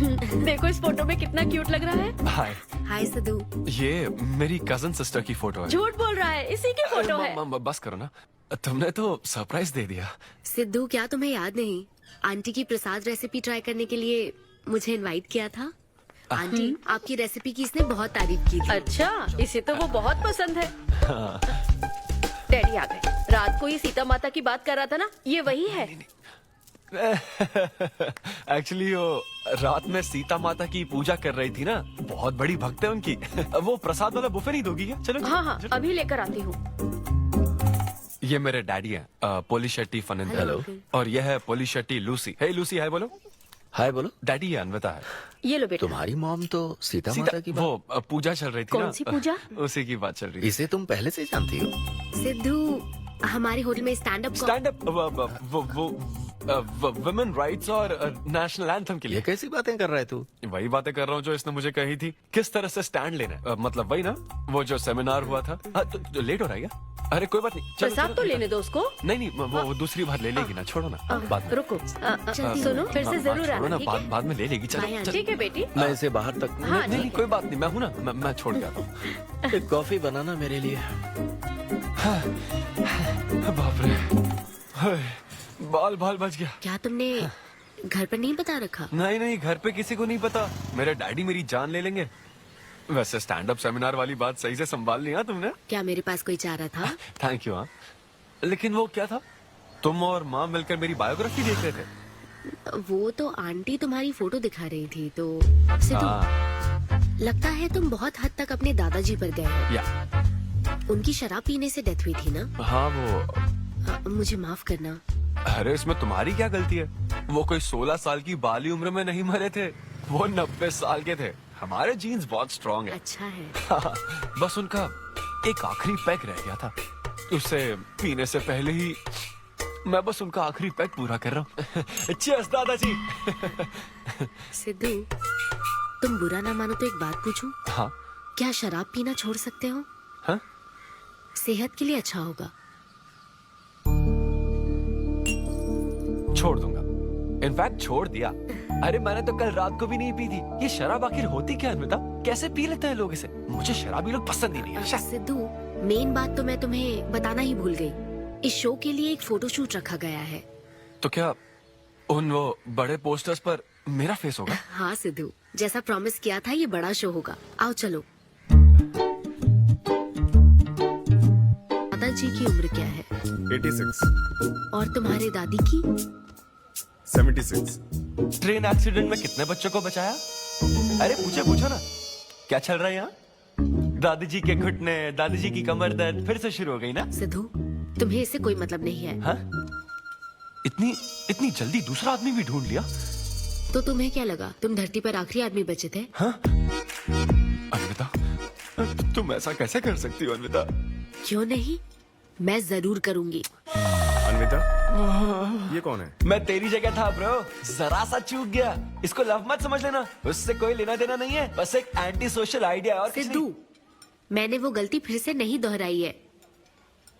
देखो इस फोटो में कितना क्यूट लग रहा है। हाय, हाय सिद्धू। ये मेरी कजन सिस्टर की फोटो है। झूठ बोल रहा है, इसी की फोटो है। बस करो ना, तुमने तो सरप्राइज दे दिया। सिद्धू, क्या तुम्हें याद नहीं, आंटी की प्रसाद रेसिपी ट्राई करने के लिए मुझे इनवाइट किया था। आंटी, आपकी रेसिपी की इसने बहुत तारीफ की थी। अच्छा, इसे तो वो बहुत पसंद है। डैडी आ गए। रात को ये सीता माता की बात कर रहा था ना, ये वही है। एक्चुअली वो रात में सीता माता की पूजा कर रही थी ना, बहुत बड़ी भक्त है उनकी। वो प्रसाद वाला बुफे नहीं दोगी क्या? चलो हाँ हाँ, अभी लेकर आती हूँ। ये मेरे डैडी हैं, पोलिशेट्टी फर्नांडिस। हेलो। और ये है पोलिशेट्टी लूसी। हे लूसी, हाय बोलो। हाय बोलो। डैडी ये अनवता है। ये लो बेटा। तुम्हारी मॉम तो सीता माता की बात। वो पूजा चल रही थी ना। कौन सी पूजा? उसी की बात चल रही थी। इसे तुम पहले से जानती हो? सिद्धू, हमारे होटल में stand up stand up women rights और नेशनल एंथम के ये लिए। कैसी बातें कर रहा है तू? वही बातें कर रहा हूँ जो इसने मुझे कही थी, किस तरह से स्टैंड लेना है। मतलब वही ना, वो जो सेमिनार हुआ था। तो लेट हो रहा है क्या? अरे कोई बात नहीं, चलो, प्रसाद चलो, तो लेने दो उसको। नहीं, वो दूसरी बार ले लेगी ना, छोड़ो ना, बाद में। रुको, जल्दी सुनो, फिर से जरूर छोड़ो आना, ना, ठीक है? बाद में ले लेगी। चलो बाय, चलो। ठीक है बेटी। मैं इसे बाहर तक हाँ, नहीं, ठीक कोई बात नहीं, मैं हूँ ना, मैं छोड़ के आता हूँ। एक कॉफी बनाना मेरे लिए। बाप रे, हाय, बाल बच गया। क्या तुमने घर पर नहीं बता रखा? नहीं, घर पे किसी को नहीं पता। मेरे डैडी मेरी जान ले लेंगे। वैसे स्टैंड अप सेमिनार वाली बात सही से संभाल लिया तुमने। क्या मेरे पास कोई चारा था? Thank you. हाँ, लेकिन वो क्या था, तुम और माँ मिलकर मेरी बायोग्राफी देख रहे थे। वो तो आंटी तुम्हारी फोटो दिखा रही थी, तो सिद्धू, हाँ, लगता है तुम बहुत हद तक अपने दादाजी पर गए हो। या उनकी शराब पीने से डेथ हुई थी ना? हाँ, वो मुझे माफ करना। अरे इसमें तुम्हारी क्या गलती है? वो कोई 16 साल की बाली उम्र में नहीं मरे थे, वो 90 साल के थे। हमारे जीन्स बहुत स्ट्रांग है। अच्छा है। बस उनका एक आखिरी पैक रह गया था, उसे पीने से पहले ही मैं बस उनका आखिरी पैक पूरा कर रहा हूँ। चीयर्स दादाजी। सिद्धू, तुम बुरा ना मानो तो एक बात पूछूं? हाँ क्या शराब पीना छोड़ सकते हो? हाँ, सेहत के लिए अच्छा होगा। छोड़ दूंगा। इनफैक्ट छोड़ दिया। अरे मैंने तो कल रात को भी नहीं पी थी। ये शराब आखिर होती क्या है अनविता? कैसे पी लेते हैं लोग इसे? मुझे शराबी लोग पसंद ही नहीं है। सिद्धू, मेन बात तो मैं तुम्हें बताना ही भूल गई। इस शो के लिए एक फोटोशूट रखा गया है। तो क्या उन वो बड़े पोस्टर्स पर मेरा फेस होगा? हाँ सिद्धू, जैसा प्रॉमिस किया था, ये बड़ा शो होगा। आओ चलो। दादाजी की उम्र क्या है? 86, और तुम्हारे दादी की? 76। ट्रेन एक्सीडेंट में कितने बच्चों को बचाया? अरे पूछो ना, क्या चल रहा है यहाँ? दादी जी के घुटने, दादी जी की कमर दर्द फिर से शुरू हो गई ना? सिद्धू, तुम्हें इससे कोई मतलब नहीं है। हाँ? इतनी जल्दी दूसरा आदमी भी ढूंढ लिया? तो तुम्हें क्या लगा तुम धरती पर आखिरी आदमी बचे थे? हाँ? अनविता, तुम ऐसा कैसे कर सकती हो अनविता? क्यों नहीं, मैं जरूर करूंगी। अन्विता, ये कौन है? मैं तेरी जगह था ब्रो, जरा सा चूक गया। इसको लव मत समझ लेना, उससे कोई लेना देना नहीं है, बस एक एंटी सोशल आइडिया और कुछ सिद्धू, मैंने वो गलती फिर से नहीं दोहराई है,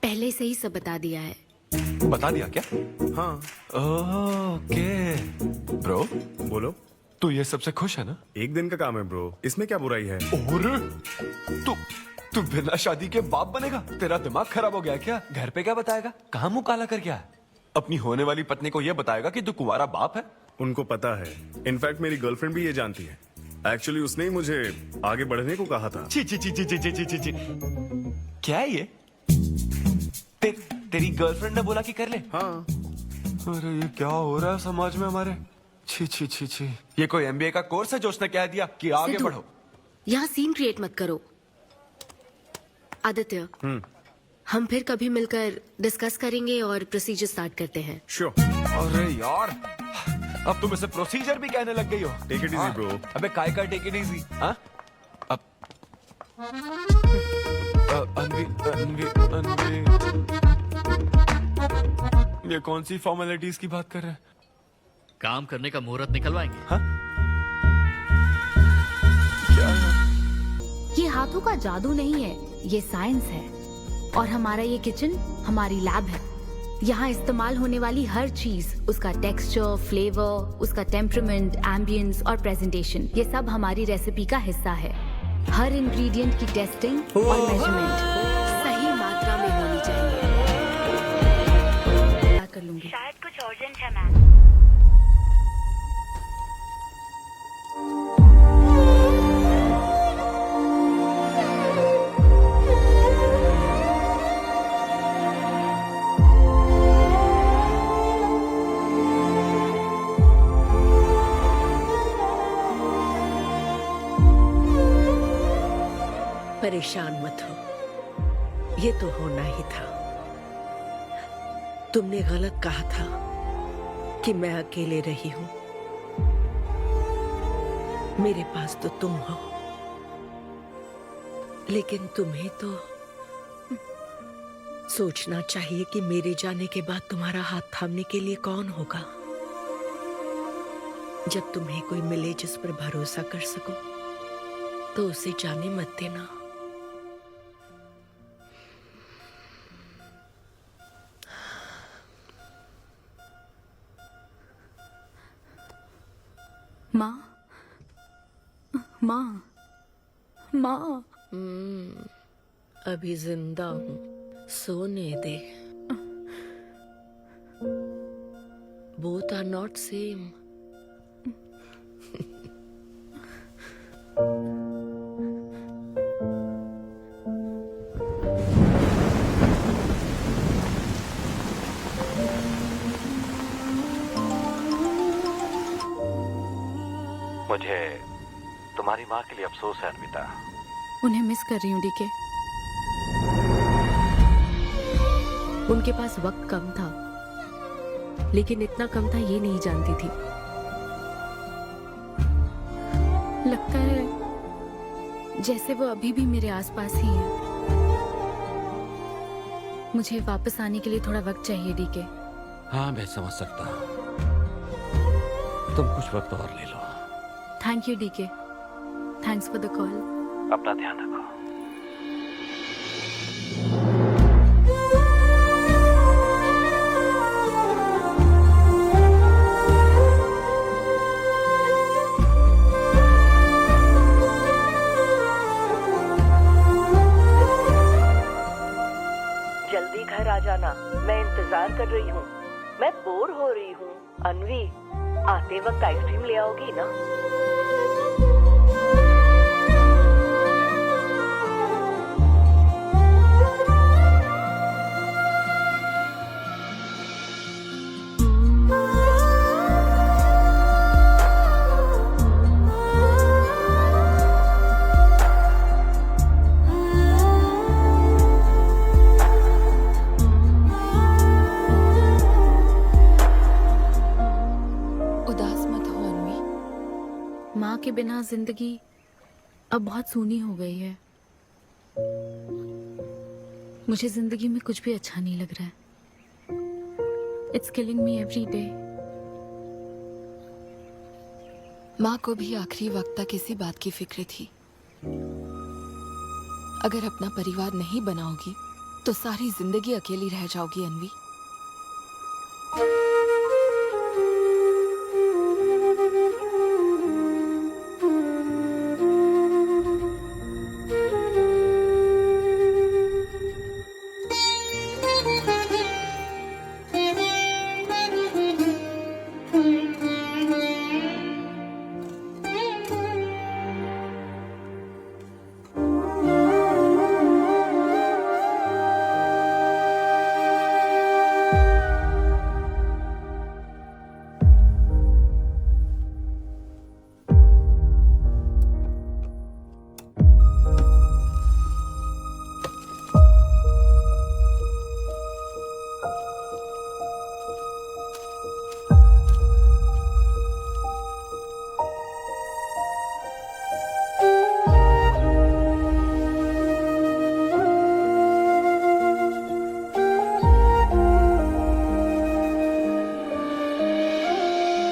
पहले से ही सब बता दिया है। नहीं। बता दिया क्या? हाँ, ओके ब्रो, बोलो। तू ये सबसे खुश है ना? एक दिन का काम है ब्रो, इसमें क्या बुराई है? और तू बिना शादी के बाप बनेगा? तेरा दिमाग खराब हो गया क्या? घर पे क्या बताएगा? कहाँ मुंह काला कर क्या है? अपनी होने वाली पत्नी को ये बताएगा कि तू कुंवारा बाप है? उनको पता है। इनफैक्ट मेरी गर्लफ्रेंड भी ये जानती है। एक्चुअली उसने ही मुझे आगे बढ़ने को कहा था। ची ची ची ची ची ची ची ची ची। क्या है ये? तेरी गर्लफ्रेंड ने बोला कि कर ले? हाँ, अरे ये क्या हो रहा है समाज में हमारे? छी छी छी छी। ये कोई एमबीए का कोर्स है जो उसने कह दिया कि आगे सिद्धू, बढ़ो? यहाँ सीन क्रिएट मत करो। आदित्य, हम फिर कभी मिलकर डिस्कस करेंगे और प्रोसीजर स्टार्ट करते हैं। श्योर। अरे यार, अब तुम इसे प्रोसीजर भी कहने लग गई हो। Take it easy bro. अबे काय का टेक इट इजी? हाँ? अब अनवी ये कौन सी फॉर्मेलिटीज की बात कर रहे हैं? काम करने का मुहूर्त निकलवाएंगे। हाँ? क्या है? ये हाथों का जादू नहीं है, ये साइंस है। और हमारा ये किचन हमारी लैब है। यहाँ इस्तेमाल होने वाली हर चीज, उसका टेक्सचर, फ्लेवर, उसका टेम्परामेंट, एम्बियंस और प्रेजेंटेशन, ये सब हमारी रेसिपी का हिस्सा है। हर इंग्रेडिएंट की टेस्टिंग और मेजरमेंट सही मात्रा में होनी चाहिए। क्या कर लूंगी? शायद कुछ अर्जेंट है मैम। परेशान मत हो, ये तो होना ही था। तुमने गलत कहा था कि मैं अकेले रही हूं। मेरे पास तो तुम हो, लेकिन तुम्हें तो सोचना चाहिए कि मेरे जाने के बाद तुम्हारा हाथ थामने के लिए कौन होगा। जब तुम्हें कोई मिले जिस पर भरोसा कर सको, तो उसे जाने मत देना। माँ, माँ, माँ। अभी जिंदा हूँ, सोने दे। Both are not same. मुझे तुम्हारी माँ के लिए अफसोस है अन्विता। उन्हें मिस कर रही हूँ डीके। उनके पास वक्त कम था, लेकिन इतना कम था ये नहीं जानती थी। लगता है जैसे वो अभी भी मेरे आसपास ही है। मुझे वापस आने के लिए थोड़ा वक्त चाहिए डीके। हाँ, मैं समझ सकता हूँ। तुम कुछ वक्त और ले लो। Thank you DK. Thanks for the call. अपना ध्यान रखो। जल्दी घर आ जाना, मैं इंतजार कर रही हूँ। मैं बोर हो रही हूँ। अन्वी, आते वक्त आइसक्रीम ले आओगी ना? माँ के बिना जिंदगी अब बहुत सूनी हो गई है। मुझे जिंदगी में कुछ भी अच्छा नहीं लग रहा है। It's killing me every day. माँ को भी आखिरी वक्त तक इसी बात की फिक्र थी। अगर अपना परिवार नहीं बनाओगी तो सारी जिंदगी अकेली रह जाओगी अन्वी।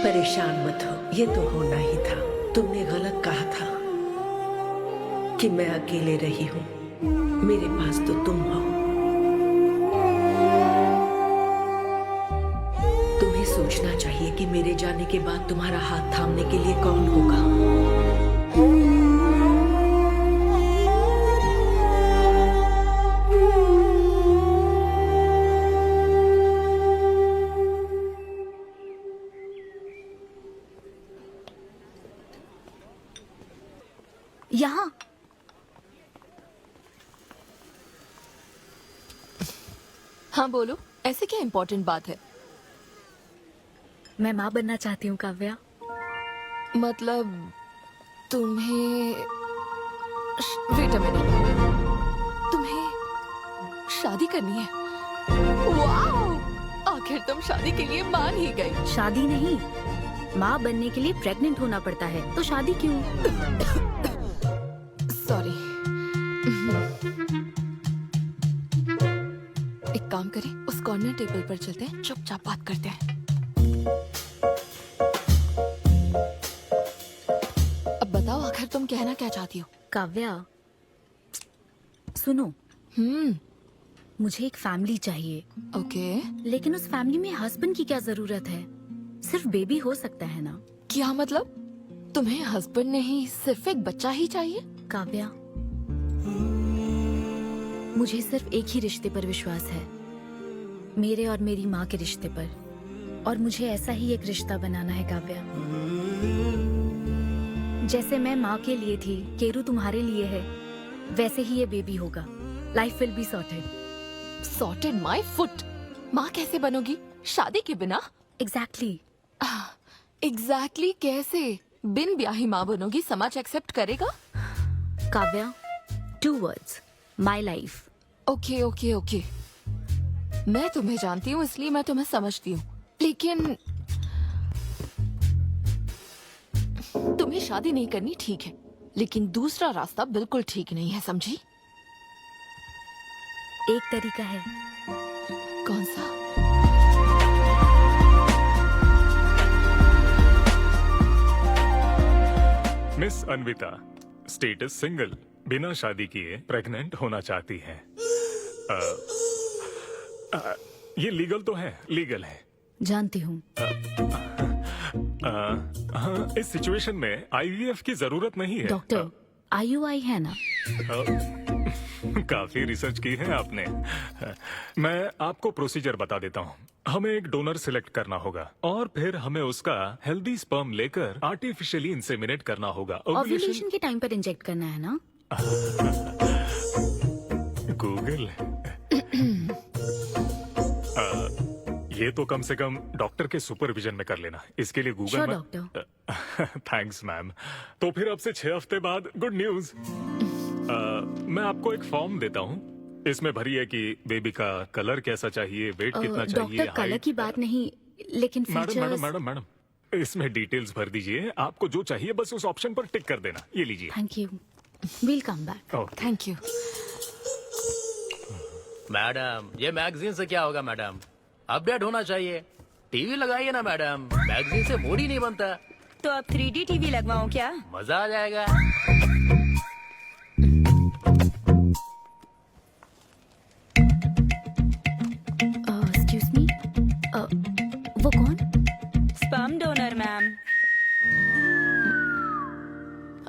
परेशान मत हो, ये तो होना ही था। तुमने गलत कहा था कि मैं अकेले रही हूँ। मेरे पास तो तुम हो। मेरे जाने के बाद तुम्हारा हाथ थामने के लिए कौन होगा? यहाँ हाँ बोलो, ऐसे क्या इम्पोर्टेंट बात है? मैं माँ बनना चाहती हूँ काव्या। मतलब तुम्हें वेट अ मिनट, तुम्हें शादी करनी है? वाओ! आखिर तुम शादी के लिए मान ही गई। शादी नहीं, माँ बनने के लिए प्रेग्नेंट होना पड़ता है, तो शादी क्यों? सॉरी। एक काम करें, उस कॉर्नर टेबल पर चलते हैं, चुपचाप बात करते हैं। अब बताओ आखिर तुम कहना क्या चाहती हो? काव्या सुनो, मुझे एक फैमिली चाहिए। ओके। लेकिन उस फैमिली में हस्बैंड की क्या जरूरत है? सिर्फ बेबी हो सकता है ना? क्या मतलब? तुम्हें हस्बैंड नहीं, सिर्फ एक बच्चा ही चाहिए? काव्या, मुझे सिर्फ एक ही रिश्ते पर विश्वास है, मेरे और मेरी माँ के रिश्ते पर, और मुझे ऐसा ही एक रिश्ता बनाना है काव्या। जैसे मैं माँ के लिए थी, केरू तुम्हारे लिए है, वैसे ही ये बेबी होगा। Life will be sorted. Sorted my foot. माँ कैसे बनोगी शादी के बिना? एग्जैक्टली। एग्जैक्टली कैसे? बिन ब्याही माँ बनोगी, समाज एक्सेप्ट करेगा? Kavya, 2 words, my life. Okay okay okay, मैं तुम्हें जानती हूँ इसलिए मैं तुम्हें समझती हूँ, लेकिन तुम्हें शादी नहीं करनी ठीक है, लेकिन दूसरा रास्ता बिल्कुल ठीक नहीं है, समझी? एक तरीका है। कौन सा? मिस अन्विता, स्टेटस सिंगल, बिना शादी किए प्रेग्नेंट होना चाहती है। ये लीगल तो है? लीगल है। जानती हूँ। हाँ, इस सिचुएशन में आईवीएफ की जरूरत नहीं है। डॉक्टर, IUI है ना? काफी रिसर्च की है आपने। मैं आपको प्रोसीजर बता देता हूँ। हमें एक डोनर सिलेक्ट करना होगा और फिर हमें उसका हेल्दी स्पर्म लेकर आर्टिफिशियली इंसेमिनेट करना होगा। ओव्यूलेशन के टाइम पर इंजेक्ट करना है ना? गूगल। ये तो कम से कम डॉक्टर के सुपरविजन में कर लेना, इसके लिए गूगल में। डॉक्टर। Thanks ma'am. तो फिर अब से 6 हफ्ते बाद गुड न्यूज। मैं आपको एक फॉर्म देता हूँ, इसमें भरिए कि बेबी का कलर कैसा चाहिए, वेट कितना चाहिए। डॉक्टर, कलर की बात नहीं, लेकिन मैडम मैडम मैडम, इसमें डिटेल्स भर दीजिए। आपको जो चाहिए बस उस ऑप्शन पर टिक कर देना। ये लीजिए। Thank you, will come back. Thank you. Madam, ये मैगजीन से क्या होगा मैडम? अपडेट होना चाहिए। टीवी लगाइए ना मैडम, मैगजीन से मूड ही नहीं बनता। तो अब 3D टीवी लगवाऊं क्या? मजा आ जाएगा। एक्सक्यूज मी, वो कौन? Sperm donor ma'am.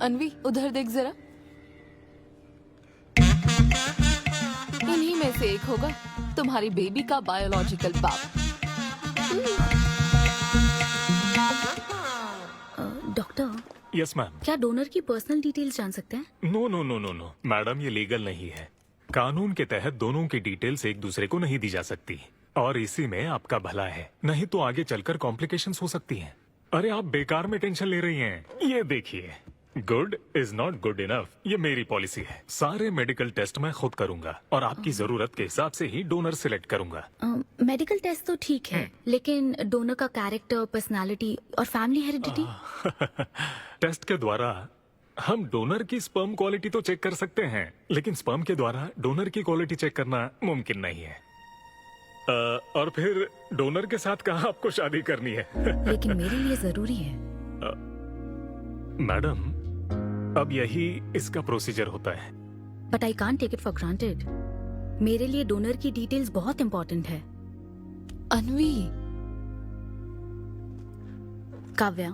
अनवी, उधर देख जरा। इन्हीं में से एक होगा तुम्हारी बेबी का बायोलॉजिकल बाप। Doctor, yes ma'am. क्या डोनर की पर्सनल डिटेल्स जान सकते हैं? No no no no no madam, ये लीगल नहीं है। कानून के तहत दोनों की डिटेल्स एक दूसरे को नहीं दी जा सकती, और इसी में आपका भला है, नहीं तो आगे चलकर कॉम्प्लिकेशंस हो सकती हैं। अरे आप बेकार में टेंशन ले रही हैं। ये देखिए, good is not good enough, ये मेरी पॉलिसी है। सारे मेडिकल टेस्ट मैं खुद करूंगा और आपकी जरूरत के हिसाब से ही डोनर सिलेक्ट करूंगा। मेडिकल टेस्ट तो ठीक है, लेकिन डोनर का कैरेक्टर, पर्सनालिटी और फैमिली हेरिडिटी? टेस्ट के द्वारा हम डोनर की स्पर्म क्वालिटी तो चेक कर सकते हैं, लेकिन स्पर्म के द्वारा डोनर की क्वालिटी चेक करना मुमकिन नहीं है। और फिर डोनर के साथ कहाँ आपको शादी करनी है? लेकिन मेरे लिए जरूरी है। मैडम, अब यही इसका प्रोसीजर होता है। But I can't take it for granted. मेरे लिए डोनर की डिटेल्स बहुत इंपॉर्टेंट है। अनवी, काव्या,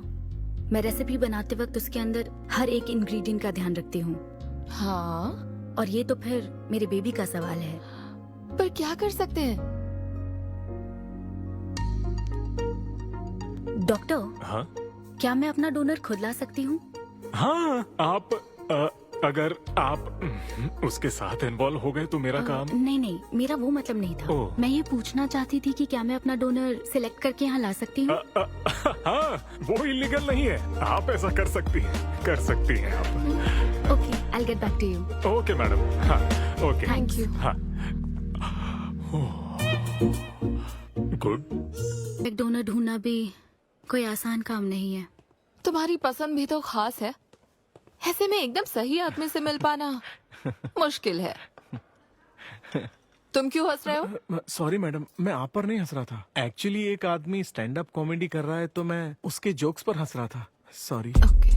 मैं रेसिपी बनाते वक्त उसके अंदर हर एक इंग्रेडिएंट का ध्यान रखती हूँ। हाँ, और ये तो फिर मेरे बेबी का सवाल है। पर क्या कर सकते हैं? डॉक्टर, हाँ क्या मैं अपना डोनर खुद ला सकती हूँ? हाँ, आप अगर आप उसके साथ इन्वॉल्व हो गए तो मेरा काम। नहीं नहीं, मेरा वो मतलब नहीं था। ओह। मैं ये पूछना चाहती थी कि क्या मैं अपना डोनर सिलेक्ट करके यहाँ ला सकती हूँ? हाँ, वो इलीगल नहीं है, आप ऐसा कर सकती हैं आप। Okay, I will get back to you. Okay madam, हाँ ओके, थैंक यू। हाँ गुड। एक डोनर ढूंढना भी कोई आसान काम नहीं है। तुम्हारी पसंद भी तो खास है, ऐसे में एकदम सही आदमी से मिल पाना मुश्किल है। तुम क्यों हंस रहे हो? सॉरी मैडम, मैं आप पर नहीं हंस रहा था। एक्चुअली एक आदमी स्टैंड अप कॉमेडी कर रहा है तो मैं उसके जोक्स पर हंस रहा था। सॉरी। ओके।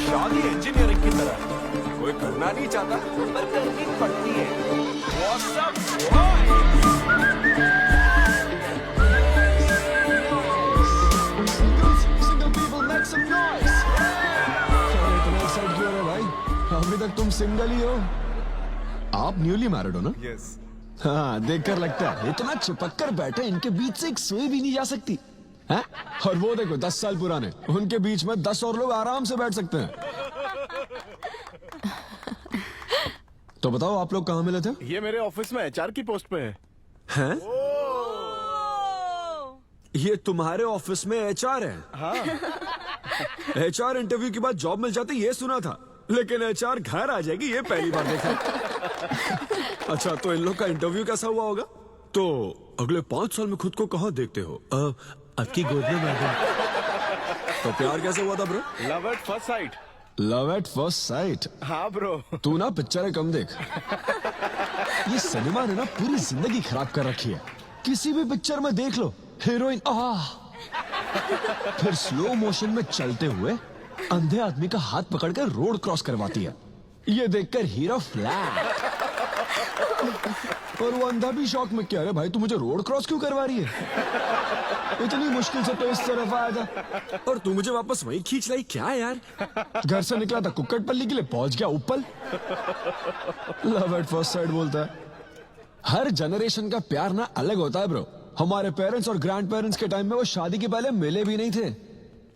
शादी इंजीनियरिंग की तरह है। कोई करना नहीं चाहता पर करनी पड़ती है। What's up, boys? अभी तक तुम सिंगल ही हो। आप न्यूली मैरिड हो ना? Yes. हाँ, देखकर लगता है इतना चिपक कर बैठे, इनके बीच से एक सुई भी नहीं जा सकती है? और वो देखो 10 साल पुराने, उनके बीच में 10 और लोग आराम से बैठ सकते हैं। तो बताओ आप लोग कहाँ मिले थे? ये मेरे ऑफिस में एचआर की पोस्ट पे है। हैं? ये तुम्हारे ऑफिस में एचआर है? हाँ। एचआर इंटरव्यू के बाद जॉब मिल जाती ये सुना था, लेकिन एचआर घर आ जाएगी ये पहली बार देखा। अच्छा, तो इन लोग का इंटरव्यू कैसा हुआ होगा? तो अगले 5 साल में खुद को कहाँ देखते हो? आपकी गोद में मैडम। तो प्यार कैसे हुआ था bro? Love at first sight. Love at first sight? हाँ ब्रो। तू ना पिक्चरें कम देख। ये सिनेमा ने ना पूरी जिंदगी खराब कर रखी है। किसी भी पिक्चर में देख लो, हीरोइन फिर स्लो मोशन में चलते हुए अंधे आदमी का हाथ पकड़कर रोड क्रॉस करवाती है। ये देखकर हीरो फ्लैट। और वो अंधा भी शौक में, क्या रे भाई तू मुझे रोड क्रॉस क्यों करवा रही है? इतनी मुश्किल से तो इस तरफ आया था और तू मुझे वापस वहीं खींच लाई। क्या यार, घर से निकला था कुक्कड़पल्ली के लिए, पहुंच गया ऊपर। लव एट फर्स्ट साइट बोलता है। हर जनरेशन का प्यार ना अलग होता है ब्रो। हमारे पेरेंट्स और ग्रैंड पेरेंट्स के टाइम में वो शादी के पहले मिले भी नहीं थे,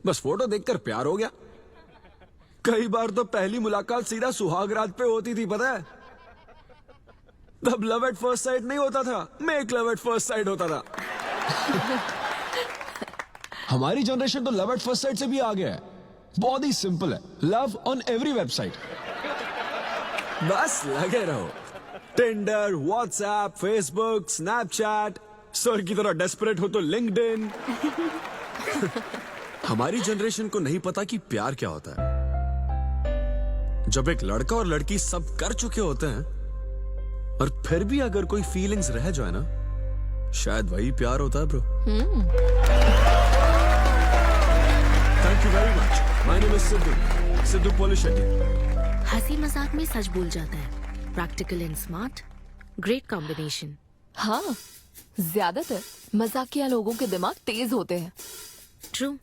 बस फोटो देखकर प्यार हो गया। कई बार तो पहली मुलाकात सीधा सुहाग रात पे होती थी, पता है? तब लव एट फर्स्ट साइट नहीं होता था, make love at first sight होता था। हमारी जनरेशन तो लव एट फर्स्ट साइट से भी आ गया है। बहुत ही सिंपल है, लव ऑन एवरी वेबसाइट। बस लगे रहो, Tinder, WhatsApp, Facebook, Snapchat, sir की तरह डेस्परेट हो तो लिंक्डइन। हमारी जनरेशन को नहीं पता कि प्यार क्या होता है। जब एक लड़का और लड़की सब कर चुके होते हैं और फिर भी अगर कोई फीलिंग्स रह जाए ना, शायद वही प्यार होता है bro. Thank you very much. My name is Siddhu Polishetty. हंसी मजाक में सच बोल जाता है। Practical and smart, great combination. हाँ, ज्यादातर मजाकिया लोगों के दिमाग तेज होते हैं। ट्रू,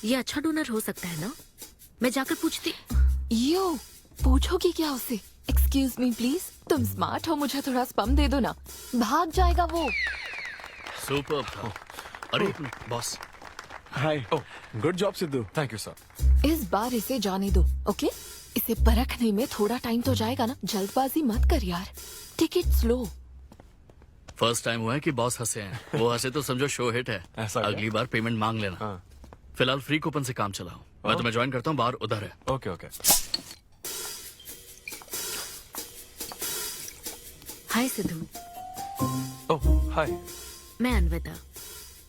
ये अच्छा डोनर हो सकता है ना? मैं जाकर पूछती। यो, पूछोगी क्या उससे? एक्सक्यूज मी प्लीज, तुम स्मार्ट हो, मुझे थोड़ा स्पम दे दो ना। भाग जाएगा वो। सुपर था। अरे boss. Hi. Good job Sidhu. Thank you sir. इस बार इसे जाने दो, ओके? इसे परखने में थोड़ा टाइम तो जाएगा ना, जल्दबाजी मत कर यार। Take it slow. First time हुआ है कि बॉस हंसे हैं। वो हंसे तो समझो शो हिट है। ऐसा क्या? अगली बार पेमेंट मांग लेना। हाँ। फिलहाल फ्री कूपन से काम चलाओ। मैं तुम्हें ज्वाइन करता हूँ, बाहर उधर है। Okay okay. Hi Siddhu. Oh hi. मैं अनविता।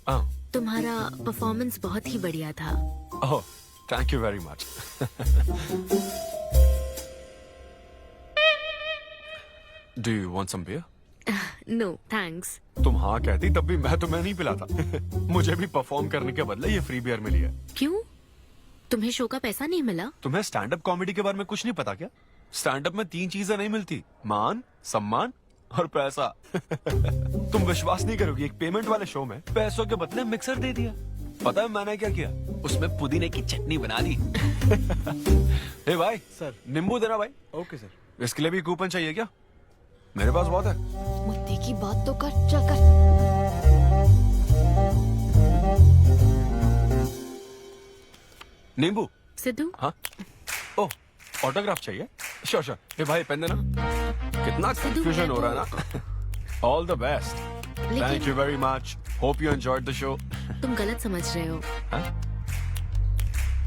हाँ। तुम्हारा परफॉर्मेंस बहुत ही बढ़िया था। Oh thank you very much. Do you want some beer? No thanks. तुम हाँ कहती तब भी मैं तुम्हें नहीं पिलाता। मुझे भी परफॉर्म करने के बदले ये फ्री बियर मिली है। क्यों? तुम्हें शो का पैसा नहीं मिला? तुम्हें स्टैंड अप कॉमेडी के बारे में कुछ नहीं पता क्या? स्टैंड अप में 3 चीजें नहीं मिलती, मान, सम्मान और पैसा। तुम विश्वास नहीं करोगी, एक पेमेंट वाले शो में पैसों के बदले मिक्सर दे दिया। पता है मैंने क्या किया? उसमें पुदीने की चटनी बना दी। ए भाई सर। नींबू देना भाई। Okay sir. इसके लिए भी कूपन चाहिए क्या? मेरे पास बहुत है। मुद्दे की बात तो कर, चल कर। नींबू। सिद्धू, हाँ। ओह, ऑटोग्राफ चाहिए? Sure sure. ए भाई पेन देना। कितना कंफ्यूजन हो रहा है ना। All the best. Thank you very much. Hope you enjoyed the show. तुम गलत समझ रहे हो। हाँ?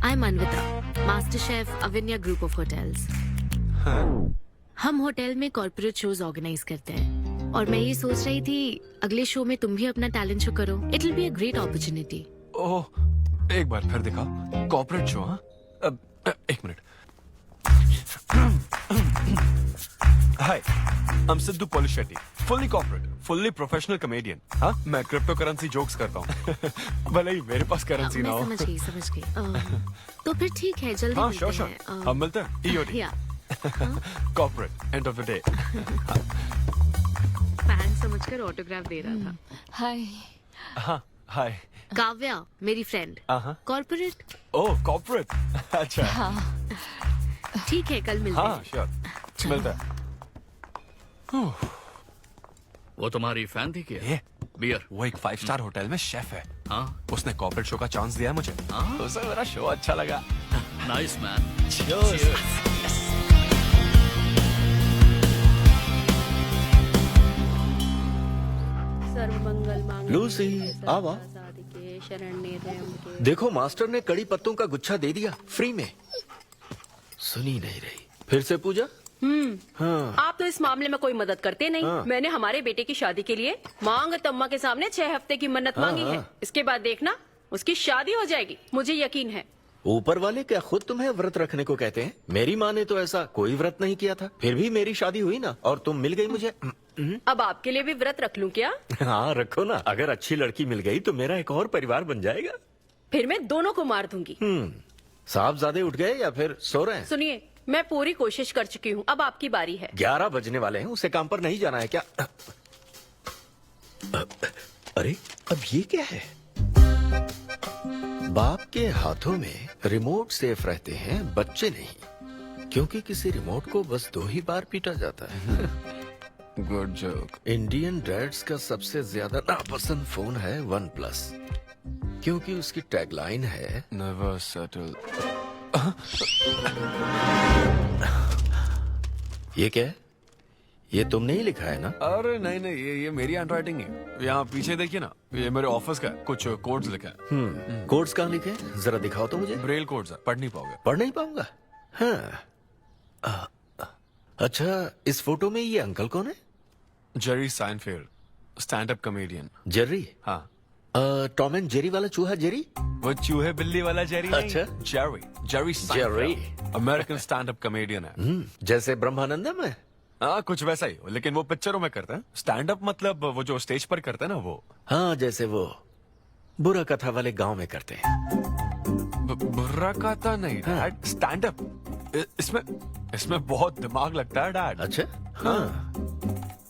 I am Anvita, master chef Avinya group of hotels. हम होटल में कॉर्पोरेट शोज ऑर्गेनाइज करते हैं और मैं ये सोच रही थी अगले शो में तुम भी अपना टैलेंट शो करो। It will be a great opportunity. Oh, एक बार फिर दिखा। Corporate show? हाँ, एक minute. Hi, I am Siddhu Polishetty, fully corporate, fully professional comedian. हाँ, मैं क्रिप्टो करेंसी जोक्स करता हूँ। भले ही मेरे पास करेंसी ना हो। मैं समझ गई। तो फिर ठीक है, जल्दी हाँ, मिलते श्योर श्योर। हैं। हम मिलते हैं। EOD। या corporate, end of the day. Fan समझकर ऑटोग्राफ दे रहा था। हाय। हाँ, हाय। काव्या, मेरी फ्रेंड। कॉर्पोरेट। ओह, कॉर्पोरेट। अच्छा। हाँ। ठीक है, कल मिलते हाँ, हैं। श्योर। मिलता है। वो तुम्हारी फैन थी क्या? ये बियर। वो एक 5 स्टार होटल में शेफ है। हाँ, उसने कॉर्पोरेट शो का चांस दिया मुझे। उसे मेरा शो अच्छा लगा। Nice man. सर्वमंगल मांगल्ये लूसी, आवा। साधिके शरण्ये त्र्यंबके। देखो मास्टर ने कड़ी पत्तों का गुच्छा दे दिया फ्री में। सुनी नहीं रही। फिर से पूजा? हाँ। आप तो इस मामले में कोई मदद करते नहीं। हाँ। मैंने हमारे बेटे की शादी के लिए मांग तम्मा के सामने 6 हफ्ते की मन्नत मांगी है। इसके बाद देखना उसकी शादी हो जाएगी, मुझे यकीन है। ऊपर वाले क्या खुद तुम्हें व्रत रखने को कहते हैं? मेरी माँ ने तो ऐसा कोई व्रत नहीं किया था, फिर भी मेरी शादी हुई ना, और तुम मिल गई मुझे। अब आपके लिए भी व्रत रख लूं क्या? हाँ रखो ना, अगर अच्छी लड़की मिल गई तो मेरा एक और परिवार बन जाएगा। फिर मैं दोनों को मार दूंगी। साहबजादे उठ गए या फिर सो रहे हैं? सुनिए, मैं पूरी कोशिश कर चुकी हूँ, अब आपकी बारी है। 11 बजने वाले हैं, उसे काम पर नहीं जाना है क्या? अरे अब ये क्या है? बाप के हाथों में रिमोट सेफ रहते हैं, बच्चे नहीं, क्योंकि किसी रिमोट को बस 2 ही बार पीटा जाता है। Good joke. इंडियन डैड्स का सबसे ज्यादा नापसंद फोन है OnePlus, क्योंकि उसकी टैगलाइन है नेवर सेटल। ये क्या है? ये तुमने ही लिखा है ना? अरे नहीं नहीं, ये मेरी हैंडराइटिंग है। यहाँ पीछे देखिए ना, ये मेरे ऑफिस का है। कुछ कोड्स लिखा है। कोड्स कहाँ लिखे हैं? जरा दिखाओ तो मुझे। ब्रेल कोड्स है, पढ़ नहीं पाओगे। पढ़ नहीं पाऊंगा? हाँ। अच्छा, इस फोटो में ये अंकल कौन है? Jerry Seinfeld, stand up comedian. Jerry? हाँ। टॉम एंड जेरी वाला चूहा जेरी? वो चूहे बिल्ली वाला जेरी नहीं। अच्छा। Jerry Jerry American stand up comedian है। जैसे ब्रह्मानंदम है? हाँ, कुछ वैसा ही, लेकिन वो पिक्चरों में करता है। स्टैंड अप मतलब वो जो स्टेज पर करता है ना, वो। हाँ, जैसे वो बुरा कथा वाले गांव में करते हैं। बुरा कथा नहीं डैड, स्टैंड अप। इसमें बहुत दिमाग लगता है डैड। अच्छा। हाँ।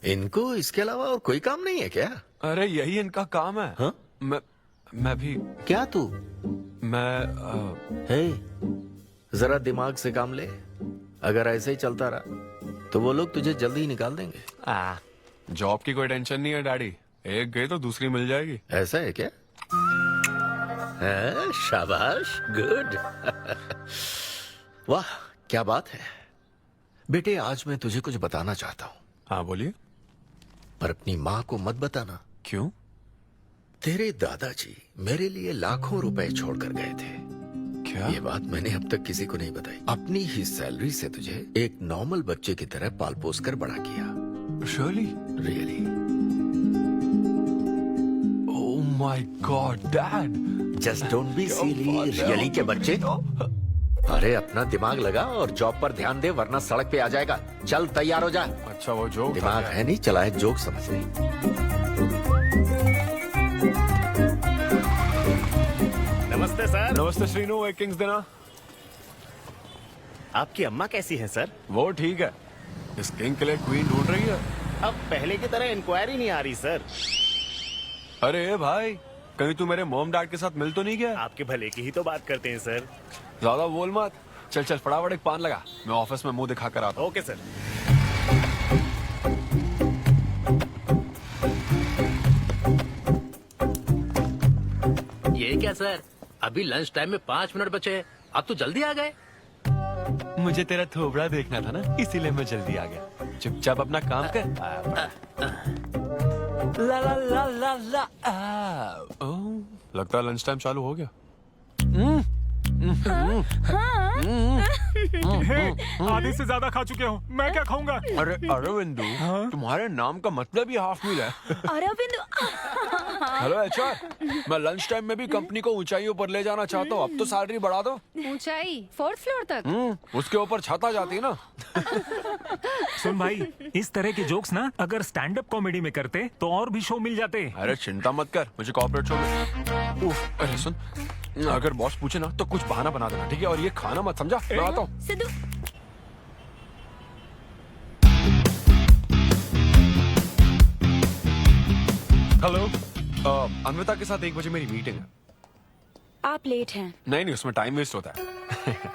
इनको इसके अलावा और कोई काम नहीं है क्या? अरे यही इनका काम है। हाँ? मैं भी। क्या तू? मैं हे, जरा दिमाग से काम ले। अगर ऐसे ही चलता रहा तो वो लोग तुझे जल्दी ही निकाल देंगे। जॉब की कोई टेंशन नहीं है डैडी, एक गई तो दूसरी मिल जाएगी। ऐसा है क्या? शाबाश, गुड। वाह क्या बात है बेटे। आज मैं तुझे कुछ बताना चाहता हूँ। हाँ बोलिए। पर अपनी माँ को मत बताना। क्यों? तेरे दादाजी मेरे लिए लाखों रुपए छोड़कर गए थे। क्या? ये बात मैंने अब तक किसी को नहीं बताई। अपनी ही सैलरी से तुझे एक नॉर्मल बच्चे की तरह पाल पोस कर बड़ा किया। Really? Oh my God dad. Just don't be silly. Really के बच्चे? अरे अपना दिमाग लगा और जॉब पर ध्यान दे, वरना सड़क पे आ जाएगा। चल तैयार हो जा। अच्छा वो जोक दिमाग है नहीं, चला है जोक समझ नहीं। नमस्ते सर। नमस्ते श्रीनु, एक किंग्स देना। आपकी अम्मा कैसी है सर? वो ठीक है, इस किंग के लिए क्वीन ढूंढ रही है। अब पहले की तरह इंक्वायरी नहीं आ रही सर। अरे भाई, कहीं तू मेरे मॉम डैड के साथ मिल तो नहीं गया? आपके भले की ही तो बात करते हैं सर। ज्यादा बोल मत। चल चल फटाफट एक पान लगा, मैं ऑफिस में मुंह दिखा कर आता हूँ। Okay sir. ये क्या सर, अभी लंच टाइम में 5 मिनट बचे, अब तो जल्दी आ गए। मुझे तेरा थोबड़ा देखना था ना, इसीलिए मैं जल्दी आ गया। चुपचाप अपना काम कर। ला ला ला ला ला। लगता है लंच टाइम चालू हो गया। आधे से ज्यादा खा चुके हो, मैं क्या खाऊंगा? अरे अरविंदु, तुम्हारे नाम का मतलब ही हाफ मील है। अरविंद, हेलो एचआर, मैं लंच टाइम में भी कंपनी को ऊंचाइयों पर ले जाना चाहता हूँ। अब तो सैलरी बढ़ा दो। ऊंचाई 4th फ्लोर तक? उसके ऊपर छत आ जाती है ना। सुन भाई, इस तरह के जोक्स ना अगर स्टैंड अप कॉमेडी में करते तो और भी शो मिल जाते। अरे चिंता मत कर, मुझे कॉर्पोरेट शो में। अरे सुन, अगर बॉस पूछे ना तो कुछ बहाना बना देना, ठीक है? और ये खाना मत, समझा? मैं आता हूँ। सिद्धू, हेलो, अन्विता के साथ 1 बजे मेरी मीटिंग है। आप लेट हैं। नहीं, उसमें टाइम वेस्ट होता है।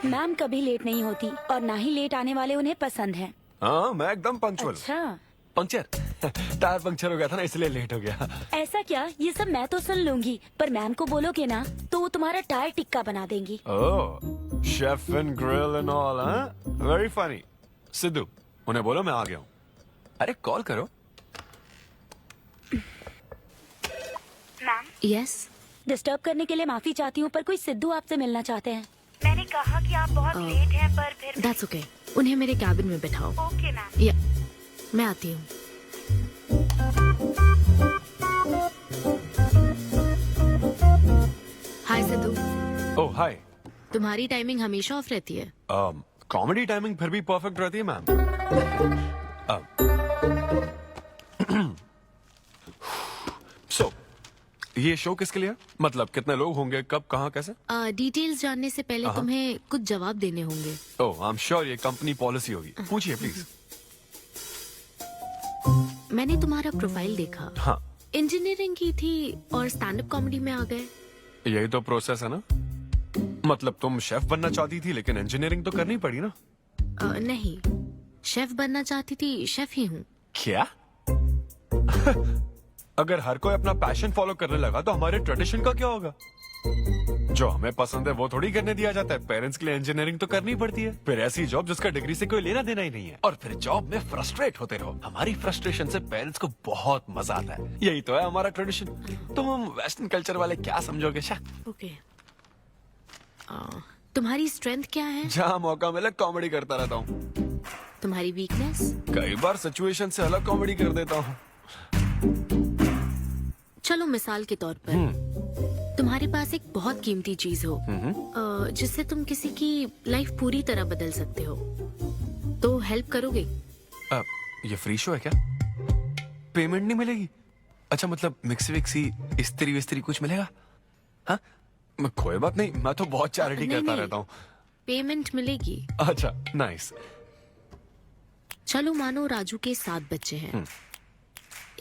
मैम कभी लेट नहीं होती और ना ही लेट आने वाले उन्हें पसंद हैं। हाँ, मैं एकदम पंक्चुअल। अच्छा, पंक्चर टायर पंक्चर हो गया था ना, इसलिए लेट हो गया। ऐसा क्या? ये सब मैं तो सुन लूंगी, पर मैम को बोलोगे ना तो वो तुम्हारा टायर टिक्का बना देंगी। ओह, chef and grill and all, हाँ? Very funny. सिद्धू, उन्हें बोलो मैं आ गया हूँ। अरे कॉल करो। मैम, यस, डिस्टर्ब करने के लिए माफी चाहती हूँ, पर कोई सिद्धू आपसे मिलना चाहते हैं। मैंने कहा कि आप बहुत लेट हैं, पर फिर दैट्स ओके। उन्हें मेरे कैबिन में बिठाओ। Okay ma'am. या, मैं आती हूँ। हाय सिद्धू। ओह हाय। तुम्हारी टाइमिंग हमेशा ऑफ रहती है? कॉमेडी टाइमिंग फिर भी परफेक्ट रहती है मैम। सो ये शो किसके लिए है? मतलब कितने लोग होंगे, कब, कहाँ, कैसे? डिटेल्स जानने से पहले तुम्हें कुछ जवाब देने होंगे। ओह, आई एम श्योर ये कंपनी पॉलिसी होगी। पूछिए प्लीज। मैंने तुम्हारा प्रोफाइल देखा। हाँ, इंजीनियरिंग की थी और स्टैंड अप कॉमेडी में आ गए। यही तो प्रोसेस है ना। मतलब तुम शेफ बनना चाहती थी, लेकिन इंजीनियरिंग तो करनी पड़ी ना। नहीं, शेफ बनना चाहती थी, शेफ ही हूँ। क्या? अगर हर कोई अपना पैशन फॉलो करने लगा तो हमारे ट्रेडिशन का क्या होगा? जो हमें पसंद है वो थोड़ी करने दिया जाता है। पेरेंट्स के लिए इंजीनियरिंग तो करनी पड़ती है, फिर ऐसी जॉब जिसका डिग्री से कोई लेना देना ही नहीं है, और फिर जॉब में फ्रस्ट्रेट होते रहो। हमारी फ्रस्ट्रेशन से पेरेंट्स को बहुत मजा आता है। यही तो है हमारा ट्रेडिशन। तुम वेस्टर्न कल्चर वाले क्या समझोगे? ओके, तुम्हारी स्ट्रेंथ क्या है? जहाँ मौका मिले कॉमेडी करता रहता हूँ। तुम्हारी वीकनेस? कई बार सिचुएशन से अलग कॉमेडी कर देता हूँ। चलो मिसाल के तौर पर तुम्हारे पास एक बहुत कीमती चीज हो जिससे तुम किसी की लाइफ पूरी तरह बदल सकते हो, तो हेल्प करोगे? ये फ्री शो है क्या? पेमेंट नहीं मिलेगी? अच्छा, मतलब मिक्सी विक्सी इस्त्री विस्त्री कुछ मिलेगा? हाँ, कोई बात नहीं, मैं तो बहुत चैरिटी करता रहता हूँ। पेमेंट मिलेगी। अच्छा, नाइस। चलो मानो राजू के 7 बच्चे हैं।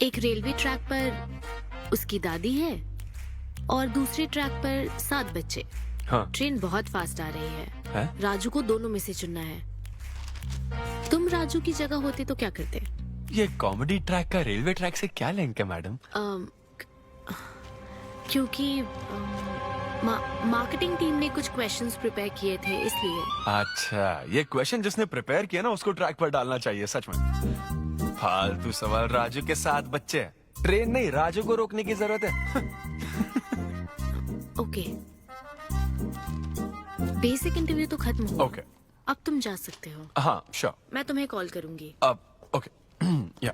एक रेलवे ट्रैक पर उसकी दादी है और दूसरे ट्रैक पर 7 बच्चे। हाँ। ट्रेन बहुत फास्ट आ रही है। राजू को दोनों में से चुनना है। तुम राजू की जगह होते तो क्या करते? ये कॉमेडी ट्रैक का रेलवे ट्रैक से क्या लिंक है मैडम? क्योंकि मार्केटिंग टीम ने कुछ क्वेश्चंस प्रिपेयर किए थे, इसलिए। अच्छा, ये क्वेश्चन जिसने प्रिपेयर किया ना उसको ट्रैक पर डालना चाहिए। सच में फालतू सवाल। राजू के 7 बच्चे हैं, ट्रेन नहीं, राजू को रोकने की जरूरत है। ओके, बेसिक इंटरव्यू तो खत्म हो। ओके, अब तुम जा सकते हो। हाँ श्योर। मैं तुम्हें कॉल करूंगी। अब ओके। या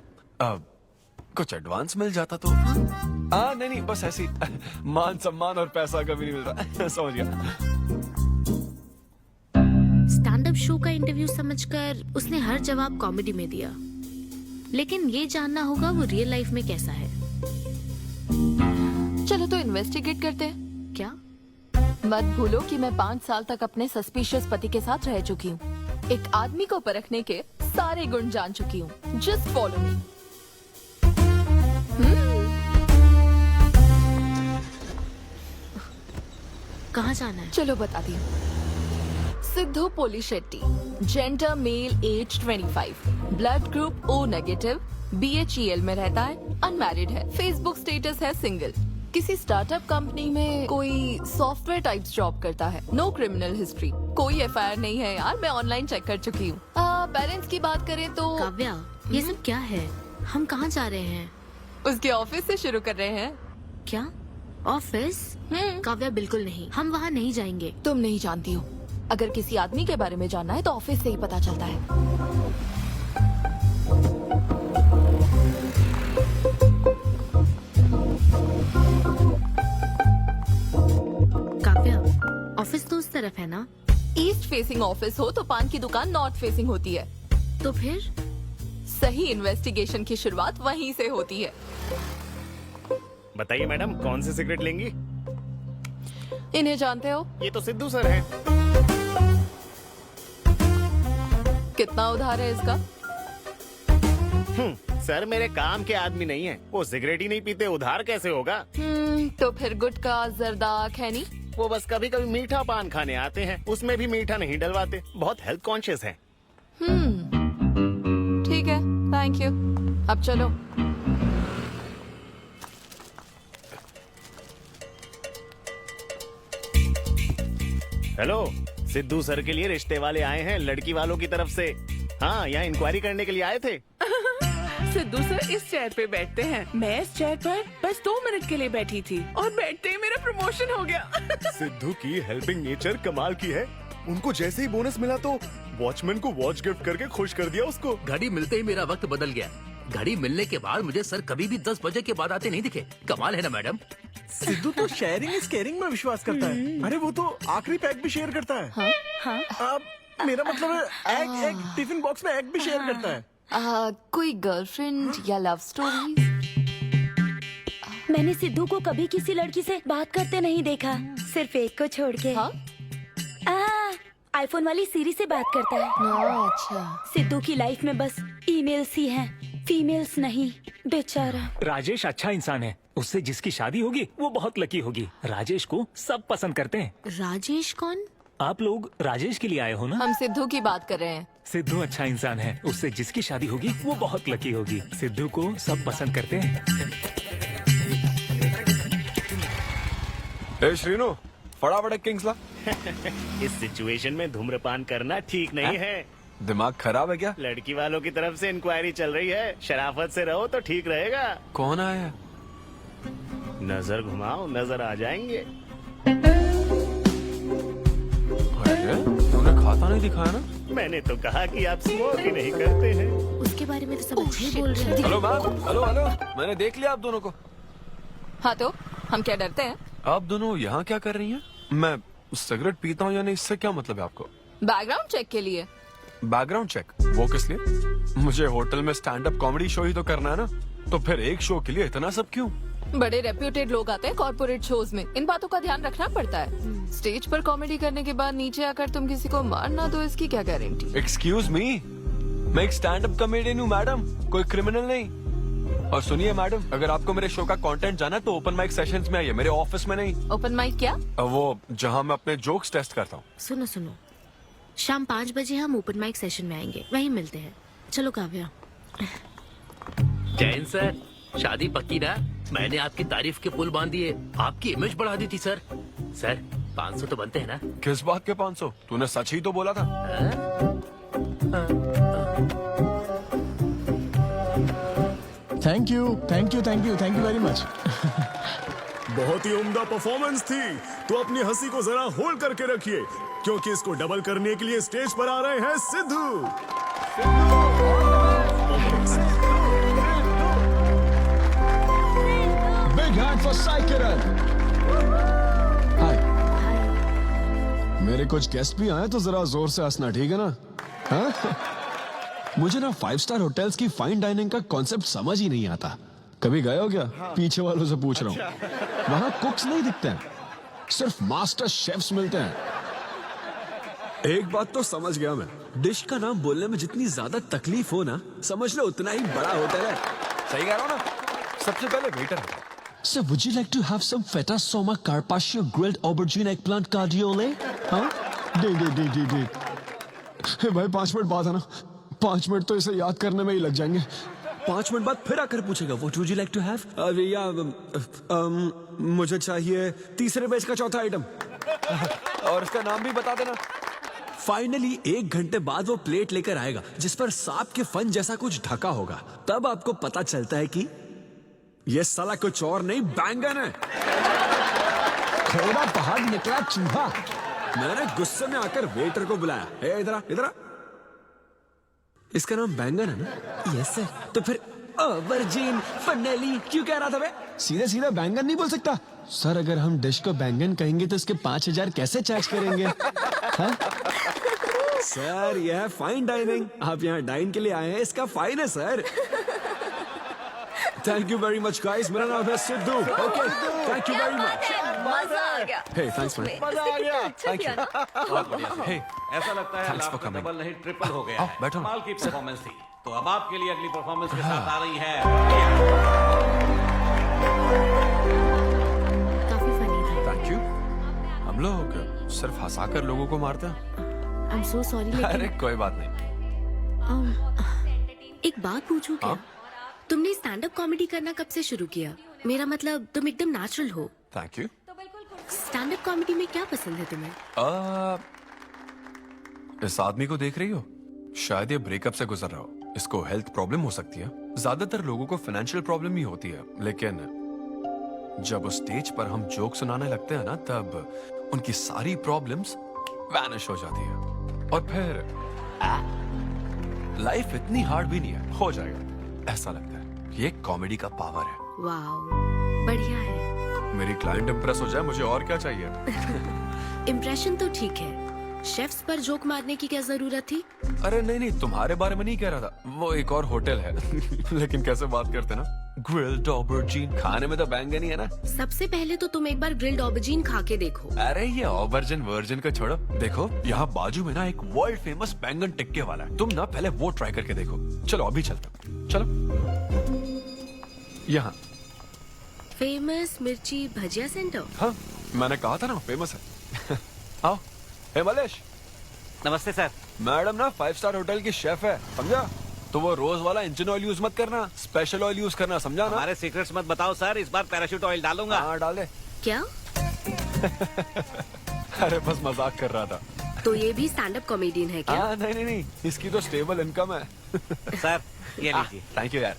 कुछ एडवांस मिल जाता तो। हाँ नहीं, बस ऐसी मान सम्मान और पैसा कभी नहीं मिलता। समझ गया। स्टैंड अप शो का इंटरव्यू समझकर उसने हर जवाब कॉमेडी में दिया, लेकिन ये जानना होगा वो रियल लाइफ में कैसा है। चलो तो इन्वेस्टिगेट करते हैं। क्या? मत भूलो कि मैं 5 साल तक अपने सस्पिशियस पति के साथ रह चुकी हूँ। एक आदमी को परखने के सारे गुण जान चुकी हूँ। Just follow me. कहाँ जाना है? चलो बताती हूँ। Siddhu Polishetty, gender male, age 25, blood group O negative, BHEL में रहता है, अनमैरिड है, फेसबुक स्टेटस है सिंगल, किसी स्टार्टअप कंपनी में कोई सॉफ्टवेयर टाइप्स जॉब करता है, नो क्रिमिनल हिस्ट्री, कोई FIR नहीं है यार, मैं ऑनलाइन चेक कर चुकी हूँ। पेरेंट्स की बात करें तो काव्या, ये सब क्या है? हम कहाँ जा रहे हैं? उसके ऑफिस से शुरू कर रहे हैं। क्या ऑफिस? काव्या बिल्कुल नहीं, हम वहाँ नहीं जाएंगे। तुम नहीं जानती हो, अगर किसी आदमी के बारे में जानना है तो ऑफिस से ही पता चलता है। काव्या, ऑफिस तो उस तरफ है ना? ईस्ट फेसिंग ऑफिस हो तो पान की दुकान नॉर्थ फेसिंग होती है। तो फिर सही इन्वेस्टिगेशन की शुरुआत वहीं से होती है। बताइए मैडम, कौन सी सिगरेट लेंगी? इन्हें जानते हो? ये तो सिद्धू सर हैं। कितना उधार है इसका? सर मेरे काम के आदमी नहीं है, वो सिगरेट ही नहीं पीते, उधार कैसे होगा? तो फिर गुटखा, जर्दा, खैनी? वो बस कभी कभी मीठा पान खाने आते हैं, उसमें भी मीठा नहीं डलवाते, बहुत हेल्थ कॉन्शियस हैं। ठीक है, थैंक यू। अब चलो। हेलो, सिद्धू सर के लिए रिश्ते वाले आए हैं लड़की वालों की तरफ से। हाँ, यहाँ इंक्वायरी करने के लिए आए थे। सिद्धू सर इस चेयर पे बैठते हैं, मैं इस चेयर पर बस 2 मिनट के लिए बैठी थी और बैठते ही मेरा प्रमोशन हो गया। सिद्धू की हेल्पिंग नेचर कमाल की है। उनको जैसे ही बोनस मिला तो वॉचमैन को वॉच गिफ्ट करके खुश कर दिया उसको। घड़ी मिलते ही मेरा वक्त बदल गया। घड़ी मिलने के बाद मुझे सर कभी भी 10 बजे के बाद आते नहीं दिखे। कमाल है ना मैडम? सिद्धू तो शेयरिंग इज केयरिंग में विश्वास करता है। अरे वो तो आखिरी पैक भी शेयर करता है। हाँ? मेरा मतलब है एग टिफिन बॉक्स में एग भी शेयर करता है। कोई गर्लफ्रेंड या लव स्टोरी? मैंने सिद्धू को कभी किसी लड़की से बात करते नहीं देखा, सिर्फ एक को छोड़ के। आईफोन वाली सीरी से बात करता है। अच्छा। सिद्धू की लाइफ में बस ईमेल्स ही हैं, फीमेल्स नहीं, बेचारा। राजेश अच्छा इंसान है, उससे जिसकी शादी होगी वो बहुत लकी होगी। राजेश को सब पसंद करते हैं। राजेश कौन? आप लोग राजेश के लिए आए हो ना? हम सिद्धू की बात कर रहे हैं। सिद्धू अच्छा इंसान है, उससे जिसकी शादी होगी वो बहुत लकी होगी। सिद्धू को सब पसंद करते हैं। ए श्रीनु, फटाफट किंग्स ला। इस सिचुएशन में धूम्रपान करना ठीक नहीं है। दिमाग खराब है क्या? लड़की वालों की तरफ से इंक्वायरी चल रही है, शराफत से रहो तो ठीक रहेगा। कौन आया? नजर घुमाओ, नजर आ जाएंगे। तूने खाता नहीं दिखाया ना? मैंने तो कहा कि आप स्मोक ही नहीं करते हैं। उसके बारे में तो सब अच्छे ही बोल रहे हैं। हेलो मैम, हेलो हेलो, मैंने देख लिया आप दोनों को। हाँ तो हम क्या डरते हैं? आप दोनों यहाँ क्या कर रही हैं? मैं सिगरेट पीता हूँ या नहीं, इससे क्या मतलब है आपको? बैकग्राउंड चेक के लिए। Background check? वो किस लिए? मुझे होटल में स्टैंड अप कॉमेडी शो ही तो करना है ना, तो फिर एक शो के लिए इतना सब क्यों? बड़े रेप्यूटेड लोग आते हैं कॉर्पोरेट शोज में, इन बातों का ध्यान रखना पड़ता है। स्टेज पर कॉमेडी करने के बाद नीचे आकर तुम किसी को मार ना दो, इसकी क्या गारंटी? एक्सक्यूज मी, मैं एक स्टैंड अप कॉमेडियन हूँ मैडम, कोई क्रिमिनल नहीं। और सुनिए मैडम, अगर आपको मेरे शो का कंटेंट जाना है तो ओपन माइक सेशंस में आइए, मेरे ऑफिस में नहीं। ओपन माइक क्या? वो जहाँ मैं अपने जोक्स टेस्ट करता हूँ। सुनो सुनो, शाम 5 बजे हम ओपन माइक सेशन में आएंगे, वहीं मिलते हैं। चलो काव्या। जैन सर, शादी पक्की ना? मैंने आपकी तारीफ के पुल बांध दिए, आपकी इमेज बढ़ा दी थी सर। सर 500 तो बनते हैं ना? किस बात के 500? तूने सच ही तो बोला था। Thank you thank you thank you thank you very much. बहुत ही उम्दा परफॉर्मेंस थी, तो अपनी हंसी को जरा होल्ड करके रखिए, क्योंकि इसको डबल करने के लिए स्टेज पर आ रहे हैं Siddhu. Big hand for Sai Kiran. Hi. मेरे कुछ गेस्ट भी आए तो जरा जोर से हंसना, ठीक है ना? हाँ? मुझे ना 5 स्टार होटल्स की फाइन डाइनिंग का कॉन्सेप्ट समझ ही नहीं आता। कभी गए हो क्या? पीछे वालों से पूछ रहा हूँ। वहाँ कुक्स नहीं दिखते हैं, सिर्फ मास्टर शेफ्स मिलते हैं। एक बात तो समझ गया मैं, डिश का नाम बोलने में जितनी ज्यादा तकलीफ हो ना, समझ लो उतना ही बड़ा होटल है। सही कह रहा हूँ ना? सबसे पहले वेटर है। Sir, would you like to have some feta soma carpaccio grilled aubergine eggplant cardiole? हाँ? दे। हे भाई 5 मिनट बाद है ना, 5 मिनट तो इसे याद करने में ही लग जाएंगे। 5 मिनट बाद फिर आकर पूछेगा What would you like to have? मुझे चाहिए तीसरे बेच का चौथा आइटम। और इसका नाम भी बता देना। फाइनली 1 घंटे बाद वो प्लेट लेकर आएगा जिस पर सांप के फन जैसा कुछ ढका होगा। तब आपको पता चलता है कि ये साला कुछ और नहीं बैंगन है। थोड़ा बाहर निकला चूहा। मैंने गुस्से में आकर वेटर को बुलाया, ए इधर आ। इसका नाम बैंगन है ना? Yes sir. तो फिर ऑबरजीन फनेली क्यों कह रहा था बे? सीधे बैंगन नहीं बोल सकता। सर अगर हम डिश को बैंगन कहेंगे तो इसके 5000 कैसे चार्ज करेंगे? हाँ? सर यह है फाइन डाइनिंग। आप यहाँ डाइन के लिए आए हैं, इसका फाइन है sir. Thank you very much guys, मेरा नाम है Sidhu. Okay thank you very much. मजा आ गया। हे थैंक्स मैन। मजा आ गया। अच्छा किया ना। बहुत बढ़िया। हे ऐसा लगता है Thanks for लाभ coming. डबल नहीं ट्रिपल हो गया है। बैठो। कमाल की परफॉर्मेंस थी। तो अब आपके लिए अगली परफॉर्मेंस के साथ आ रही है काफी फनी था। Thank you. हम लोग सिर्फ हंसाकर लोगों को मारते हैं। आई एम सो सॉरी अरे लेकिन कोई बात नहीं। एक बात पूछूं क्या? तुमने स्टैंड अप कॉमेडी करना कब से शुरू किया? मेरा मतलब तुम एकदम नेचुरल हो। Thank you. Stand up comedy में क्या पसंद है तुम्हें? इस आदमी को देख रही हो? शायद ये ब्रेकअप से गुजर रहा हो। इसको हेल्थ प्रॉब्लम हो सकती है। ज्यादातर लोगों को फाइनेंशियल प्रॉब्लम ही होती है, लेकिन जब उस स्टेज पर हम जोक सुनाने लगते हैं ना, तब उनकी सारी प्रॉब्लम्स वैनिश हो जाती है। और फिर लाइफ इतनी हार्ड भी नहीं है, हो जाएगा ऐसा लगता है। ये कॉमेडी का पावर है। वाओ बढ़िया है। मेरी क्लाइंट इंप्रेस हो जाए, मुझे और क्या चाहिए? इम्प्रेशन तो ठीक है, शेफ्स पर जोक मारने की क्या जरूरत थी? अरे नहीं, तुम्हारे बारे में नहीं कह रहा था। वो एक और होटल है। लेकिन कैसे बात करते ना, ग्रिल्ड ऑबरजीन खाने में तो बैंगन ही है ना। सबसे पहले तो तुम एक बार ग्रिल्ड ऑबरजीन खा के देखो। अरे ये ऑबरजीन वर्जिन को छोड़ो, देखो यहाँ बाजू में ना एक वर्ल्ड फेमस बैंगन टिक्के वाला है। तुम ना पहले वो ट्राई करके देखो। चलो अभी चलते हैं। चलो यहाँ फेमस मिर्ची भजिया सेंटर। हाँ मैंने कहा था ना फेमस है। आओ। हे मलेश। नमस्ते सर। मैडम ना 5 स्टार होटल की शेफ है, समझा? तो वो रोज वाला इंजन ऑयल यूज मत करना, स्पेशल ऑयल यूज करना, समझा ना? हमारे सीक्रेट्स मत बताओ सर, इस बार पैराशूट ऑयल डालूंगा। हाँ डाल दे। क्या? अरे बस मजाक कर रहा था। तो ये भी स्टैंड अप कॉमेडियन है क्या? हाँ नहीं, इसकी तो स्टेबल इनकम है। सर ये लीजिए। थैंक यू यार।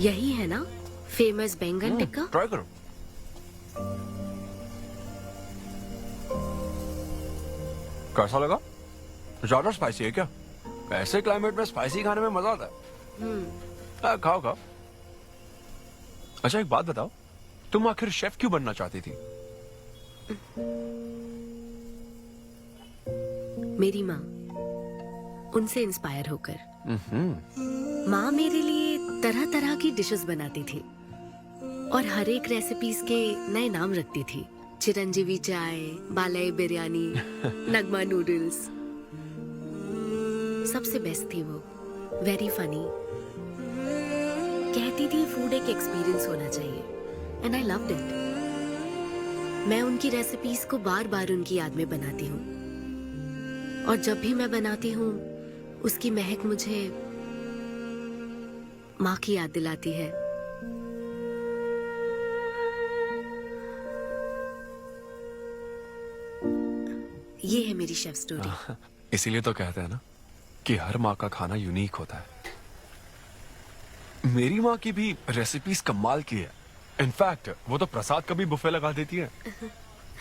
यही है ना फेमस बैंगन टिक्का? ट्राई करो। कैसा लगा? ज्यादा स्पाइसी है क्या? ऐसे क्लाइमेट में स्पाइसी खाने में मजा आता है। खाओ। अच्छा एक बात बताओ, तुम आखिर शेफ क्यों बनना चाहती थी? मेरी माँ, उनसे इंस्पायर होकर। माँ मेरे लिए तरह तरह की डिशेस बनाती थी और हर एक रेसिपीज के नए नाम रखती थी। चिरंजीवी चाय, बालाई बिरयानी, नगमा नूडल्स। सबसे बेस्ट थी वो, वेरी फनी। कहती थी फूड एक एक्सपीरियंस होना चाहिए, एंड आई लव्ड इट। मैं उनकी रेसिपीज को बार बार उनकी याद में बनाती हूँ, और जब भी मैं बनाती हूँ उसकी महक मुझे माँ की याद दिलाती है। ये है मेरी शेफ स्टोरी। इसीलिए तो कहते हैं ना कि हर माँ का खाना यूनिक होता है। मेरी माँ की भी रेसिपीज कमाल की है। इनफैक्ट वो तो प्रसाद का भी बुफे लगा देती है।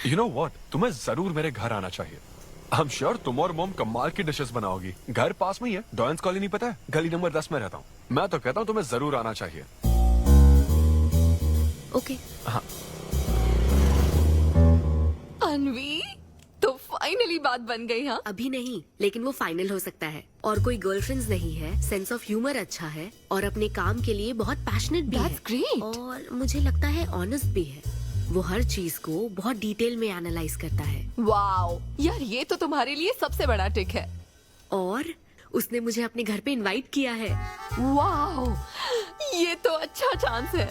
यू नो व्हाट, तुम्हें जरूर मेरे घर आना चाहिए। आई एम श्योर तुम और मॉम कमाल की डिशेस बनाओगी। घर पास में ही है, डॉयंस कॉलोनी पता है? गली नंबर 10 में रहता हूँ। मैं तो कहता हूँ तुम्हें जरूर आना चाहिए। ओके। हाँ। अनवी, तो फाइनली बात बन गई। हाँ अभी नहीं, लेकिन वो फाइनल हो सकता है। और कोई गर्लफ्रेंड्स नहीं है, सेंस ऑफ ह्यूमर अच्छा है, और अपने काम के लिए बहुत पैशनेट भी है। ग्रेट। और मुझे लगता है ऑनेस्ट भी है। वो हर चीज को बहुत डिटेल में एनालाइज करता है। वाओ यार, ये तो तुम्हारे लिए सबसे बड़ा टिक है। और उसने मुझे अपने घर पे इनवाइट किया है। वाओ, ये तो अच्छा चांस है।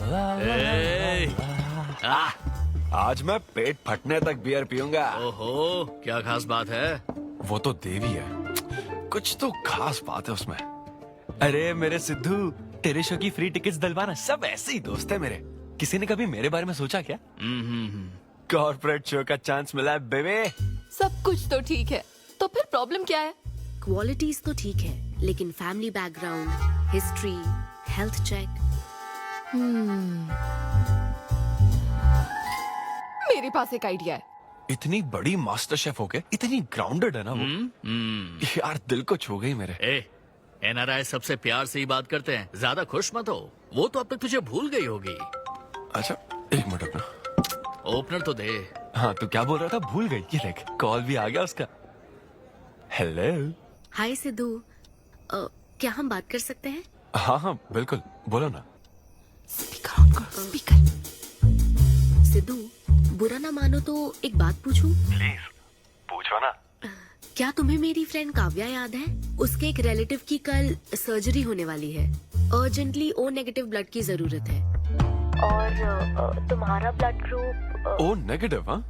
आज मैं पेट फटने तक बियर पीऊंगा। ओहो, क्या खास बात है? वो तो देवी है, कुछ तो खास बात है उसमें। अरे मेरे सिद्धू, तेरे शो की फ्री टिकट्स दिलवाना, सब ऐसे ही दोस्त है मेरे। किसी ने कभी मेरे बारे में सोचा क्या? कॉर्पोरेट शो का चांस मिला है बेबे। सब कुछ तो ठीक है, तो फिर प्रॉब्लम क्या है? क्वालिटीज तो ठीक है, लेकिन family background, history, health check. मेरे पास एक आइडिया है। इतनी बड़ी मास्टर शेफ होके इतनी ग्राउंडेड है ना वो। यार दिल को छू गई मेरे। NRI सबसे प्यार से ही बात करते हैं, ज्यादा खुश मत हो, वो तो अब तक तुझे भूल गई होगी। अच्छा एक मिनट अपना ओपनर तो दे। हाँ तू क्या बोल रहा था? भूल गई? ये देख कॉल भी आ गया उसका। हेलो। हाय सिद्धू, क्या हम बात कर सकते हैं? हाँ हाँ बिल्कुल, बोलो ना। स्पीकर ऑन करो, स्पीकर। सिद्धू, बुरा ना मानो तो एक बात पूछूं? प्लीज पूछो ना। क्या तुम्हें मेरी फ्रेंड काव्या याद है? उसके एक रिलेटिव की कल सर्जरी होने वाली है। अर्जेंटली O नेगेटिव ब्लड की जरूरत है। और तुम्हारा ब्लड ग्रुप? O negative? हाँ।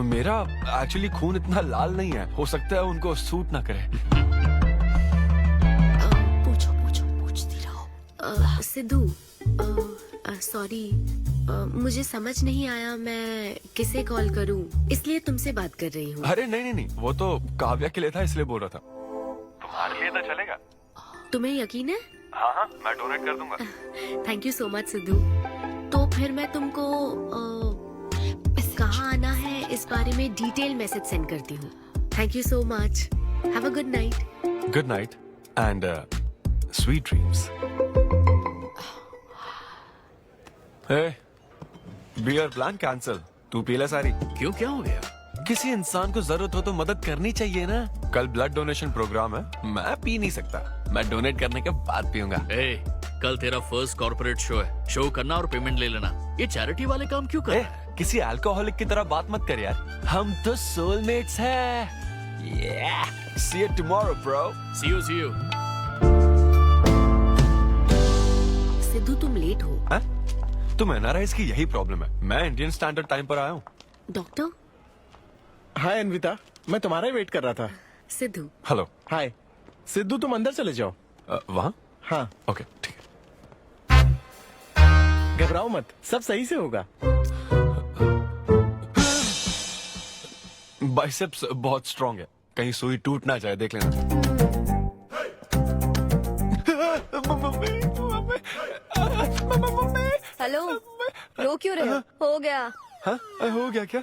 मेरा एक्चुअली खून इतना लाल नहीं है, हो सकता है उनको सूट ना करे। पूछती रहो। सिद्धू, सॉरी, मुझे समझ नहीं आया मैं किसे कॉल करूं, इसलिए तुमसे बात कर रही हूँ। अरे नहीं, वो तो काव्या के लिए था, इसलिए बोल रहा था। तुम्हारे लिए तो चलेगा। तुम्हें यकीन है? हाँ मैं डोनेट कर दूंगा। Thank you so much Sidhu. तो फिर मैं तुमको कहाँ आना है इस बारे में डिटेल मैसेज सेंड करती हूँ। Thank you so much. Have a good night. Good night and sweet dreams. Beer plan cancel. तू पी ले सारी। क्यों, क्या हो गया? किसी इंसान को जरूरत हो तो मदद करनी चाहिए ना। कल ब्लड डोनेशन प्रोग्राम है, मैं पी नहीं सकता। मैं डोनेट करने के बाद पीऊंगा। कल तेरा फर्स्ट कॉर्पोरेट शो है, शो करना और पेमेंट ले लेना। ये चैरिटी वाले काम क्यों कर रहा है? किसी अल्कोहलिक की तरह बात मत कर यार, हम तो सोलमेट्स हैं। See you tomorrow, bro. See you. Sidhu तुम लेट हो। हाँ? तुम NRIs की यही प्रॉब्लम है। मैं इंडियन स्टैंडर्ड टाइम पर आया हूँ। डॉक्टर। हाय अन्विता, मैं तुम्हारा ही वेट कर रहा था। सिद्धू। हेलो। हाय सिद्धू, तुम अंदर चले जाओ। वहाँ? हाँ ओके ठीक है। घबराओ मत, सब सही से होगा। बाइसेप्स बहुत स्ट्रांग है, कहीं सुई टूट ना जाए, देख लेना। हेलो, रो क्यों रहे हो? हो गया। हाँ? हो गया क्या?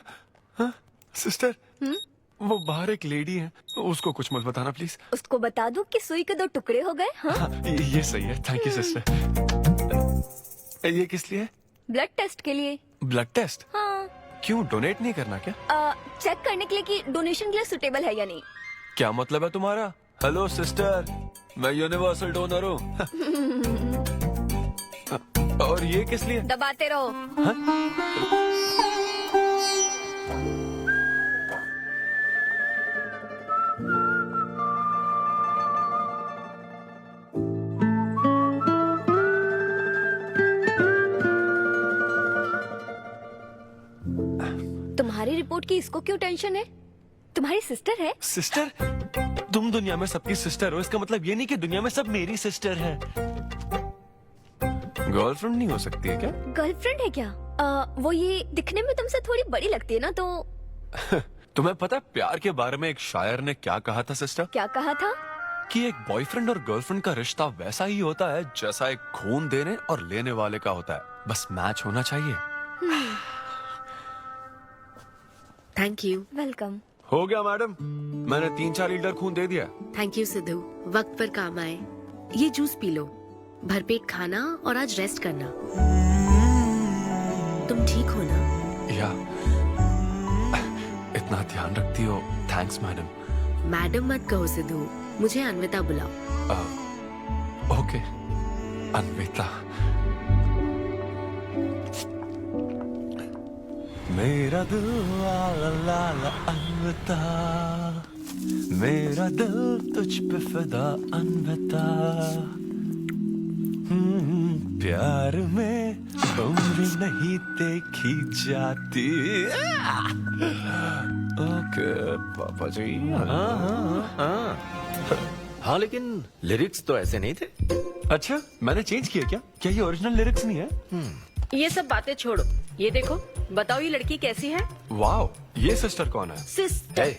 हाँ? सिस्टर, वो बाहर एक लेडी है, उसको कुछ मत बताना प्लीज। उसको बता दूं कि सुई के 2 टुकड़े हो गए। हाँ? ये सही है, थैंक यू सिस्टर। ये किस लिए? ब्लड टेस्ट के लिए। Blood test? हाँ। क्यों, डोनेट नहीं करना क्या? चेक करने के लिए कि डोनेशन के लिए सुटेबल है या नहीं। क्या मतलब है तुम्हारा? हेलो सिस्टर, मैं यूनिवर्सल डोनर हूँ। और ये किस लिए? दबाते रहो। तुम्हारी रिपोर्ट की इसको क्यों टेंशन है? तुम्हारी सिस्टर है। सिस्टर? तुम दुनिया में सबकी सिस्टर हो, इसका मतलब ये नहीं कि दुनिया में सब मेरी सिस्टर है। गर्लफ्रेंड नहीं हो सकती है क्या? गर्लफ्रेंड है क्या? वो ये दिखने में तुमसे थोड़ी बड़ी लगती है ना, तो तुम्हें पता है प्यार के बारे में एक शायर ने क्या कहा था सिस्टर? क्या कहा था? कि एक बॉयफ्रेंड और गर्लफ्रेंड का रिश्ता वैसा ही होता है जैसा एक खून देने और लेने वाले का होता है, बस मैच होना चाहिए। Thank you. वेलकम। हो गया मैडम, मैंने 3-4 लीटर खून दे दिया। थैंक यू सिद्धू, वक्त पर काम आए। ये जूस पी लो, भरपेट खाना और आज रेस्ट करना। तुम ठीक हो ना? या इतना ध्यान रखती हो, थैंक्स मैडम। मैडम मत कहो सिद्धू, मुझे अन्विता बुलाओ। ओके अन्विता। मेरा दिल ला ला ला ला अलविदा, मेरा दिल तुझ पे फिदा अलविदा। प्यार में उम्र नहीं देखी जाती। ओके पापा जी। हाँ लेकिन लिरिक्स तो ऐसे नहीं थे। अच्छा मैंने चेंज किया क्या ये ओरिजिनल लिरिक्स नहीं है? ये सब बातें छोड़ो, ये देखो, बताओ ये लड़की कैसी है? वाओ, ये सिस्टर कौन है? सिस्टर।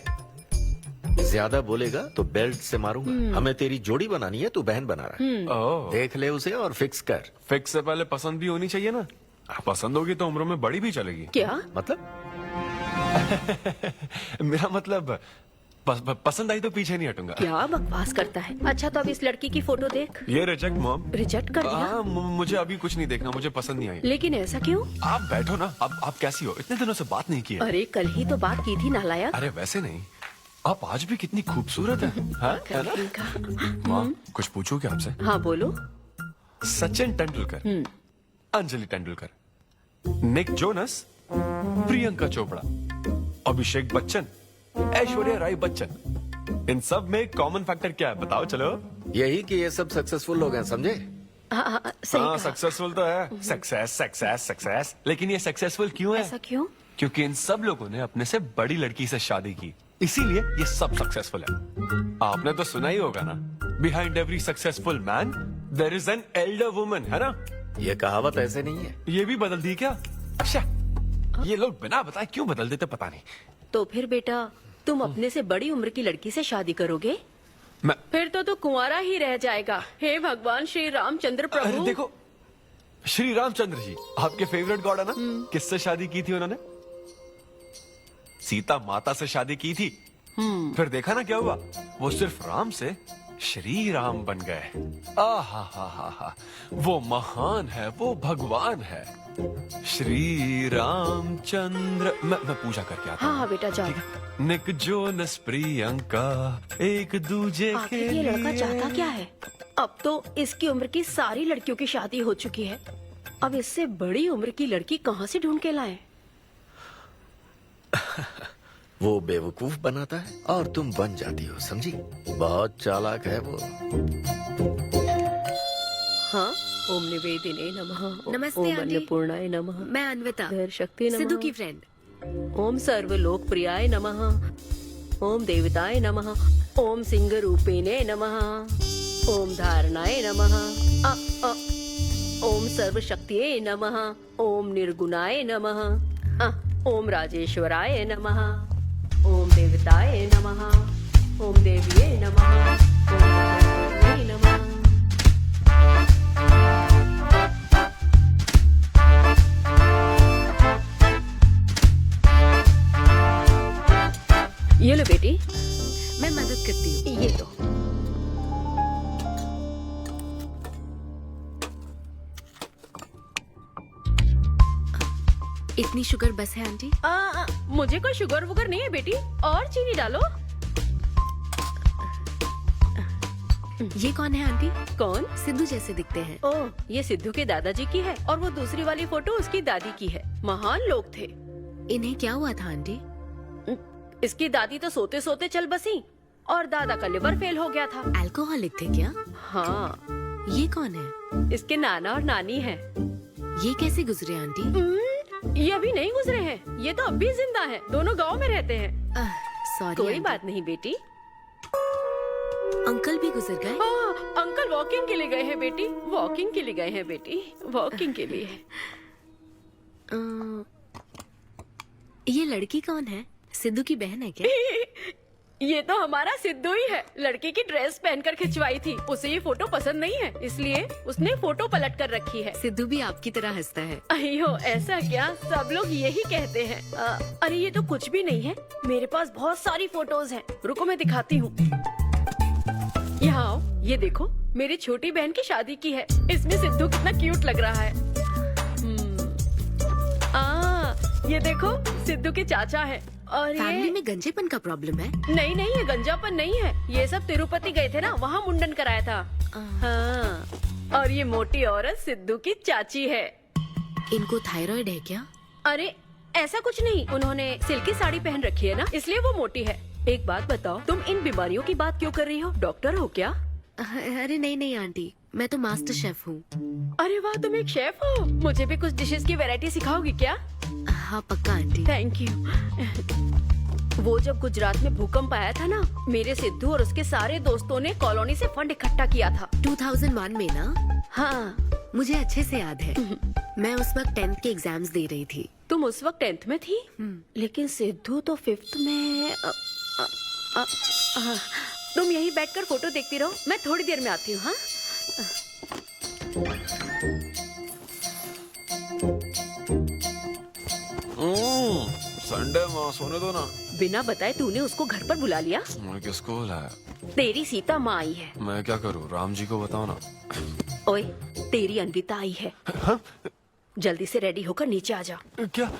ज्यादा बोलेगा तो बेल्ट से मारूंगा। हमें तेरी जोड़ी बनानी है, तू बहन बना रहा है। ओह। देख ले उसे और फिक्स कर। फिक्स से पहले पसंद भी होनी चाहिए ना। पसंद होगी तो उम्र में बड़ी भी चलेगी। क्या मतलब? मेरा मतलब पसंद आई तो पीछे नहीं हटूंगा। क्या बकवास करता है। अच्छा तो अब इस लड़की की फोटो देख। ये रिजेक्ट मॉम। रिजेक्ट कर दिया? मुझे अभी कुछ नहीं देखना, मुझे पसंद नहीं आई। लेकिन ऐसा क्यों? आप बैठो ना। अब आप कैसी हो? इतने दिनों से बात नहीं की है। अरे कल ही तो बात की थी नालायक। अरे वैसे नहीं, आप आज भी कितनी खूबसूरत है। हाँ, है ना? माँ कुछ पूछूं क्या आपसे? हाँ बोलो। सचिन तेंदुलकर, अंजलि तेंदुलकर, निक जोनस, प्रियंका चोपड़ा, अभिषेक बच्चन, ऐश्वर्या राय बच्चन, इन सब में कॉमन फैक्टर क्या है बताओ? चलो यही कि ये सब सक्सेसफुल लोग हैं, समझे? हाँ, सही कहा। सक्सेसफुल तो है। Success success success. लेकिन ये सक्सेसफुल क्यों है? ऐसा क्यों? क्योंकि इन सब लोगों ने अपने से बड़ी लड़की से शादी की, इसीलिए ये सब सक्सेसफुल है। आपने तो सुना ही होगा ना, behind every successful man there is an elder woman, है ना? ये कहावत ऐसे नहीं है। ये भी बदल दी क्या? अच्छा, ये लोग बिना बताए क्यों बदल देते पता नहीं। तो फिर बेटा तुम अपने से बड़ी उम्र की लड़की से शादी करोगे? फिर तो तू कुंवारा ही रह जाएगा। हे भगवान श्री रामचंद्र प्रभु। अरे देखो, श्री रामचंद्र जी आपके फेवरेट गॉड है ना? किससे शादी की थी उन्होंने? सीता माता से शादी की थी। फिर देखा ना क्या हुआ, वो सिर्फ राम से श्री राम बन गए। आहा, वो महान है, वो भगवान है श्री रामचंद्र। मैं पूजा करके आता हूँ। हाँ बेटा जाओ। निक जोनस प्रियंका एक दूजे के आखिर ये लड़का चाहता क्या है? अब तो इसकी उम्र की सारी लड़कियों की शादी हो चुकी है, अब इससे बड़ी उम्र की लड़की कहाँ से ढूंढ के लाए? वो बेवकूफ बनाता है और तुम बन जाती हो, समझी? बहुत चालाक है वो। हाँ, ओम निवेदिने नमः। नमस्ते, ओम आंटी। अन्नपूर्णाय नमः। मैं अन्विता, शक्ति नमः। सिद्धू की फ्रेंड। ओम सर्वलोकप्रियाय नमः। ओम देवताय नमः। ओम सिंह रूपेणे नमः। ओम धारणाय नमः। ओम सर्वशक्तिये नमः। ओम निर्गुणाय नमः। ओम राजेश्वराय नमः। ओम देवताय नमः। ओम देव्ये नमः। ओम भगवते नमः। ये लो बेटी, मैं मदद करती हूँ। ये लो। इतनी शुगर बस है आंटी? मुझे कोई शुगर वुगर नहीं है बेटी, और चीनी डालो। ये कौन है आंटी? कौन? सिद्धू जैसे दिखते हैं। ओह, ये सिद्धू के दादाजी की है और वो दूसरी वाली फोटो उसकी दादी की है। महान लोग थे। इन्हें क्या हुआ था आंटी? इसकी दादी तो सोते सोते चल बसी और दादा का लिवर फेल हो गया था। अल्कोहलिक थे क्या? हाँ। ये कौन है? इसके नाना और नानी है। ये कैसे गुजरे आंटी? ये अभी नहीं गुजरे हैं, ये तो अब भी जिंदा है। दोनों गांव में रहते हैं। सॉरी। कोई बात नहीं बेटी। अंकल भी गुजर गए? अंकल वॉकिंग के लिए गए हैं बेटी, वॉकिंग के लिए गए हैं बेटी, वॉकिंग के लिए। ये लड़की कौन है? सिद्धू की बहन है क्या? ये तो हमारा सिद्धू ही है। लड़की की ड्रेस पहनकर खिंचवाई थी, उसे ये फोटो पसंद नहीं है, इसलिए उसने फोटो पलट कर रखी है। सिद्धू भी आपकी तरह हंसता है। अयो ऐसा क्या? सब लोग यही कहते हैं। अरे ये तो कुछ भी नहीं है, मेरे पास बहुत सारी फोटोज हैं। रुको मैं दिखाती हूँ। यहाँ आओ, ये देखो, मेरी छोटी बहन की शादी की है। इसमें सिद्धू कितना क्यूट लग रहा है। ये देखो, सिद्धू के चाचा है। और फैमिली में गंजेपन का प्रॉब्लम है? नहीं नहीं, ये गंजापन नहीं है। ये सब तिरुपति गए थे ना, वहाँ मुंडन कराया था। हाँ। और ये मोटी औरत सिद्धू की चाची है। इनको थायराइड है क्या? अरे ऐसा कुछ नहीं, उन्होंने सिल्की साड़ी पहन रखी है ना, इसलिए वो मोटी है। एक बात बताओ, तुम इन बीमारियों की बात क्यों कर रही हो? डॉक्टर हो क्या? अरे नहीं नहीं आंटी, मैं तो मास्टर शेफ हूँ। अरे वाह, तुम एक शेफ हो। मुझे भी कुछ डिशेस की वैरायटी सिखाओगी क्या? हाँ पक्का आंटी। Thank you. वो जब गुजरात में भूकंप आया था ना, मेरे सिद्धू और उसके सारे दोस्तों ने कॉलोनी से फंड इकट्ठा किया था। 2001 में ना? हाँ, मुझे अच्छे से याद है। मैं उस वक्त 10th के एग्जाम्स दे रही थी। तुम उस वक्त 10th में थी? लेकिन सिद्धू तो 5th में। तुम यहीं बैठकर फोटो देखती रहो, मैं थोड़ी देर में आती हूँ। हाँ, संडे माँ सोने दो ना। बिना बताए तूने उसको घर पर बुला लिया? मैं किसको बुलाया? तेरी सीता माँ आई है। मैं क्या करूँ, राम जी को बताओ ना। ओए, तेरी अन्विता आई है। जल्दी से रेडी होकर नीचे आ जा। क्या?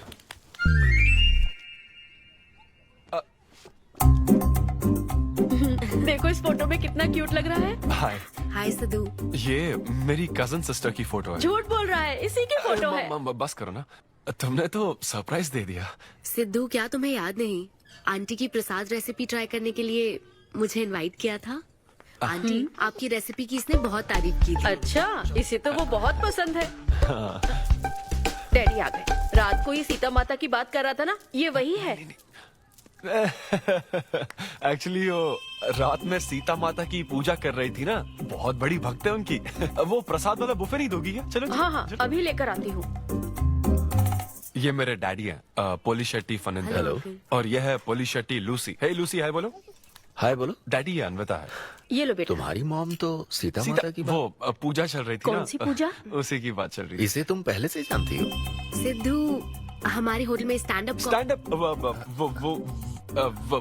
देखो इस फोटो में कितना क्यूट लग रहा है। हाय। हाय सिद्धू। ये मेरी कजन सिस्टर की फोटो है। झूठ बोल रहा है, इसी की फोटो है। बस करो ना, तुमने तो सरप्राइज दे दिया। सिद्धू, क्या तुम्हें याद नहीं, आंटी की प्रसाद रेसिपी ट्राई करने के लिए मुझे इनवाइट किया था? आंटी, आपकी रेसिपी की इसने बहुत तारीफ की थी। अच्छा, इसे तो वो बहुत पसंद है। डैडी आ गए। रात को ये सीता माता की बात कर रहा था ना, ये वही है। एक्चुअली वो रात में सीता माता की पूजा कर रही थी ना, बहुत बड़ी भक्त है उनकी। वो प्रसाद वाला बुफे नहीं दोगी क्या? चलो। हाँ हाँ, अभी लेकर आती हूँ। ये मेरे डैडी हैं, पोलिशेट्टी फर्नांडिस। हेलो। और ये है पोलिशेट्टी लूसी। हे लूसी, हाय बोलो। हाय बोलो। डैडी ये अन्विता है। ये लो बेटा। तुम्हारी मॉम तो सीता माता की वो पूजा चल रही थी ना। कौन सी पूजा? उसी की बात चल रही थी। इसे तुम पहले से जानती हो? सिद्धू, हमारे होटल में स्टैंड अप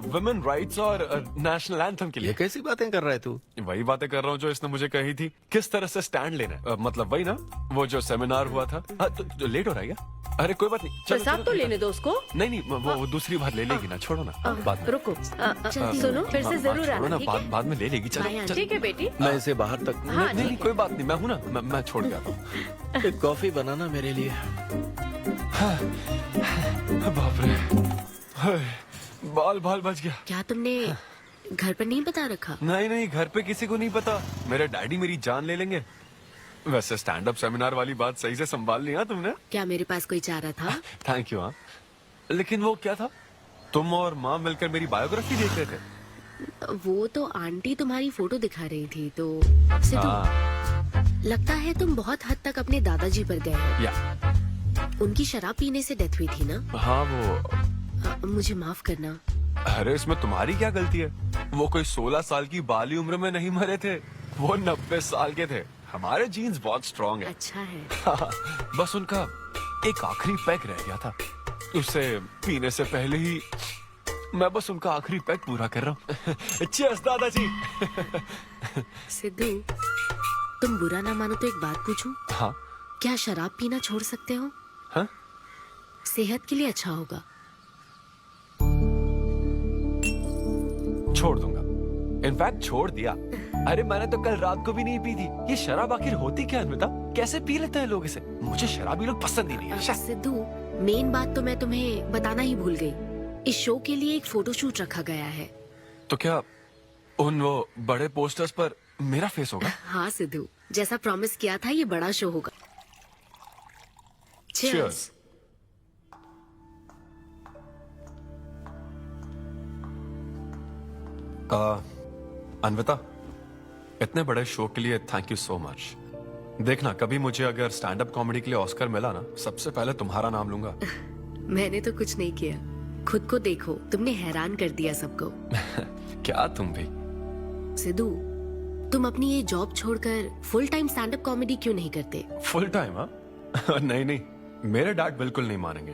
वुमेन राइट्स और नेशनल एंथम के लिए। ये कैसी बातें कर रहा है तू? वही बातें कर रहा हूँ जो इसने मुझे कही थी, किस तरह से स्टैंड लेना है। मतलब वही ना, वो जो सेमिनार हुआ था। तो लेट हो रहा है क्या? अरे कोई बात नहीं, प्रसाद तो लेने दो उसको। नहीं, वो दूसरी बार ले लेगी ना, छोड़ो ना। बाद में रुको, सुनो, फिर से जरूर आना, ठीक है? बाद में ले लेगी। चलो ठीक है बेटी। मैं इसे बाहर तक नहीं, कोई बात नहीं, मैं हूँ ना, मैं छोड़ के आता हूँ। एक कॉफी बनाना मेरे लिए। बाप रे, बाल बच गया। क्या तुमने घर पर नहीं बता रखा? नहीं, घर पे किसी को नहीं पता। मेरे डैडी मेरी जान ले लेंगे। वैसे स्टैंड अप सेमिनार वाली बात सही से संभाल लिया तुमने। क्या मेरे पास कोई चारा था? Thank you. हाँ, लेकिन वो क्या था, तुम और माँ मिलकर मेरी बायोग्राफी देख रहे थे? वो तो आंटी तुम्हारी फोटो दिखा रही थी, तो सिद्धू, लगता है तुम बहुत हद तक अपने दादाजी पर गए हो। या उनकी शराब पीने से डेथ हुई थी ना? हाँ, वो मुझे माफ करना। अरे इसमें तुम्हारी क्या गलती है? वो कोई 16 साल की बाली उम्र में नहीं मरे थे, वो 90 साल के थे। हमारे जीन्स बहुत स्ट्रॉन्ग है। अच्छा है। बस उनका एक आखिरी पैक रह गया था, उसे पीने से पहले ही मैं बस उनका आखिरी पैक पूरा कर रहा हूँ। चीयर्स दादाजी। सिद्धू, तुम बुरा ना मानो तो एक बात पूछूं? हाँ। क्या शराब पीना छोड़ सकते हो? हाँ? सेहत के लिए अच्छा होगा। छोड़ दूंगा, इनफैक्ट छोड़ दिया। अरे मैंने तो कल रात को भी नहीं पी थी। ये शराब आखिर होती क्या है? कैसे पी लेते हैं लोग इसे? मुझे शराबी लोग पसंद ही नहीं है। सिद्धू, मेन बात तो मैं तुम्हें बताना ही भूल गई। इस शो के लिए एक फोटोशूट रखा गया है। तो क्या उन वो बड़े पोस्टर्स पर मेरा फेस होगा? हाँ सिद्धू, जैसा प्रॉमिस किया था, ये बड़ा शो होगा। Cheers. अन्विता, इतने बड़े शो के लिए थैंक यू सो मच। देखना, कभी मुझे अगर स्टैंड अप कॉमेडी के लिए ऑस्कर मिला ना, सबसे पहले तुम्हारा नाम लूंगा। मैंने तो कुछ नहीं किया, खुद को देखो, तुमने हैरान कर दिया सबको। क्या तुम भी? सिद्धू, तुम अपनी ये जॉब छोड़कर full time stand up comedy क्यों नहीं करते? Full time? हाँ नहीं, मेरे डैड बिल्कुल नहीं मानेंगे।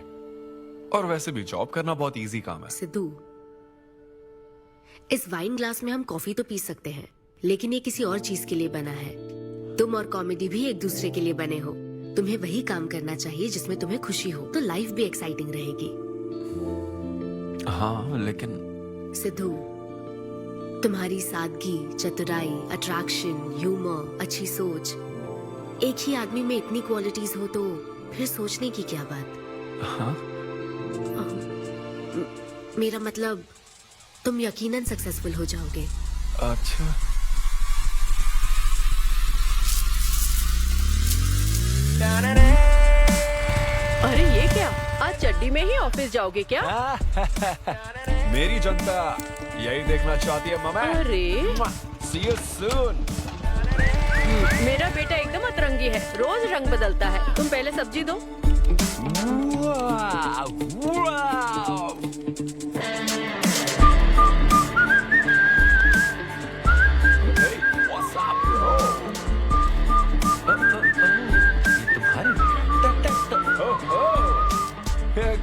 और वैसे भी जॉब करना बहुत इजी काम है। सिद्धू, इस वाइन ग्लास में हम कॉफी तो पी सकते हैं, लेकिन ये किसी और चीज के लिए बना है। तुम और कॉमेडी भी एक दूसरे के लिए बने हो। तुम्हें वही काम करना चाहिए जिसमें तुम्हें खुशी हो, तो लाइफ भी एक्साइटिंग रहेगी। हाँ, लेकिन सिद्धू, तुम्हारी सादगी, चतुराई, अट्रैक्शन, ह्यूमर, अच्छी सोच, एक ही आदमी में इतनी क्वालिटीज हो तो फिर सोचने की क्या बात? हाँ? मेरा मतलब तुम यकीनन सक्सेसफुल हो जाओगे। अच्छा, अरे ये क्या, आज चड्डी में ही ऑफिस जाओगे क्या? मेरी जनता यही देखना चाहती है मामा। अरे See you soon. मेरा बेटा एकदम अतरंगी है, रोज रंग बदलता है। तुम पहले सब्जी दो।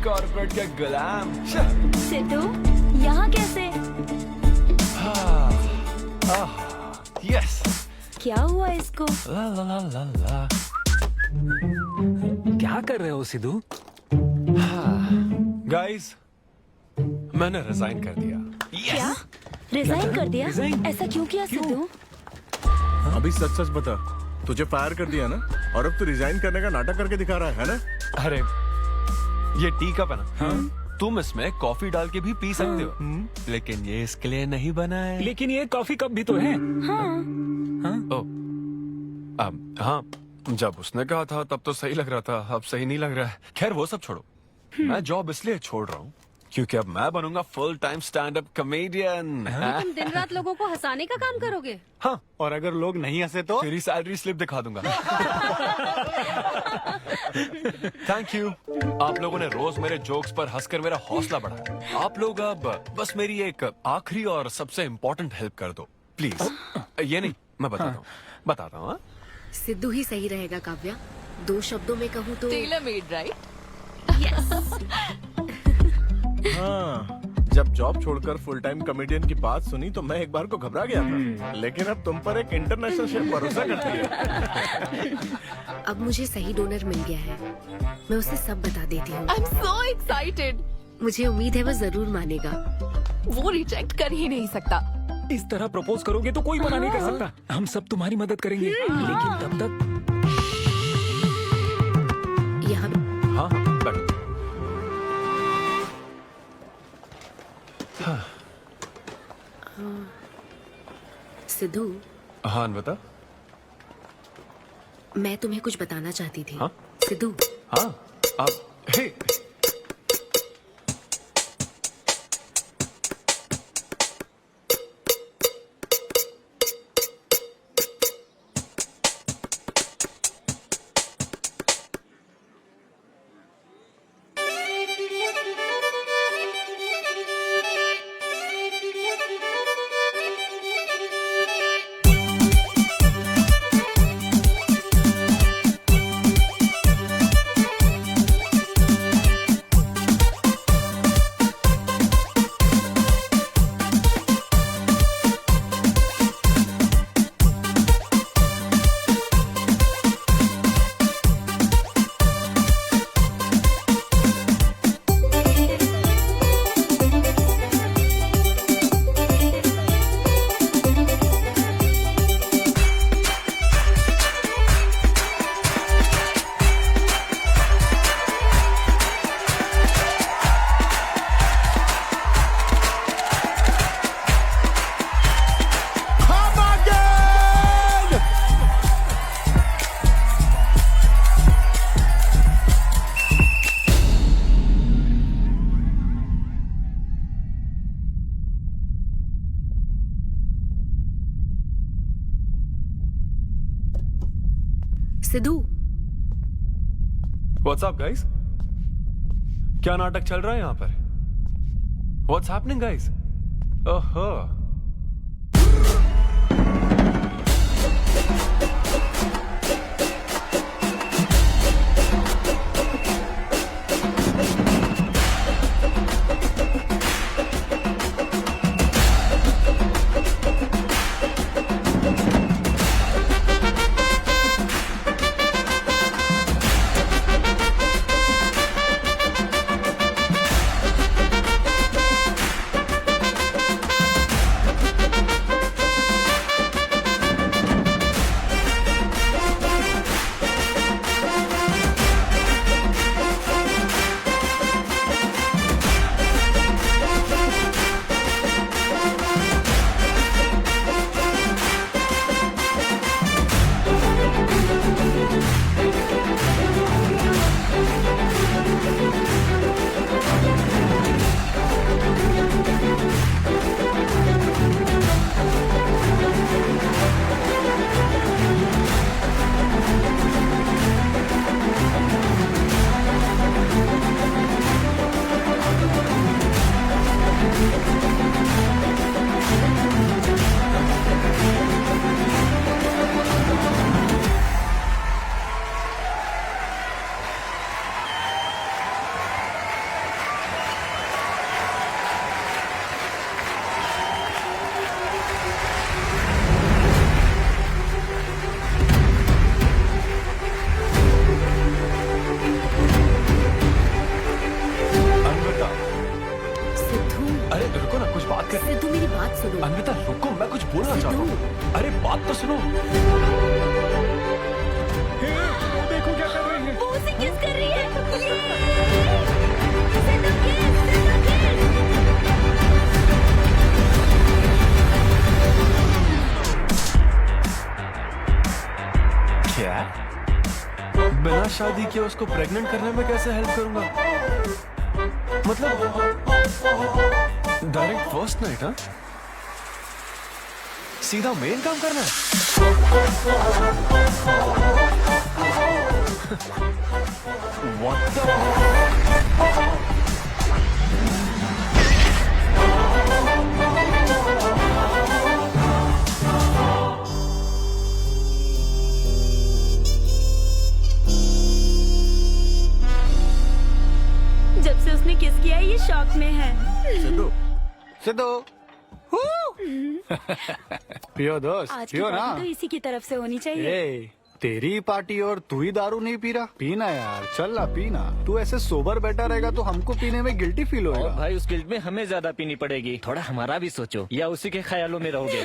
कॉर्पोरेट के गुलाम। सिद्धू, यहाँ कैसे? यस। क्या हुआ इसको? ला ला ला ला ला। क्या कर रहे हो सिद्धू? गाइस, मैंने रिजाइन कर दिया। क्या? रिजाइन कर दिया? ऐसा क्यों किया सिद्धू? अभी सच सच बता, तुझे फायर कर दिया ना, और अब तू रिजाइन करने का नाटक करके दिखा रहा है ना? अरे ये टी कप है ना, हाँ? तुम इसमें कॉफी डाल के भी पी सकते हो, लेकिन ये इसके लिए नहीं बना है। लेकिन ये कॉफी कप भी तो है। हाँ, जब उसने कहा था तब तो सही लग रहा था, अब सही नहीं लग रहा है। खैर वो सब छोड़ो, मैं जॉब इसलिए छोड़ रहा हूँ क्योंकि अब मैं बनूंगा full time stand up comedian. तुम दिन रात लोगों को हंसाने का काम करोगे? हाँ, और अगर लोग नहीं हंसे तो तेरी सैलरी स्लिप दिखा दूंगा। थैंक यू, आप लोगों ने रोज मेरे जोक्स पर हंसकर मेरा हौसला बढ़ाया। आप लोग अब बस मेरी एक आखिरी और सबसे इम्पोर्टेंट हेल्प कर दो प्लीज। ये नहीं, मैं बताता हूँ। सिद्धू ही सही रहेगा काव्या। 2 शब्दों में कहूँ तो टेलर मेड, राइट? हाँ, जब जॉब छोड़कर फुल टाइम कॉमेडियन की बात सुनी तो मैं एक बार को घबरा गया था, लेकिन अब तुम पर एक इंटरनेशनल शेफ भरोसा करती है। अब मुझे सही डोनर मिल गया है, मैं उसे सब बता देती हूँ। I'm so excited. मुझे उम्मीद है वो जरूर मानेगा। वो रिजेक्ट कर ही नहीं सकता। इस तरह प्रपोज करोगे तो कोई मना नहीं कर सकता। हम सब तुम्हारी मदद करेंगे, लेकिन तब तक यहाँ। हाँ हाँ, बैठो। सिद्धू। हाँ बता। मैं तुम्हें कुछ बताना चाहती थी। हाँ? सिद्धू। हाँ, आप हे। सिद्धू। What's up, guys? क्या नाटक चल रहा है यहाँ पर? What's happening, guys? ओहो। बात कर। सिद्धू मेरी बात सुनो। अन्विता रुको, मैं कुछ बोलना चाहता हूँ। अरे बात तो सुनो। वो देखो क्या कर रही है। वो उसे किस कर रही है। क्या? बिना शादी के उसको प्रेग्नेंट करने में कैसे हेल्प करूंगा? मतलब डायरेक्ट फर्स्ट नाइट? हाँ, सीधा मेन काम करना है। What the? जब से उसने किस किया है ये शॉक में है। सिद्धू सिद्धू पियो दोस्त, आज की पियो ना। पार्टी तो इसी की तरफ से होनी चाहिए। ए, तेरी पार्टी और तू ही दारू नहीं पी रहा। पीना यार, चल ना पीना। तू ऐसे सोबर बैठा रहेगा तो हमको पीने में गिल्टी फील होगा। और भाई उस गिल्ट में हमें ज्यादा पीनी पड़ेगी। थोड़ा हमारा भी सोचो, या उसी के ख्यालों में रहोगे।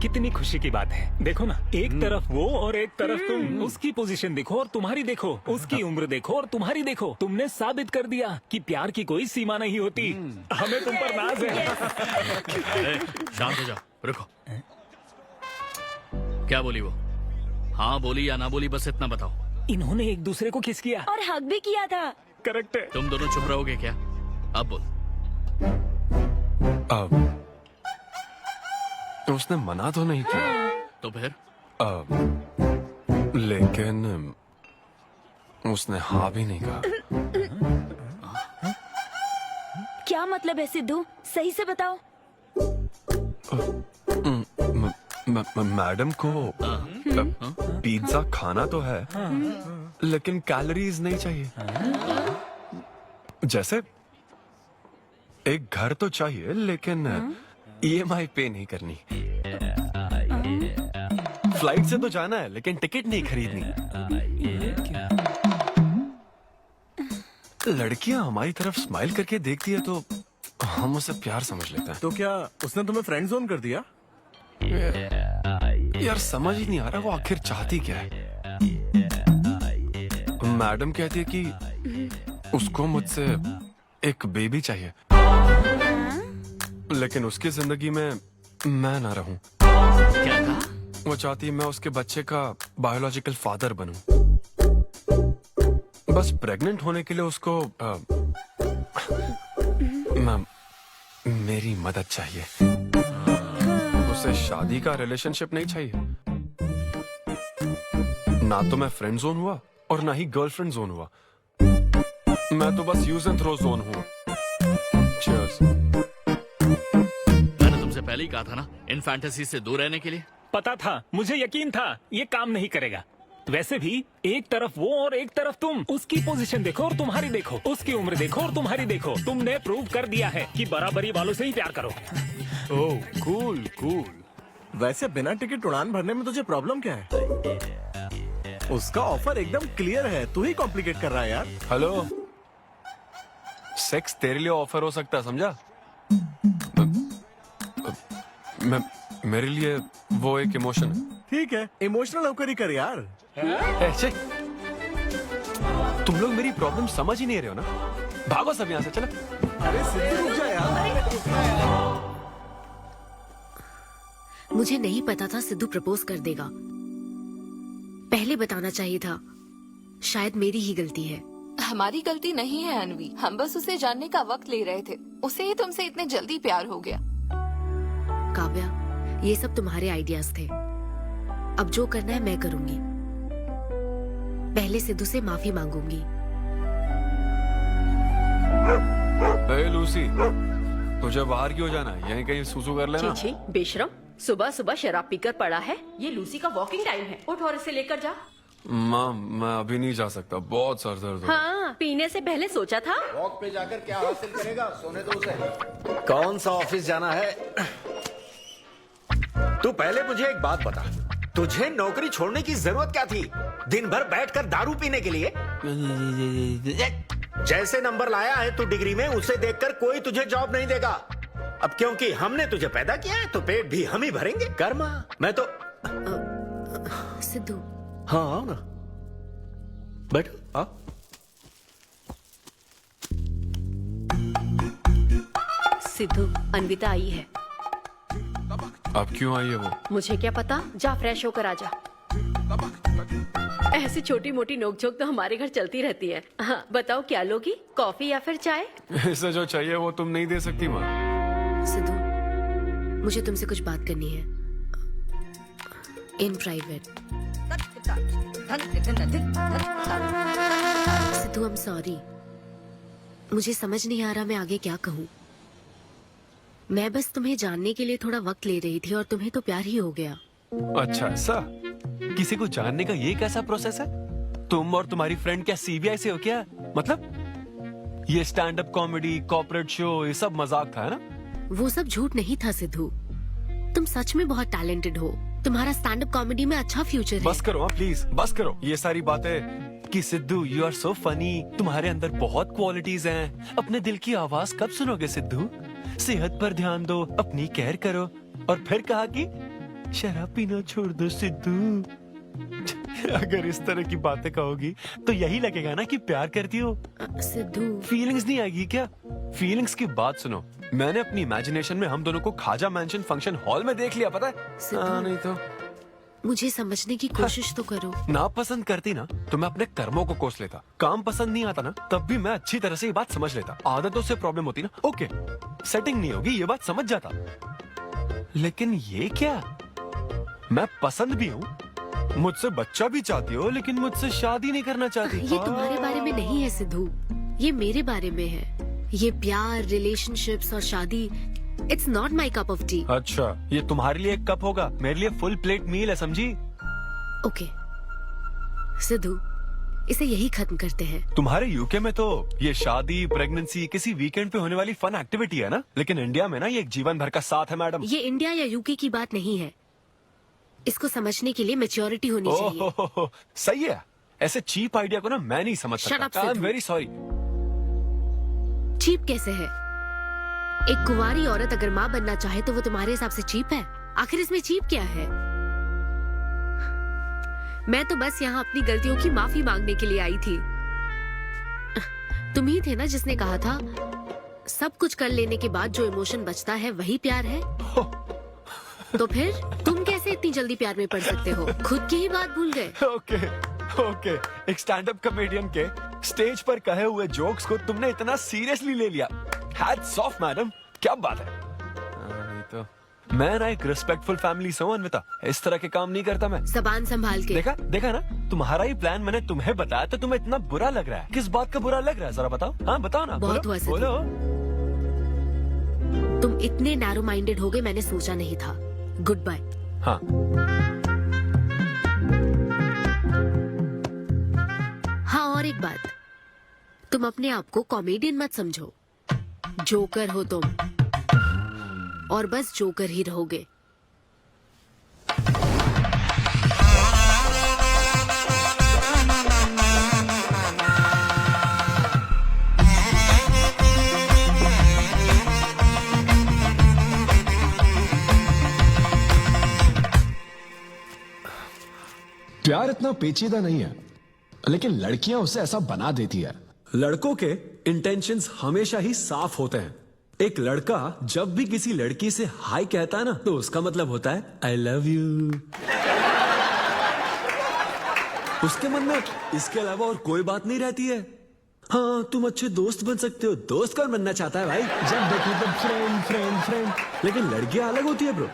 कितनी खुशी की बात है। देखो ना, एक तरफ वो और एक तरफ तुम। उसकी पोजीशन देखो और तुम्हारी देखो, उसकी उम्र देखो और तुम्हारी देखो। तुमने साबित कर दिया कि प्यार की कोई सीमा नहीं होती। हमें तुम पर नाज है। शांत हो जाओ, रुको। क्या बोली वो? हाँ बोली या ना बोली, बस इतना बताओ। इन्होंने एक दूसरे को किस किया और हक भी किया था। करेक्ट है। तुम दोनों चुप रहोगे क्या? अब बोल। उसने मना तो नहीं किया। तो फिर? लेकिन उसने हाँ भी नहीं कहा। क्या मतलब है सिद्धू, सही से बताओ। मैडम को पिज्जा खाना तो है, लेकिन कैलोरीज नहीं चाहिए। जैसे एक घर तो चाहिए, लेकिन EMI पे नहीं करनी। फ्लाइट से तो जाना है, लेकिन टिकट नहीं खरीदनी। लड़कियां हमारी तरफ स्माइल करके देखती है तो हम उसे प्यार समझ लेते हैं। तो क्या उसने तुम्हें फ्रेंड जोन कर दिया? यार समझ ही नहीं आ रहा वो आखिर चाहती क्या है। मैडम कहती है कि उसको मुझसे एक बेबी चाहिए, लेकिन उसकी जिंदगी में मैं ना रहूं। क्या कहा? वो चाहती है मैं उसके बच्चे का बायोलॉजिकल फादर बनूं। बस प्रेग्नेंट होने के लिए उसको मेरी मदद चाहिए। उसे शादी का रिलेशनशिप नहीं चाहिए। ना तो मैं फ्रेंड जोन हुआ और ना ही गर्लफ्रेंड जोन हुआ। मैं तो बस यूज एंड थ्रो जोन हूँ। Cheers. मैंने तुमसे पहले ही कहा था ना, इन फैंटेसी से दूर रहने के लिए। पता था, मुझे यकीन था ये काम नहीं करेगा। वैसे भी एक तरफ वो और एक तरफ तुम। उसकी पोजीशन देखो और तुम्हारी देखो, उसकी उम्र देखो और तुम्हारी देखो। तुमने प्रूव कर दिया है कि बराबरी वालों से ही प्यार करो। ओह कूल कूल। वैसे बिना टिकट उड़ान भरने में तुझे प्रॉब्लम क्या है? उसका ऑफर एकदम क्लियर है, तू ही कॉम्प्लिकेट कर रहा है यार। हेलो, सेक्स तेरे लिए ऑफर हो सकता है, समझा? मेरे लिए वो एक इमोशन है। ठीक है, इमोशनल होकर ही कर यार। ऐसे तुम लोग मेरी प्रॉब्लम समझ ही नहीं रहे हो ना। भागो सब यहाँ से, चलो। अरे सिद्धू रुक जा यार। मुझे नहीं पता था सिद्धू प्रपोज कर देगा। पहले बताना चाहिए था। शायद मेरी ही गलती है। हमारी गलती नहीं है अनवी, हम बस उसे जानने का वक्त ले रहे थे। उसे ही तुमसे इतने जल्दी प्यार हो गया। काव्या, ये सब तुम्हारे आइडियाज थे। अब जो करना है मैं करूंगी। पहले सिद्धू से माफी मांगूंगी। हे लूसी, तुझे बाहर क्यों जाना है? यहीं कहीं सूसू कर लेना। छी बेशरम, सुबह सुबह शराब पीकर पड़ा है। ये लूसी का वॉकिंग टाइम है, उठ और इसे लेकर जा। माँ, मैं अभी नहीं जा सकता, बहुत सर दर्द हो रहा है। हाँ, पीने से पहले सोचा था। वॉक पे जाकर क्या हासिल करेगा? सोने दो उसे। कौन सा ऑफिस जाना है? तू पहले मुझे एक बात बता, तुझे नौकरी छोड़ने की जरूरत क्या थी? दिन भर बैठकर दारू पीने के लिए? जैसे नंबर लाया है तू डिग्री में, उसे देखकर कोई तुझे जॉब नहीं देगा। अब क्योंकि हमने तुझे पैदा किया है तो पेट भी हम ही भरेंगे। कर्मा, मैं तो सिद्धू। हाँ आओ ना, बैठो आओ। सिद्धू, अन्विता आई है। अब क्यों आई है वो? मुझे क्या पता, जा फ्रेश होकर आ जा। ऐसी छोटी मोटी नोकझोंक तो हमारे घर चलती रहती है। हाँ, बताओ क्या लोगी, कॉफी या फिर चाय? इसे जो चाहिए वो तुम नहीं दे सकती माँ। सिद्धू, मुझे तुमसे कुछ बात करनी है, in private. Sidhu, I am sorry, मुझे समझ नहीं आ रहा मैं आगे क्या कहूँ। मैं बस तुम्हें जानने के लिए थोड़ा वक्त ले रही थी और तुम्हें तो प्यार ही हो गया। अच्छा ऐसा? किसी को जानने का ये कैसा प्रोसेस है? तुम और तुम्हारी फ्रेंड क्या सीबीआई से हो क्या? मतलब ये stand up comedy, corporate show, ये सब मजाक था, है ना? वो सब झूठ नहीं था सिद्धू, तुम सच में बहुत टैलेंटेड हो। तुम्हारा स्टैंड अप कॉमेडी में अच्छा फ्यूचर है। बस करो हाँ प्लीज, बस करो ये सारी बातें कि Siddhu you are so funny, तुम्हारे अंदर बहुत क्वालिटीज हैं। अपने दिल की आवाज कब सुनोगे सिद्धू? सेहत पर ध्यान दो, अपनी केयर करो। और फिर कहा कि शराब पीना छोड़ दो सिद्धू। अगर इस तरह की बातें कहोगी तो यही लगेगा ना कि प्यार करती हो। सिद्धू, फीलिंग्स नहीं आएगी क्या? फीलिंग्स की बात सुनो, मैंने अपनी इमेजिनेशन में हम दोनों को खाजा मैंशन फंक्शन हॉल में देख लिया, पता है? नहीं तो मुझे समझने की कोशिश तो करो। ना पसंद करती ना तो मैं अपने कर्मों को कोस लेता। काम पसंद नहीं आता ना तब भी मैं अच्छी तरह से ये बात समझ लेता। आदतों से प्रॉब्लम होती ना, ओके सेटिंग नहीं होगी, ये बात समझ जाता। लेकिन ये क्या, मैं पसंद भी हूँ, मुझसे बच्चा भी चाहती हो, लेकिन मुझसे शादी नहीं करना चाहती। ये तुम्हारे बारे में नहीं है सिद्धू, ये मेरे बारे में है। ये प्यार, रिलेशनशिप्स और शादी, it's not my cup of T. अच्छा, ये तुम्हारे लिए एक कप होगा, मेरे लिए फुल प्लेट मील है, समझी? ओके सिद्धू, इसे यही खत्म करते हैं। तुम्हारे यूके में तो ये शादी, प्रेगनेंसी किसी वीकेंड पे होने वाली फन एक्टिविटी है ना, लेकिन इंडिया में ना ये एक जीवन भर का साथ है मैडम। ये इंडिया या यूके की बात नहीं है, इसको समझने के लिए मैच्योरिटी होनी चाहिए। सही है, ऐसे चीप आइडिया को ना मैं नहीं समझ सकता। I am very sorry. Cheap कैसे है? एक कुंवारी औरत अगर माँ बनना चाहे तो वो तुम्हारे हिसाब से चीप है? आखिर इसमें चीप क्या है? मैं तो बस यहाँ अपनी गलतियों की माफी मांगने के लिए आई थी। तुम ही थे ना जिसने कहा था सब कुछ कर लेने के बाद जो इमोशन बचता है वही प्यार है। तो फिर तुम कैसे इतनी जल्दी प्यार में पड़ सकते हो? खुद की ही बात भूल गए। ओके, एक स्टैंड अप कॉमेडियन के स्टेज पर कहे हुए जोक्स को तुमने इतना सीरियसली ले लिया। हैट्स ऑफ मैडम, क्या बात है। नहीं तो मैं ना एक रिस्पेक्टफुल फैमिली से हूं अन्विता, इस तरह के काम नहीं करता मैं। जबान संभाल के। देखा ना, तुम्हारा ही प्लान मैंने तुम्हें बताया तो तुम्हें इतना बुरा लग रहा है। किस बात का बुरा लग रहा है जरा बताओ। हाँ बताओ ना। बहुत हुआ बोलो। तुम इतने नैरो माइंडेड हो गए मैंने सोचा नहीं था। Goodbye. हाँ हाँ, और एक बात, तुम अपने आप को कॉमेडियन मत समझो, जोकर हो तुम, और बस जोकर ही रहोगे। प्यार इतना पेचीदा नहीं है, लेकिन लड़कियां उसे ऐसा बना देती है। लड़कों के इंटेंशंस हमेशा ही साफ होते हैं। एक लड़का जब भी किसी लड़की से हाय कहता है ना, तो उसका मतलब होता है आई लव यू। उसके मन में इसके अलावा और कोई बात नहीं रहती है। हाँ, तुम अच्छे दोस्त बन सकते हो। दोस्त कौन बनना चाहता है भाई? जब देखो तब फ्रेंड फ्रेंड फ्रेंड। लेकिन लड़कियां अलग होती है ब्रो।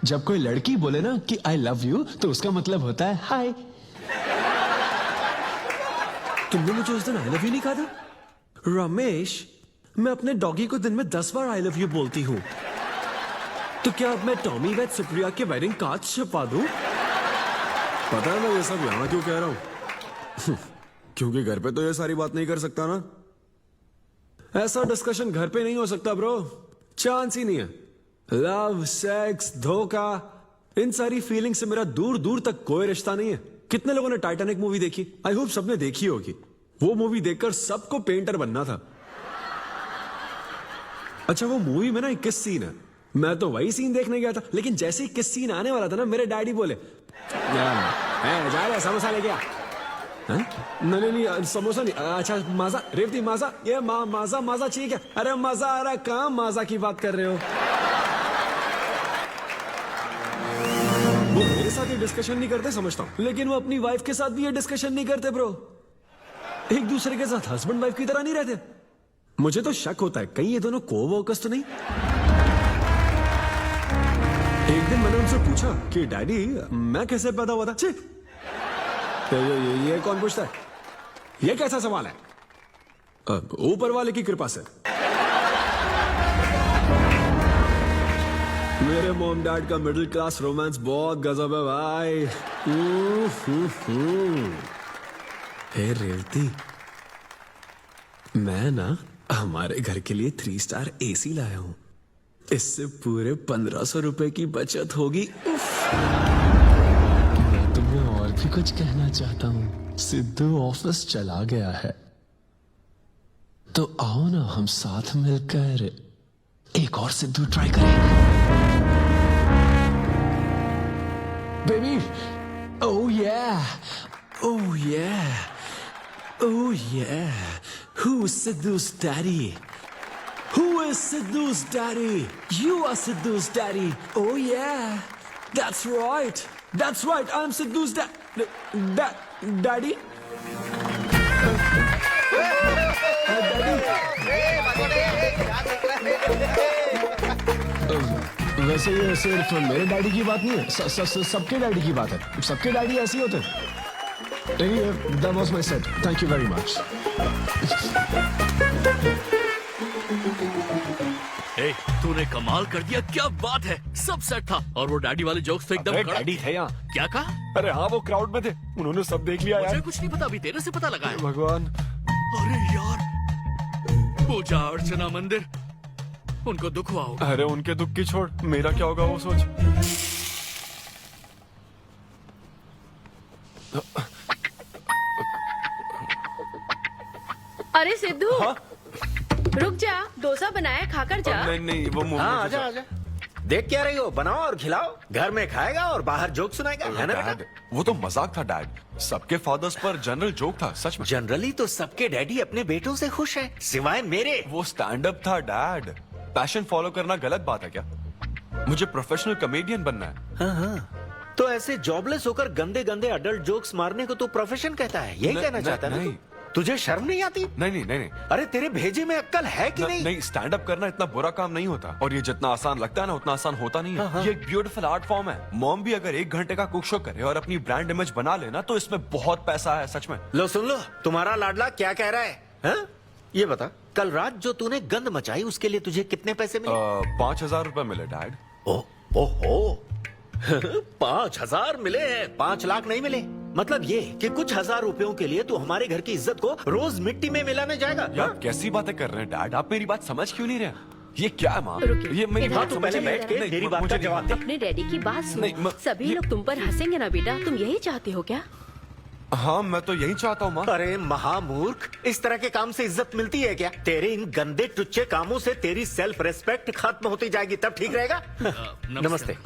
जब कोई लड़की बोले ना कि आई लव यू, तो उसका मतलब होता है हाय। तुमने मुझे उस दिन आई लव यू नहीं कहा था? रमेश, मैं अपने डॉगी को दिन में 10 बार आई लव यू बोलती हूँ। तो क्या अब मैं टॉमी वेद सुप्रिया के वेडिंग कार्ड छपवा दूं? पता है मैं ये सब यहाँ क्यों कह रहा हूँ? क्योंकि घर पे तो ये सारी बात नहीं कर सकता ना। ऐसा डिस्कशन घर पे नहीं हो सकता ब्रो, चांस ही नहीं है। लव, सेक्स, धोखा, इन सारी फीलिंग से मेरा दूर दूर तक कोई रिश्ता नहीं है। कितने लोगों ने टाइटैनिक मूवी देखी? आई होप सबने देखी होगी। वो मूवी देखकर सबको पेंटर बनना था। अच्छा, वो मूवी में ना 21 सीन है, मैं तो वही सीन देखने गया था, लेकिन जैसे 21 सीन आने वाला था ना, मेरे डैडी बोले जा रहे समोसा लेके आ। नहीं, समोसा नहीं। अच्छा, माजा, रेवती माजा, ये माजा चाहिए क्या? अरे मजा आ रहा है, कहाँ माजा की बात कर रहे हो? वो मेरे साथ ये डिस्कशन नहीं करते समझता हूँ, लेकिन वो अपनी वाइफ के साथ भी ये डिस्कशन नहीं करते ब्रो। एक दूसरे के साथ हस्बैंड वाइफ की तरह नहीं रहते। मुझे तो शक होता है कहीं ये दोनों कोवर्कर्स तो नहीं। एक दिन मैंने उनसे पूछा कि डैडी मैं कैसे पैदा हुआ था? छी, ये कौन पूछता है? ये कैसा सवाल है? ऊपर वाले की कृपा से। मेरे मॉम डैड का मिडिल क्लास रोमांस बहुत गजब है भाई। हे रेवती, मैं ना हमारे घर के लिए 3 स्टार AC लाया हूं। इससे पूरे 1500 रुपए की बचत होगी। मैं तुम्हें और भी कुछ कहना चाहता हूं। सिद्धू ऑफिस चला गया है, तो आओ ना हम साथ मिलकर एक और सिद्धू ट्राई करें। Baby, oh yeah, oh yeah, oh yeah. Who's Sidhu's daddy? Who is Sidhu's daddy? You are Sidhu's daddy. Oh yeah, that's right. That's right. I'm Sidhu's daddy. वैसे ये सिर्फ मेरे डैडी की बात नहीं है, सबके डैडी की बात है। सबके डैडी ऐसे ही होते हैं। That was my set. Thank you very much. तूने कमाल कर दिया, क्या बात है। सब सेट था और वो डैडी वाले जोक्स तो एकदम डैडी थे यहाँ। क्या कहा? अरे हाँ, वो क्राउड में थे, उन्होंने सब देख लिया यार। मुझे कुछ नहीं पता, अभी तेरे से पता लगा है। भगवान। अरे यार, पूजा अर्चना मंदिर, उनको दुख हुआ होगा। अरे उनके दुख की छोड़, मेरा क्या होगा वो सोच। अरे सिद्धू, रुक जा, डोसा बनाया, खाकर जा। नहीं, वो मूवी। हाँ, आजा। देख क्या रही हो, बनाओ और खिलाओ। घर में खाएगा और बाहर जोक सुनाएगा, है ना बेटा? वो तो मजाक था डैड, सबके फादर्स पर जनरल जोक था, सच में। जनरली तो सबके डैडी अपने बेटों से खुश हैं, सिवाय मेरे। वो स्टैंड अप था डैड। पैशन फॉलो करना गलत बात है क्या? मुझे प्रोफेशनल कॉमेडियन बनना है। हाँ, तो ऐसे जॉबलेस होकर गंदे गंदे अडल्ट जोक्स मारने को तो प्रोफेशन कहता है, यही कहना चाहता है ना? तुझे शर्म नहीं आती? नहीं। अरे तेरे भेजे में अक्कल है कि नहीं? नहीं, स्टैंड अप करना इतना बुरा काम नहीं होता, और ये जितना आसान लगता है ना उतना आसान होता नहीं है। ये एक ब्यूटीफुल आर्ट फॉर्म है। मॉम भी अगर 1 घंटे का कुक शो करे और अपनी ब्रांड इमेज बना लेना, तो इसमें बहुत पैसा है, सच में। लो सुन लो, तुम्हारा लाडला क्या कह रहा है, हा? ये बता, कल रात जो तूने गंद मचाई उसके लिए तुझे कितने पैसे मिले? 5000 रुपए मिले डैड। ओहो 5000 मिले हैं, 5 लाख नहीं मिले। मतलब ये कि कुछ 1000 रुपयों के लिए तू हमारे घर की इज्जत को रोज मिट्टी में मिलाने जाएगा? यार कैसी बातें कर रहे हैं डैड, आप मेरी बात समझ क्यों नहीं रहे? ये क्या है माँ? ये मेरी बात तो पहले बैठ के मेरी बात का जवाब दे। अपने डैडी की बात सुनो। सभी लोग तुम पर हंसेंगे ना बेटा, तुम यही चाहते हो क्या? हाँ, मैं तो यही चाहता हूँ माँ। अरे महामूर्ख, इस तरह के काम से इज्जत मिलती है क्या? तेरे इन गंदे टुच्चे कामों से तेरी सेल्फ रेस्पेक्ट खत्म होती जाएगी, तब ठीक रहेगा। नमस्ते।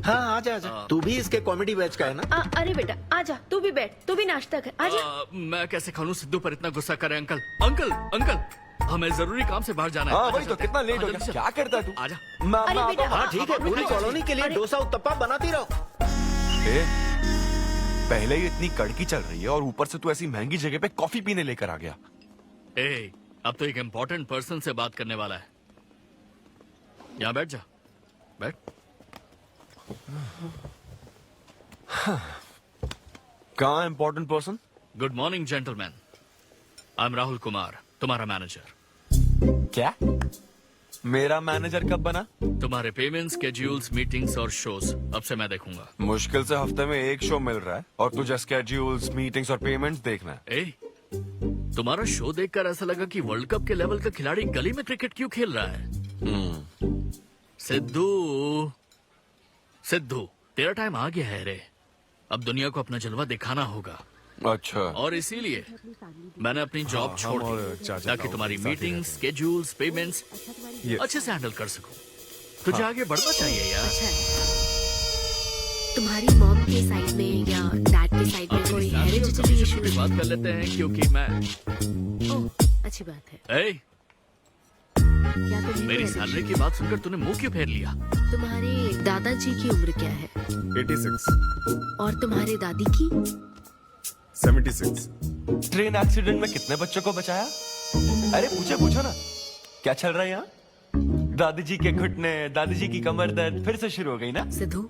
हाँ, आजा। तू भी इसके कॉमेडी बैच का है ना? अरे बेटा आजा, तू भी बैठ, तू भी नाश्ता कर, आजा। मैं कैसे खा लूं, सिद्धू पर इतना गुस्सा करे। अंकल, हमें जरूरी काम से बाहर जाना है। हाँ, वही तो, कितना लेट हो गया, क्या करता है तू? आजा। अरे बेटा, हाँ ठीक है, पूरी कॉलोनी के लिए डोसा उत्तप्पा बनाती रहो। पहले ही इतनी कड़की चल रही है और ऊपर से तू ऐसी महंगी जगह पे कॉफी पीने लेकर आ गया। अब तो एक इम्पोर्टेंट पर्सन से बात करने वाला है। यहाँ बैठ जा, बैठ। कहाँ important person? Good morning gentleman, I am Rahul Kumar, तुम्हारा मैनेजर। क्या? मेरा मैनेजर कब बना? तुम्हारे पेमेंट स्केड्यूल्स, मीटिंग्स और शोज अब से मैं देखूंगा। मुश्किल से हफ्ते में 1 शो मिल रहा है और तुझे स्केड्यूल्स, मीटिंग्स और पेमेंट्स देखना है। तुम्हारा शो देखकर ऐसा लगा कि वर्ल्ड कप के लेवल का खिलाड़ी गली में क्रिकेट क्यों खेल रहा है। सिद्धू, तेरा टाइम आ गया है रे। अब दुनिया को अपना जलवा दिखाना होगा। अच्छा। और इसीलिए मैंने अपनी जॉब छोड़ दी ताकि तुम्हारी मीटिंग्स, स्केड्यूल्स, पेमेंट्स अच्छे से हैंडल कर सकूं। तुझे आगे बढ़ना चाहिए यार। तुम्हारी मॉम के साइड में या डैड के साइड में कोई हेरिडिटरी इशू? भी बात कर लेते हैं क्योंकि मैं अच्छी बात है। ए, मेरी सैलरी की बात सुनकर तूने मुंह क्यों फेर लिया? तुम्हारे दादाजी की उम्र क्या है? 86। और तुम्हारे दादी की? 76। ट्रेन एक्सीडेंट में कितने बच्चों को बचाया? अरे पूछो ना, क्या चल रहा है यहाँ? दादी जी के घुटने, दादी जी की कमर दर्द फिर से शुरू हो गई ना? सिद्धू,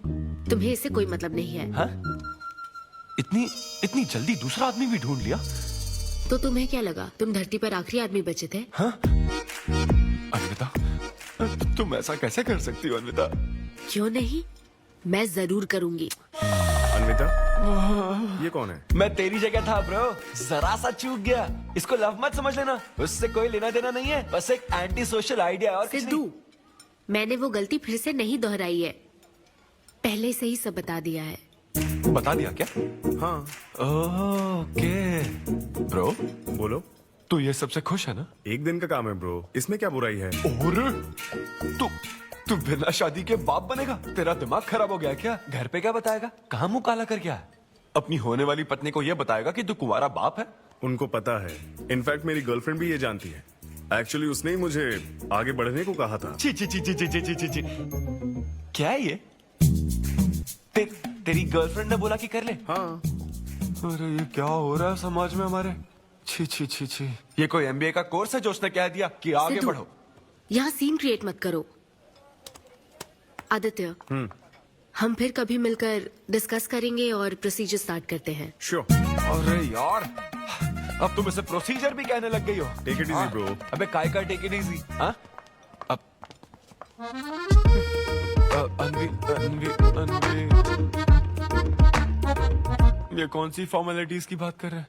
तुम्हें इससे कोई मतलब नहीं है। हाँ? इतनी जल्दी दूसरा आदमी भी ढूंढ लिया? तो तुम्हें क्या लगा तुम धरती पर आखिरी आदमी बचे थे? हाँ? अन्विता, तुम ऐसा कैसे कर सकती हो अन्विता? क्यों नहीं, मैं जरूर करूंगी। अन्विता, ये कौन है? मैं तेरी जगह था ब्रो, जरा सा चूक गया। इसको लव मत समझ लेना, उससे कोई लेना देना नहीं है, बस एक एंटी सोशल आइडिया और कुछ नहीं। सिद्धू, मैंने वो गलती फिर से नहीं दोहराई है, पहले से ही सब बता दिया है। बता दिया क्या? हाँ। ओके ब्रो, बोलो। तू ये सबसे खुश है ना? एक दिन का काम है ब्रो, इसमें क्या बुराई है? और तू बिना शादी के बाप बनेगा? तेरा दिमाग खराब हो गया क्या? घर पे क्या बताएगा? कहाँ मुंह काला कर क्या है? अपनी होने वाली पत्नी को ये बताएगा कि तू कुंवारा बाप है? उनको पता है, इनफैक्ट मेरी गर्लफ्रेंड भी ये जानती है। एक्चुअली उसने ही मुझे आगे बढ़ने को कहा था। ची ची ची ची ची ची ची ची। क्या है ये? तेरी गर्लफ्रेंड ने बोला कि कर ले? हाँ। अरे ये क्या हो रहा है समाज में हमारे? छी छी छी छी। ये कोई MBA का कोर्स है जो उसने कह दिया कि आगे बढ़ो? यहाँ सीन क्रिएट मत करो। आदित्य, हम फिर कभी मिलकर डिस्कस करेंगे और प्रोसीजर स्टार्ट करते हैं। श्योर। अरे यार, अब तुम इसे प्रोसीजर भी कहने लग गई हो। Take it easy bro. अबे काय का टेक इट इजी? हाँ? अब अनवी ये कौन सी फॉर्मेलिटीज की बात कर रहे हैं?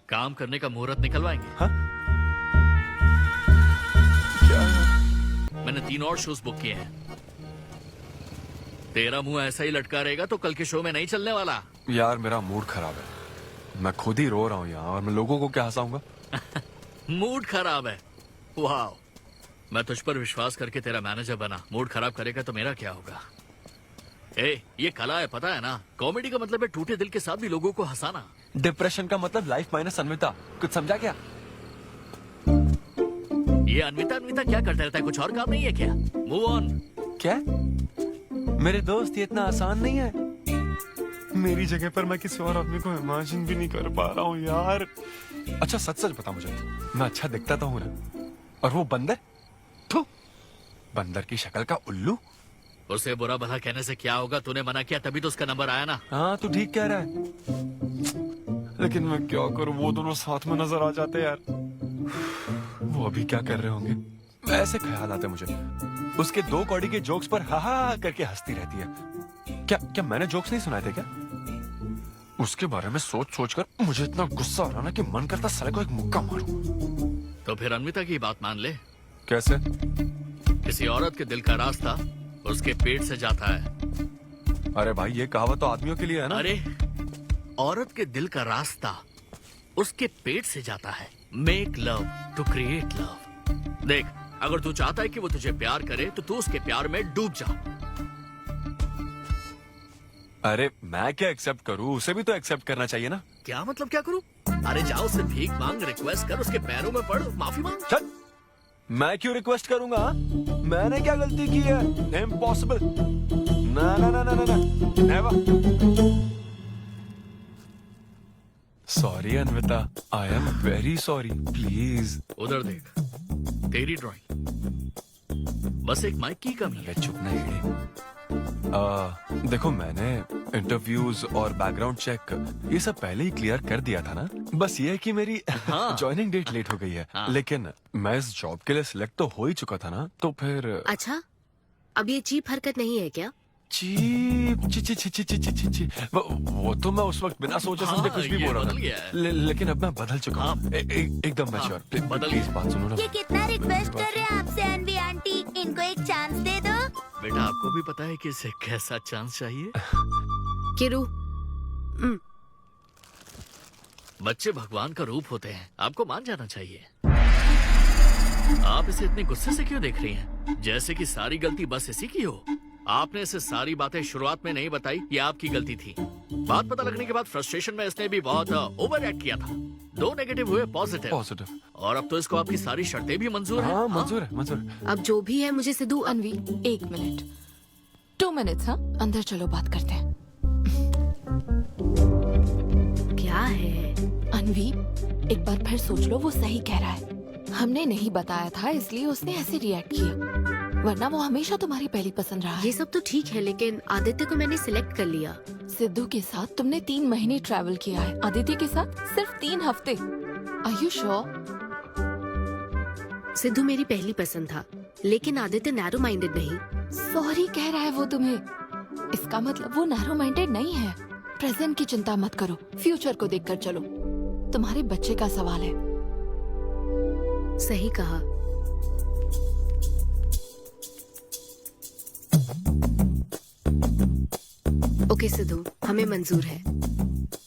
काम करने का मुहूर्त निकलवाएंगे। हाँ? मैंने 3 और शोज बुक किए हैं। तेरा मुंह ऐसा ही लटका रहेगा तो कल के शो में नहीं चलने वाला। यार मेरा मूड खराब है, मैं खुद ही रो रहा हूँ यहाँ, और मैं लोगों को क्या हंसाऊंगा? मूड खराब है? वाह, मैं तुझ पर विश्वास करके तेरा मैनेजर बना, मूड खराब करेगा तो मेरा क्या होगा? ए, ये कला है, पता है ना? कॉमेडी का मतलब है टूटे दिल के साथ भी लोगों को हंसाना। डिप्रेशन का मतलब लाइफ माइनस अन्विता, कुछ समझा क्या? ये अन्विता क्या करता रहता है? कुछ और काम नहीं है क्या? Move on. क्या मेरे दोस्त, ये इतना आसान नहीं है। मेरी जगह पर मैं किसी और आदमी को इमेजिन भी नहीं कर पा रहा हूँ यार। अच्छा सच बता मुझे, मैं अच्छा दिखता तो हूँ ना? और वो बंदर, थू, बंदर की शक्ल का उल्लू। उसे बुरा भला कहने से क्या होगा? तूने मना किया तभी तो उसका नंबर आया ना। हाँ तू ठीक कह रहा है, लेकिन मैं क्या करूँ, वो दोनों साथ में नजर आ जाते यार। वो अभी क्या कर रहे होंगे? ऐसे ख्याल आते मुझे, उसके 2 कौड़ी के जोक्स पर हा हा करके हंसती रहती है। क्या मैंने जोक्स नहीं सुनाए थे क्या? उसके बारे में सोच कर मुझे इतना गुस्सा आ रहा ना कि मन करता साले को एक मुक्का मारूं। तो फिर अन्विता की बात मान ले। कैसे? किसी औरत के दिल का रास्ता उसके पेट से जाता है। अरे भाई ये कहावत तो आदमियों के लिए है ना? अरे औरत के दिल का रास्ता उसके पेट से जाता है। Make love to create love. देख, अगर तू चाहता है कि वो तुझे प्यार करे तो तू उसके प्यार में डूब जा। अरे मैं क्या एक्सेप्ट करूं, उसे भी तो एक्सेप्ट करना चाहिए ना? क्या मतलब क्या करूं? अरे जाओ उससे भीख मांग, रिक्वेस्ट कर, उसके पैरों में पड़, माफी मांग। चल, मैं क्यों रिक्वेस्ट करूंगा? मैंने क्या गलती की है? इम्पॉसिबल। ना ना ना ना ना never. Sorry Anvita, I am very sorry, please. उधर देख, तेरी ड्राइंग, बस एक माइक की कमी है। चुप नहीं। देखो मैंने इंटरव्यूज और बैकग्राउंड चेक ये सब पहले ही क्लियर कर दिया था ना। बस ये है कि मेरी ज्वाइनिंग डेट लेट हो गई है। लेकिन मैं इस जॉब के लिए सिलेक्ट तो हो ही चुका था ना, तो फिर। अच्छा, अब ये चीप हरकत नहीं है क्या? चीप ची ची ची ची ची ची ची वो तो मैं उस वक्त बिना सोचे समझे कुछ भी बोल रहा था, लेकिन अब मैं बदल चुका हूँ। एकदम मैच्योर। प्लीज बात सुनो ना। ये कितना रिक्वेस्ट कर रहे हैं आपसे अनवी आंटी, इनको एक चांस दे दो। बेटा आपको भी पता है कि इसे कैसा चांस चाहिए? किरू, बच्चे भगवान का रूप होते हैं, आपको मान जाना चाहिए। आप इसे इतने गुस्से से क्यों देख रही हैं? जैसे कि सारी गलती बस इसी की हो। आपने इसे सारी बातें शुरुआत में नहीं बताई, ये आपकी गलती थी। बात पता लगने के बाद फ्रस्ट्रेशन में इसने भी बहुत ओवर एक्ट किया था। 2 नेगेटिव हुए पॉजिटिव, और अब तो इसको आपकी सारी शर्तें भी मंजूर हैं। हाँ, मंजूर है, मंजूर है। अब जो भी है मुझे सिद्धू। अनवी 1 मिनट, 2 मिनट्स। हाँ, अंदर चलो, बात करते हैं। क्या है अनवी, एक बार फिर सोच लो, वो सही कह रहा है। हमने नहीं बताया था इसलिए उसने ऐसे रिएक्ट किया, वरना वो हमेशा तुम्हारी पहली पसंद रहा है। ये सब तो ठीक है, लेकिन आदित्य को मैंने सिलेक्ट कर लिया। सिद्धू के साथ तुमने 3 महीने ट्रैवल किया है, आदित्य के साथ सिर्फ 3 हफ्ते। Are you sure? सिद्धू मेरी पहली पसंद था, लेकिन आदित्य नैरो माइंडेड नहीं। सॉरी कह रहा है वो तुम्हें, इसका मतलब वो नैरो माइंडेड नहीं है। प्रेजेंट की चिंता मत करो, फ्यूचर को देखकर चलो। तुम्हारे बच्चे का सवाल है। सही कहा। ओके सिद्धू, हमें मंजूर है।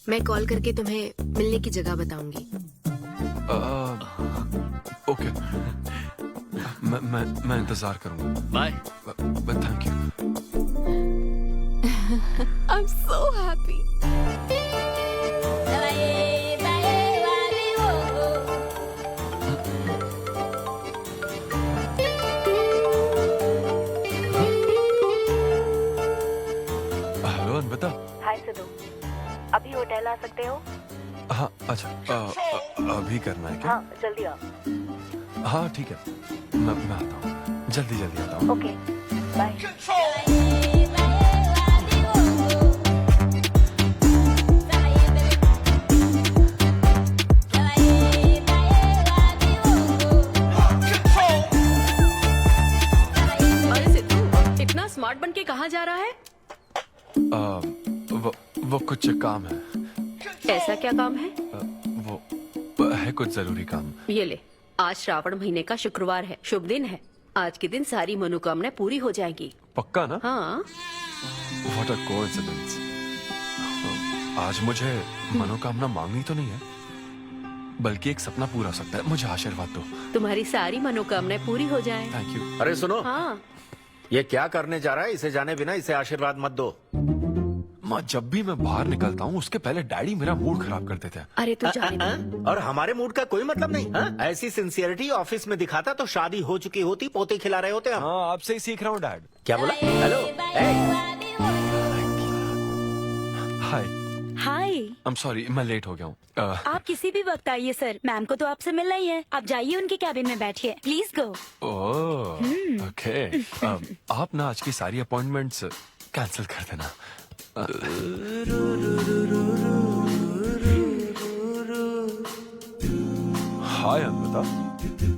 मैं कॉल करके तुम्हें मिलने की जगह बताऊंगी। ओके, मैं इंतजार करूंगा। Bye. Thank you. I am so happy. बता। हाय सिद्धू, अभी होटल आ सकते हो? हाँ, अच्छा, अभी करना है क्या? हाँ, जल्दी आओ। हाँ ठीक है, मैं आता हूँ, जल्दी आता हूँ। Okay, bye. अरे सिद्धू, इतना स्मार्ट बन के कहाँ जा रहा है? वो कुछ काम है। ऐसा क्या काम है? वो है कुछ जरूरी काम। ये ले, आज श्रावण महीने का शुक्रवार है, शुभ दिन है। आज के दिन सारी मनोकामनाएं पूरी हो जाएंगी। पक्का ना? हाँ। What a coincidence। आज मुझे मनोकामना मांगनी तो नहीं है, बल्कि एक सपना पूरा हो सकता है। मुझे आशीर्वाद दो। तुम्हारी सारी मनोकामनाएं पूरी हो जाएं। Thank you. अरे सुनो, हाँ। ये क्या करने जा रहा है? इसे जाने बिना इसे आशीर्वाद मत दो। माँ, जब भी मैं बाहर निकलता हूँ उसके पहले डैडी मेरा मूड खराब कर देते हैं। अरे तू जाने दे। और हमारे मूड का कोई मतलब नहीं। हाँ? ऐसी सिंसियरिटी ऑफिस में दिखाता तो शादी हो चुकी होती, पोते खिला रहे होते हम। हाँ, आपसे ही सीख रहा हूँ डैड। क्या बोला? Hello. Hi. Hi. I am sorry, मैं लेट हो गया हूँ। आप किसी भी वक्त आइए सर, मैम को तो आपसे मिलना ही है। आप जाइए उनके कैबिन में बैठिए, प्लीज गो। Oh, okay. आप ना आज की सारी अपॉइंटमेंट्स कैंसिल कर देना। हाय अन्विता।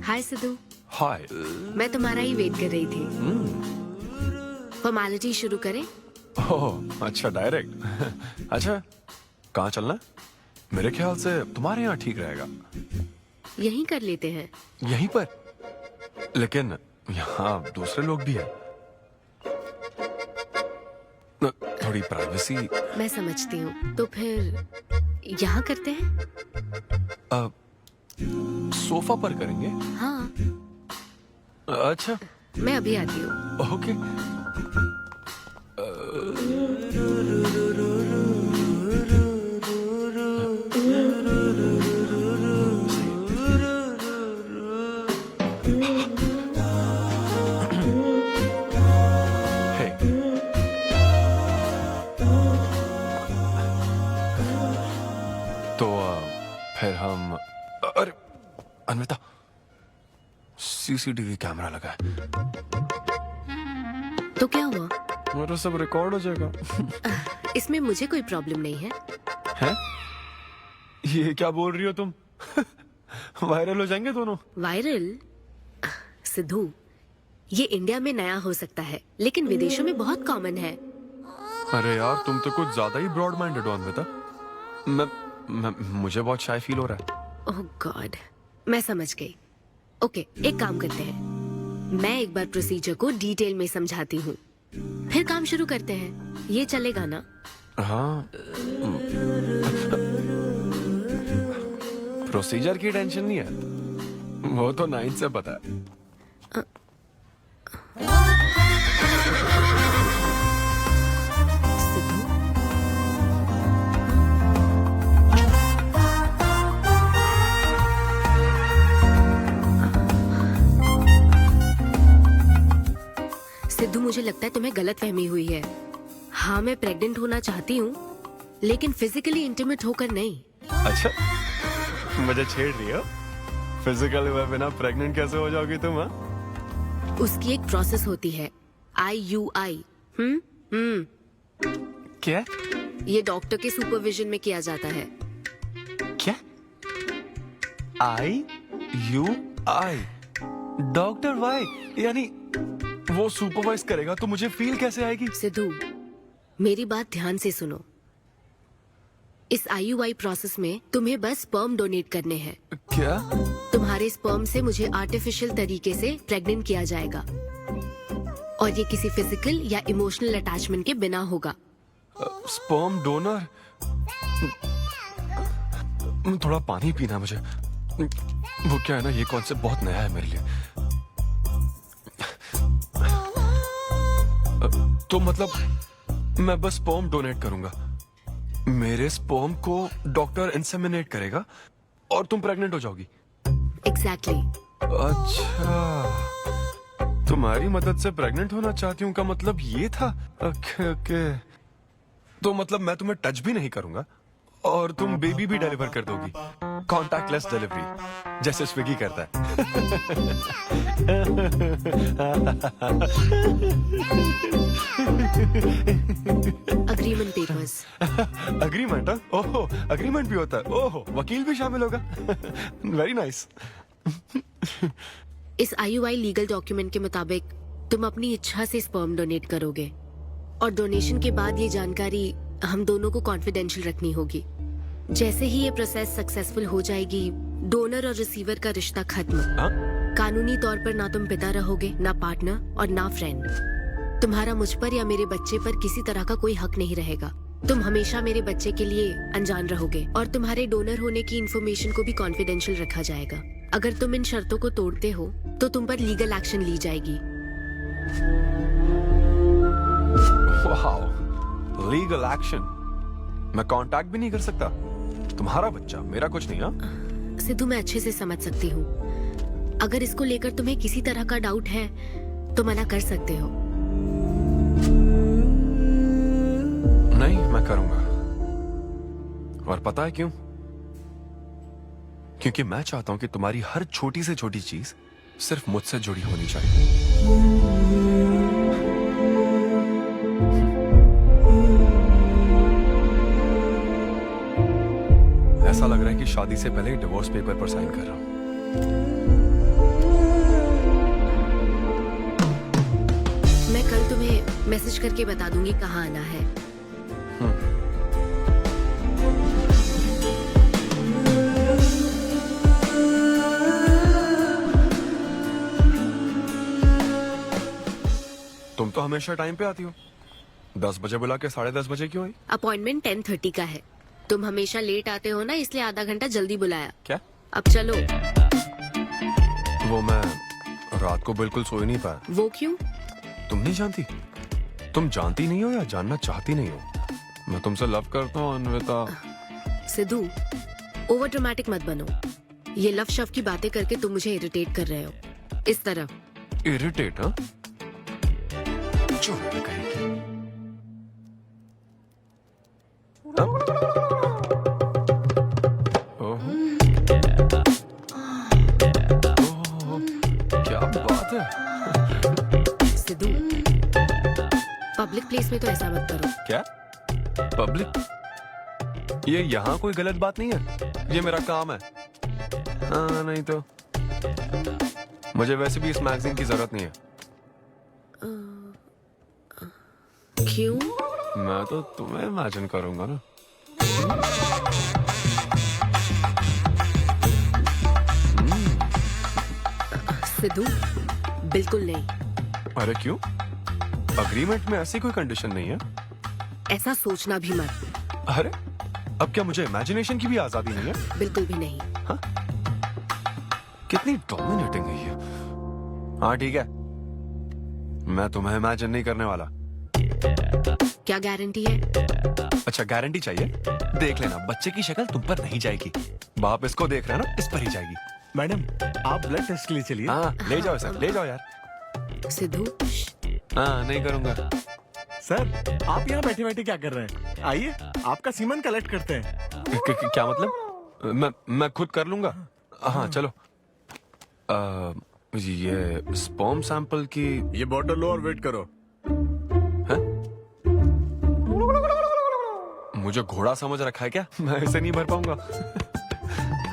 हाय सिद्धू। हाय। मैं तुम्हारा ही वेट कर रही थी। फॉर्मेलिटी शुरू करें? ओह, अच्छा, डायरेक्ट। अच्छा, कहाँ चलना है? मेरे ख्याल से तुम्हारे यहाँ ठीक रहेगा। यहीं कर लेते हैं। यहीं पर? लेकिन यहाँ दूसरे लोग भी हैं। थोड़ी प्राइवेसी। मैं समझती हूँ, तो फिर यहाँ करते हैं? सोफा पर करेंगे? हाँ। अच्छा, मैं अभी आती हूँ। ओके। फिर हम, अरे अन्विता, सीसीटीवी कैमरा लगा है। तो क्या हुआ? मेरा सब रिकॉर्ड हो जाएगा। इसमें मुझे कोई प्रॉब्लम नहीं है। हैं? ये क्या बोल रही हो तुम? वायरल हो जाएंगे दोनों। वायरल? सिद्धू, ये इंडिया में नया हो सकता है, लेकिन विदेशों में बहुत कॉमन है। अरे यार, तुम तो कुछ ज्यादा ही ब्रॉड माइंडेड हो अन्विता। मुझे बहुत शाय फील हो रहा है। ओह गॉड, मैं समझ गई। ओके, एक काम करते हैं, मैं एक बार प्रोसीजर को डिटेल में समझाती हूँ, फिर काम शुरू करते हैं। ये चलेगा ना? हाँ। प्रोसीजर की टेंशन नहीं है, वो तो 9 से पता है। सिद्धू, मुझे लगता है तुम्हें गलतफहमी हुई है। हाँ, मैं प्रेग्नेंट होना चाहती हूँ, लेकिन फिजिकली इंटीमेट होकर नहीं। अच्छा, मुझे छेड़ रही हो? फिजिकल हुए बिना प्रेग्नेंट कैसे हो जाओगी तुम? हाँ, उसकी एक प्रोसेस होती है, IUI। क्या? ये डॉक्टर के सुपरविजन में किया जाता है। क्या? IUI? Doctor why? यानी वो सुपरवाइज करेगा तो मुझे फील कैसे आएगी? सिद्धू, मेरी बात ध्यान से सुनो। इस IUI प्रोसेस में तुम्हें बस स्पर्म डोनेट करने हैं। क्या? तुम्हारे स्पर्म से मुझे आर्टिफिशियल तरीके से प्रेग्नेंट किया जाएगा, और ये किसी फिजिकल या इमोशनल अटैचमेंट के बिना होगा। Sperm donor? थोड़ा पानी पीना मुझे। वो क्या है ना, ये कॉन्सेप्ट बहुत नया है मेरे लिए। तो मतलब मैं बस स्पर्म डोनेट करूंगा, मेरे स्पर्म को डॉक्टर इंसेमिनेट करेगा और तुम प्रेग्नेंट हो जाओगी? एग्जैक्टली। अच्छा, तुम्हारी मदद से प्रेग्नेंट होना चाहती हूँ का मतलब ये था? ओके। तो मतलब मैं तुम्हें टच भी नहीं करूंगा और तुम बेबी भी डिलीवर कर दोगी, कॉन्टैक्टलेस डिलीवरी, जैसे स्विगी करता है। Agreement papers. अग्रीमेंट? ओहो, अग्रीमेंट भी होता है? ओहो, वकील भी शामिल होगा। Very nice. इस IUI लीगल डॉक्यूमेंट के मुताबिक तुम अपनी इच्छा से स्पर्म डोनेट करोगे, और डोनेशन के बाद ये जानकारी हम दोनों को कॉन्फिडेंशियल रखनी होगी। जैसे ही ये प्रोसेस सक्सेसफुल हो जाएगी, डोनर और रिसीवर का रिश्ता खत्म। कानूनी तौर पर ना तुम पिता रहोगे, ना पार्टनर और ना फ्रेंड। तुम्हारा मुझ पर या मेरे बच्चे पर किसी तरह का कोई हक नहीं रहेगा। तुम हमेशा मेरे बच्चे के लिए अनजान रहोगे, और तुम्हारे डोनर होने की इंफॉर्मेशन को भी कॉन्फिडेंशियल रखा जाएगा। अगर तुम इन शर्तों को तोड़ते हो तो तुम पर लीगल एक्शन ली जाएगी। Legal action? मैं कांटेक्ट भी नहीं कर सकता? तुम्हारा बच्चा, मेरा कुछ नहीं। हाँ सिद्धू, मैं अच्छे से समझ सकती हूँ। अगर इसको लेकर तुम्हें किसी तरह का डाउट है तो मना कर सकते हो। नहीं, मैं करूंगा। और पता है क्यों? क्योंकि मैं चाहता हूं कि तुम्हारी हर छोटी से छोटी चीज सिर्फ मुझसे जुड़ी होनी चाहिए। ऐसा लग रहा है कि शादी से पहले डिवोर्स पेपर पर साइन कर रहा हूं। मैं कल तुम्हें मैसेज करके बता दूंगी कहाँ आना है। तुम तो हमेशा टाइम पे आती हो। 10 बजे बुला के 10:30 बजे क्यों आई? अपॉइंटमेंट 10:30 का है। तुम हमेशा लेट आते हो ना, इसलिए आधा घंटा जल्दी बुलाया। क्या? अब चलो। वो मैं रात को बिल्कुल सो ही नहीं पाया। वो क्यों? तुम नहीं जानती? तुम जानती नहीं हो या जानना चाहती नहीं हो? मैं तुमसे लव करता हूँ अन्विता। सिद्धू, ओवर ड्रामेटिक मत बनो। ये लव शव की बातें करके तुम मुझे इरिटेट कर रहे हो। इस तरह। इरिटेट? हाँ, क्या बात है। सिद्धू, पब्लिक प्लेस में तो ऐसा मत करो। क्या? पब्लिक? ये यहाँ कोई गलत बात नहीं है, ये मेरा काम है। हाँ, नहीं तो मुझे वैसे भी इस मैगजीन की जरूरत नहीं है। क्यों? मैं तो तुम्हें इमेजिन करूंगा ना। सिद्धू, बिल्कुल नहीं। अरे क्यों? अग्रीमेंट में ऐसी कोई कंडीशन नहीं है। ऐसा सोचना भी मत। अरे, अब क्या मुझे इमेजिनेशन की भी आजादी नहीं है? बिल्कुल भी नहीं। हाँ? कितनी डोमिनेटिंग है ये। हाँ ठीक है, मैं तुम्हें इमेजिन नहीं करने वाला। क्या गारंटी है? अच्छा गारंटी चाहिए? देख लेना, बच्चे की शक्ल तुम पर नहीं जाएगी। बाप इसको देख रहा है ना, इस पर ही जाएगी। मैडम आप ब्लड टेस्ट के लिए चलिए। हाँ ले जाओ सर, ले जाओ यार। सिद्धू, हाँ नहीं करूंगा। सर आप यहाँ बैठे बैठे क्या कर रहे हैं? आइए आपका सीमन कलेक्ट करते हैं। क्या मतलब? मैं खुद कर लूंगा। हाँ चलो। ये स्पर्म सैंपल की ये बोतल लो और वेट करो। मुझे घोड़ा समझ रखा है क्या? मैं इसे नहीं भर पाऊंगा।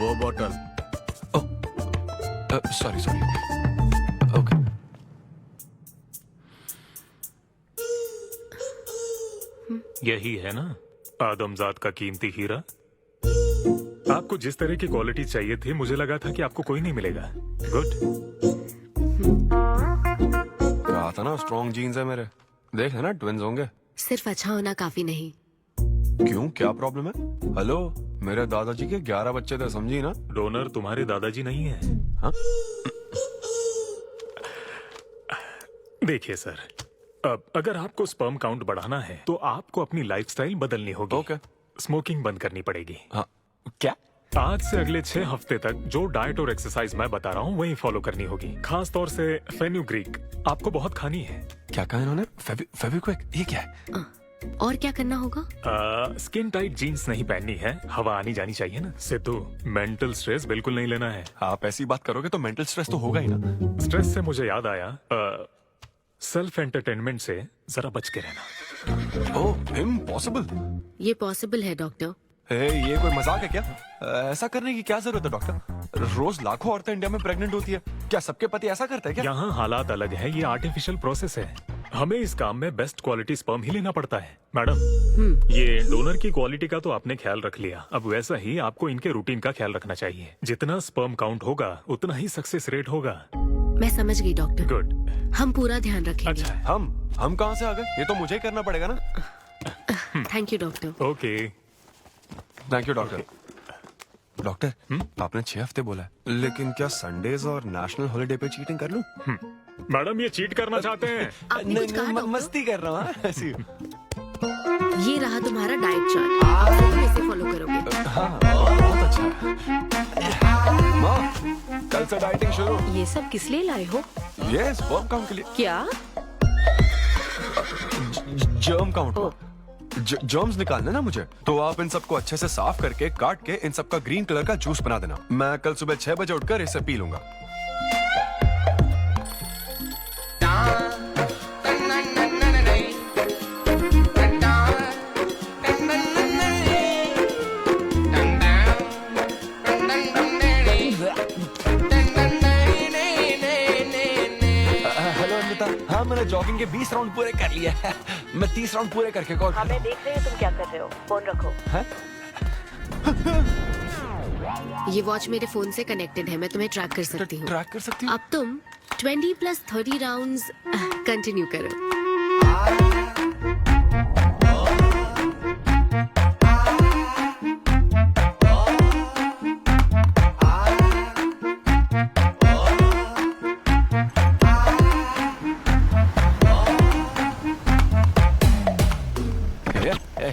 वो बोतल। Sorry sorry. ओके। यही है ना आदमजात का कीमती हीरा? आपको जिस तरह की क्वालिटी चाहिए थी, मुझे लगा था कि आपको कोई नहीं मिलेगा। गुड। कहा था ना स्ट्रॉन्ग जीन्स है मेरे। देख है ना, ट्विंस होंगे। सिर्फ अच्छा होना काफी नहीं। क्यों, क्या प्रॉब्लम है? हेलो, मेरे दादाजी के 11 बच्चे थे, समझी ना? डोनर तुम्हारे दादाजी नहीं है। हाँ? देखिए सर, अब अगर आपको स्पर्म काउंट बढ़ाना है तो आपको अपनी लाइफस्टाइल बदलनी होगी। ओके। स्मोकिंग बंद करनी पड़ेगी। हाँ। क्या? आज से अगले 6 हफ्ते तक जो डाइट और एक्सरसाइज मैं बता रहा हूँ वही फॉलो करनी होगी। खास तौर से फेन्यूग्रीक आपको बहुत खानी है। क्या कहा इन्होंने? फेविक्विक? ये क्या है? और क्या करना होगा? स्किन टाइट जीन्स नहीं पहननी है, हवा आनी जानी चाहिए ना। सिद्धू, मेंटल स्ट्रेस बिल्कुल नहीं लेना है। आप ऐसी बात करोगे तो मेंटल स्ट्रेस तो होगा ही ना। स्ट्रेस से मुझे याद आया, सेल्फ एंटरटेनमेंट से जरा बच के रहना। ओह, इम्पॉसिबल। ये पॉसिबल है डॉक्टर। ये कोई मजाक है क्या? ऐसा करने की क्या जरूरत है डॉक्टर? रोज लाखों औरतें इंडिया में प्रेग्नेंट होती है, क्या सबके पति ऐसा करते हैं क्या? यहाँ हालात अलग है, ये आर्टिफिशियल प्रोसेस है। हमें इस काम में बेस्ट क्वालिटी स्पर्म ही लेना पड़ता है। मैडम, ये डोनर की क्वालिटी का तो आपने ख्याल रख लिया, अब वैसा ही आपको इनके रूटीन का ख्याल रखना चाहिए। जितना स्पर्म काउंट होगा उतना ही सक्सेस रेट होगा। मैं समझ गई डॉक्टर। गुड। हम पूरा ध्यान रखेंगे। अच्छा, हम कहाँ से आ गए? ये तो मुझे ही करना पड़ेगा ना। Thank you doctor. Okay. Thank you doctor. Doctor, आपने 6 हफ्ते बोला है, लेकिन क्या संडेज और नेशनल हॉलिडे पे चीटिंग कर लूं? मैडम, ये चीट करना चाहते हैं? नहीं, मस्ती कर रहा हूँ ऐसी। ये रहा तुम्हारा डाइट चार्ट, आप तुम इसे फॉलो करोगे। हाँ, बहुत अच्छा। माँ, कल से डाइटिंग शुरू। ये सब किस लिए लाए हो? ये स्पर्म काउंट के लिए। क्या? Germ count. जर्म्स निकालना ना मुझे, तो आप इन सबको अच्छे से साफ करके काट के इन सबका ग्रीन कलर का जूस बना देना। मैं कल सुबह 6 बजे उठकर इसे पी लूंगा। हेलो अनिता, हाँ मैंने जॉगिंग के 20 राउंड पूरे कर लिए हैं। मैं 30 राउंड पूरे करके कॉल कर। हमें देख रहे हैं तुम क्या कर रहे हो, फोन रखो। ये वॉच मेरे फोन से कनेक्टेड है, मैं तुम्हें ट्रैक कर सकती हूँ। ट्रैक कर सकती हूँ? अब तुम 20+30 राउंड्स कंटिन्यू करो।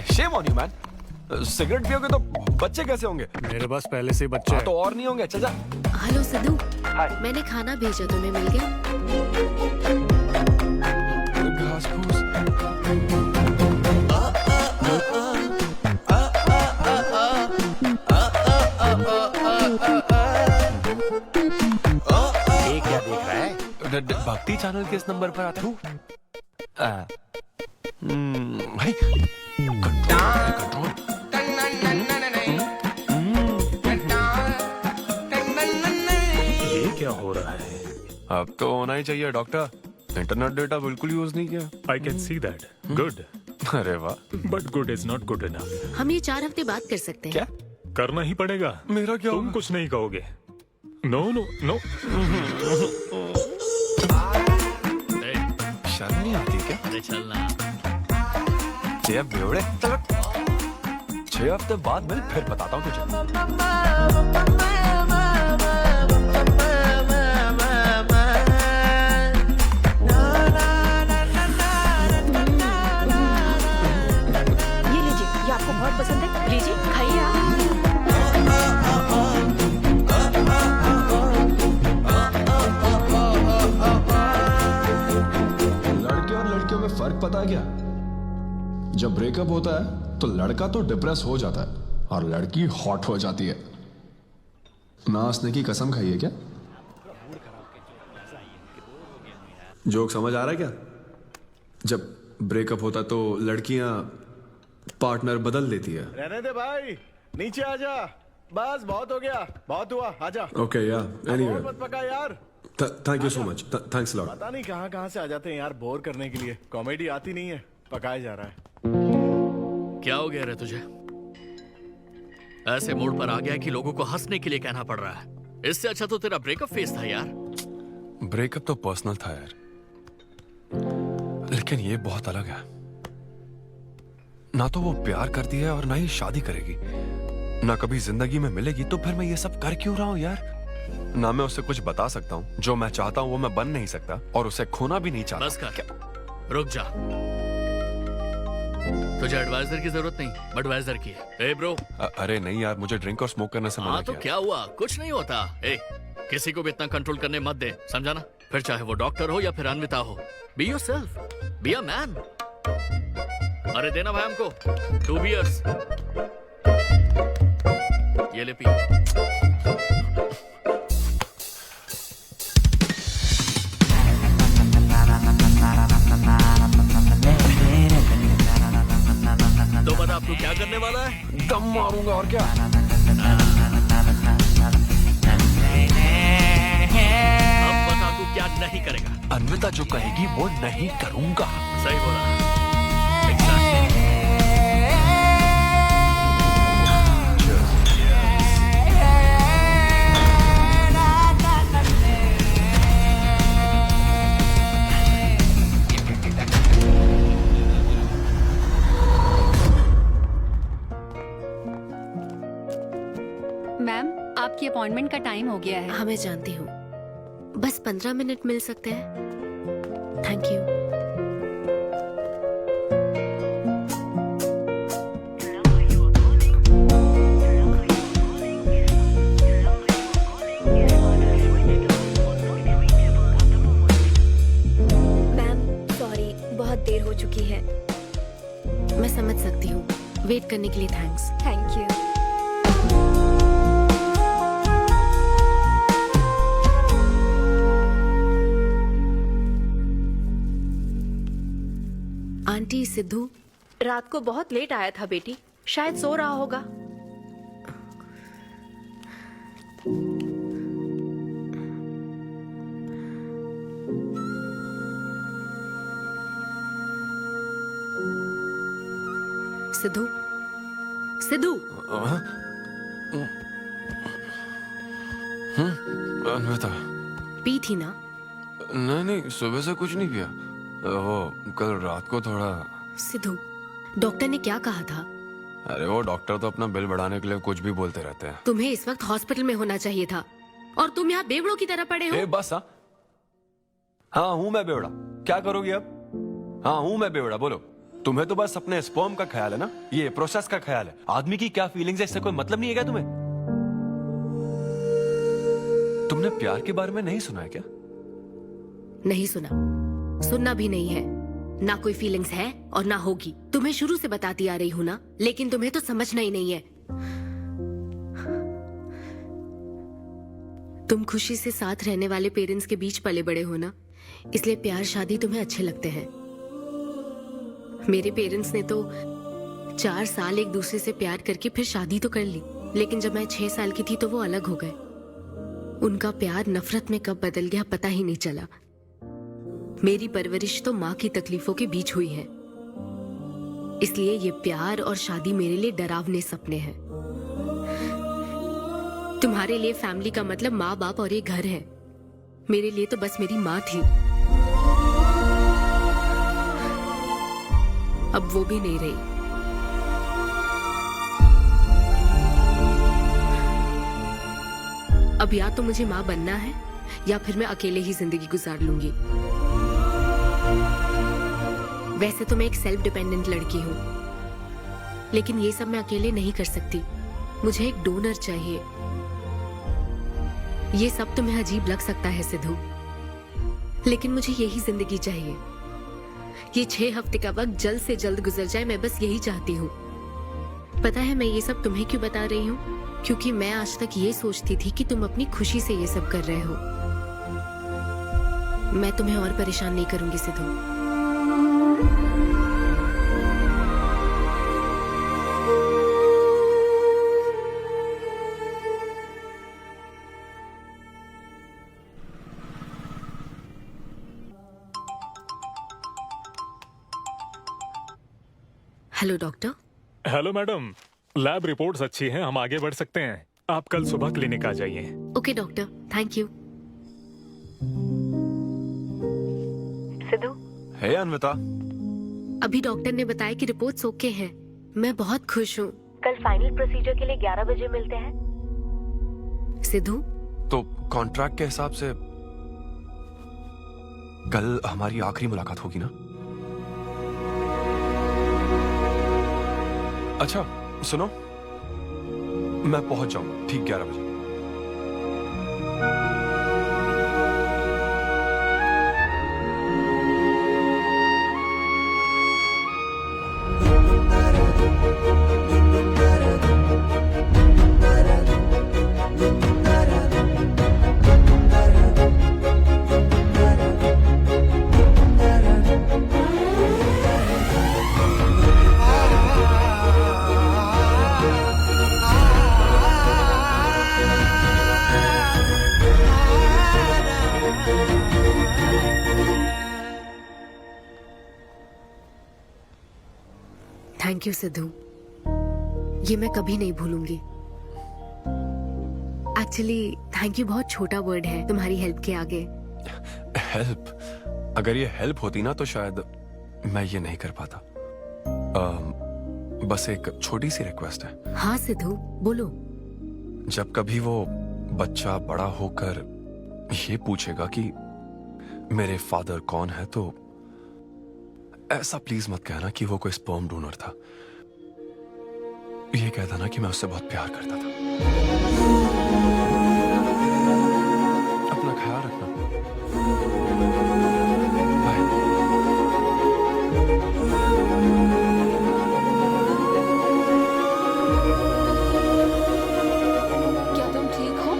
Shame on you, man. Cigarette पियोगे तो बच्चे कैसे होंगे? मेरे पास पहले से ही बच्चे हैं। तो और नहीं होंगे। अच्छा जा। हेलो सिद्धू, मैंने खाना भेजा, तुम्हें मिल गया? घास फूस। ये क्या देख रहा है? भक्ति चैनल के इस नंबर पर आता हूँ। भाई कंट्रोल। ये क्या हो रहा है? अब तो होना ही चाहिए डॉक्टर। इंटरनेट डेटा बिल्कुल यूज नहीं किया। I can see that. Good. अरे वाह। But good is not good enough. हम ये 4 हफ्ते बाद कर सकते हैं। क्या करना ही पड़ेगा? मेरा क्या? तुम कुछ नहीं कहोगे। No no no. शर्म नहीं आती क्या? अरे चलना। 6 बेवड़े। 6 हफ्ते बाद मैं फिर बताता हूँ तुझे। पता है क्या? जब ब्रेकअप होता है तो लड़का तो डिप्रेस हो जाता है और लड़की हॉट हो जाती है। नाचने की कसम खाई है क्या? जोक समझ आ रहा है क्या? जब ब्रेकअप होता तो लड़कियां पार्टनर बदल देती है। रहने दे भाई, नीचे आजा। बस बहुत हो गया, बहुत हुआ, आजा। ओके या एनीवे, मत पका यार। Thank you so much, thanks lot. पता नहीं कहाँ कहाँ से आ जाते हैं यार बोर करने के लिए। कॉमेडी आती नहीं है, पकाया जा रहा है। क्या हो गया रे तुझे? ऐसे मूड पर आ गया कि लोगों को हंसने के लिए कहना पड़ रहा है। इससे अच्छा तो तेरा ब्रेकअप फेस था यार। ब्रेकअप तो पर्सनल था यार, लेकिन ये बहुत अलग है। ना तो वो प्यार करती है और ना ही शादी करेगी, ना कभी जिंदगी में मिलेगी, तो फिर मैं ये सब कर क्यों रहा हूं यार? ना मैं उसे कुछ बता सकता हूँ, जो मैं चाहता हूँ वो मैं बन नहीं सकता, और उसे खोना भी नहीं चाहता। बस कर, रुक जा। तुझे एडवाइजर की जरूरत नहीं, बडवाइजर की है। ए ब्रो। अरे नहीं यार, मुझे ड्रिंक और स्मोक करने से मना हाँ तो किया। क्या हुआ? कुछ नहीं होता। ए, किसी को भी इतना कंट्रोल करने मत दे, समझा ना? फिर चाहे वो डॉक्टर हो या फिर अन्विता हो। Be yourself, be a man. अरे देना भाई हमको 2 बियर्स। ये ले पी। तो बता अब तू क्या करने वाला है? दम मारूंगा और क्या। अब बता तू क्या नहीं करेगा? अन्विता जो कहेगी वो नहीं करूंगा। सही बोला। मैम, आपकी अपॉइंटमेंट का टाइम हो गया है। हाँ मैं जानती हूँ, बस 15 मिनट मिल सकते हैं? Thank you. मैम सॉरी, बहुत देर हो चुकी है। मैं समझ सकती हूँ, वेट करने के लिए thanks. Thank you. Aunty, Sidhu रात को बहुत लेट आया था बेटी, शायद सो रहा होगा। सिद्धू, सिद्धू। अन्विता। पी थी ना? नहीं, सुबह से कुछ नहीं पिया। वो कल रात को थोड़ा। सिद्धू, डॉक्टर ने क्या कहा था? अरे वो डॉक्टर तो अपना बिल बढ़ाने के लिए कुछ भी बोलते रहते हैं। तुम्हें इस वक्त हॉस्पिटल में होना चाहिए था, और तुम यहाँ बेवड़ों की तरह पड़े हो। बस हाँ हूँ मैं बेवड़ा। क्या करोगी अब? हाँ हूँ मैं बेवड़ा, बोलो। तुम्हें तो बस अपने स्पर्म का ख्याल है ना, ये प्रोसेस का ख्याल है। आदमी की क्या फीलिंग्स है इससे कोई मतलब नहीं है क्या तुम्हें? तुमने प्यार के बारे में नहीं सुना है क्या? नहीं सुना, सुनना भी नहीं है। ना कोई फीलिंग्स है और ना होगी। तुम्हें शुरू से बताती आ रही हूं ना, लेकिन तुम्हें तो समझना ही नहीं है। तुम खुशी से साथ रहने वाले पेरेंट्स के बीच पले बड़े हो ना, इसलिए प्यार शादी तुम्हें अच्छे लगते हैं। मेरे पेरेंट्स ने तो 4 साल एक दूसरे से प्यार करके फिर शादी तो कर ली, लेकिन जब मैं 6 साल की थी तो वो अलग हो गए। उनका प्यार नफरत में कब बदल गया पता ही नहीं चला। मेरी परवरिश तो माँ की तकलीफों के बीच हुई है, इसलिए ये प्यार और शादी मेरे लिए डरावने सपने हैं। तुम्हारे लिए फैमिली का मतलब माँ बाप और ये घर है, मेरे लिए तो बस मेरी माँ थी। अब वो भी नहीं रही। अब या तो मुझे माँ बनना है या फिर मैं अकेले ही जिंदगी गुजार लूंगी। वैसे तो मैं एक सेल्फ डिपेंडेंट लड़की हूँ, लेकिन ये सब मैं अकेले नहीं कर सकती। मुझे एक डोनर चाहिए। ये सब तुम्हें अजीब लग सकता है सिद्धू, लेकिन मुझे यही जिंदगी चाहिए। ये 6 हफ्ते का वक्त जल्द से जल्द गुजर जाए, मैं बस यही चाहती हूँ। पता है मैं ये सब तुम्हें क्यों बता रही हूँ? क्योंकि मैं आज तक ये सोचती थी कि तुम अपनी खुशी से ये सब कर रहे हो। मैं तुम्हें और परेशान नहीं करूंगी Sidhu. Hello doctor. Hello madam, lab reports अच्छी हैं, हम आगे बढ़ सकते हैं। आप कल सुबह क्लिनिक आ जाइए। Okay doctor, thank you. Siddhu. Hey Anvita. अभी डॉक्टर ने बताया कि रिपोर्ट्स ओके हैं। मैं बहुत खुश हूँ। कल फाइनल प्रोसीजर के लिए 11 बजे मिलते हैं। सिद्धू। तो कॉन्ट्रैक्ट के हिसाब से कल हमारी आखिरी मुलाकात होगी ना? अच्छा सुनो, मैं पहुंच जाऊंगा ठीक 11 बजे। थैंक यू सिद्धू, ये मैं कभी नहीं भूलूंगी। एक्चुअली थैंक यू बहुत छोटा वर्ड है तुम्हारी हेल्प के आगे। हेल्प? अगर ये हेल्प होती ना तो शायद मैं ये नहीं कर पाता। बस एक छोटी सी रिक्वेस्ट है। हाँ सिद्धू बोलो। जब कभी वो बच्चा बड़ा होकर ये पूछेगा कि मेरे फादर कौन है, तो ऐसा प्लीज मत कहना कि वो कोई स्पर्म डोनर था। ये कहता ना कि मैं उससे बहुत प्यार करता था। अपना ख्याल रखना। बाय। क्या तुम ठीक हो?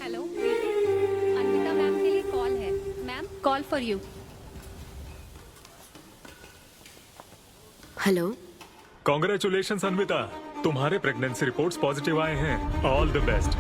हेलो अन्विता मैम के लिए कॉल है। Ma'am call for you. Hello. Congratulations Anvita, तुम्हारे प्रेगनेंसी रिपोर्ट्स पॉजिटिव आए हैं। All the best.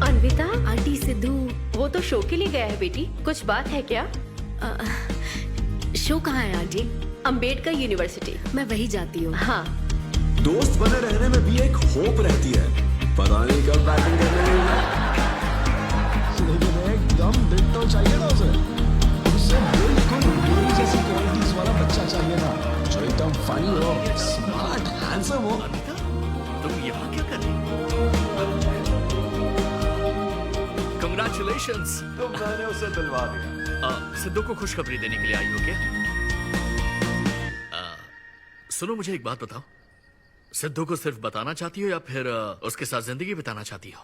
Anvita. Aunty Sidhu. वो तो शो के लिए गया है बेटी, कुछ बात है क्या? शो कहाँ है आंटी? अंबेडकर यूनिवर्सिटी। मैं वही जाती हूँ। हाँ। दोस्त बने रहने में भी एक होप रहती है, पता नहीं कब बैटिंग करने लगेगा। लेकिन एकदम डिट्टो चाहिए ना उसे। उसे बिल्कुल मेरी जैसी क्वालिटीज वाला बच्चा चाहिए ना, जो एकदम फनी हो, स्मार्ट, हैंडसम हो। तुम यहाँ क्या कर रही हो? Congratulations! तो मैंने उसे दिलवा दिया। सिद्धू को खुशखबरी देने के लिए आई हो क्या? सुनो मुझे एक बात बताओ, सिद्धू को सिर्फ बताना चाहती हो या फिर उसके साथ जिंदगी बिताना चाहती हो?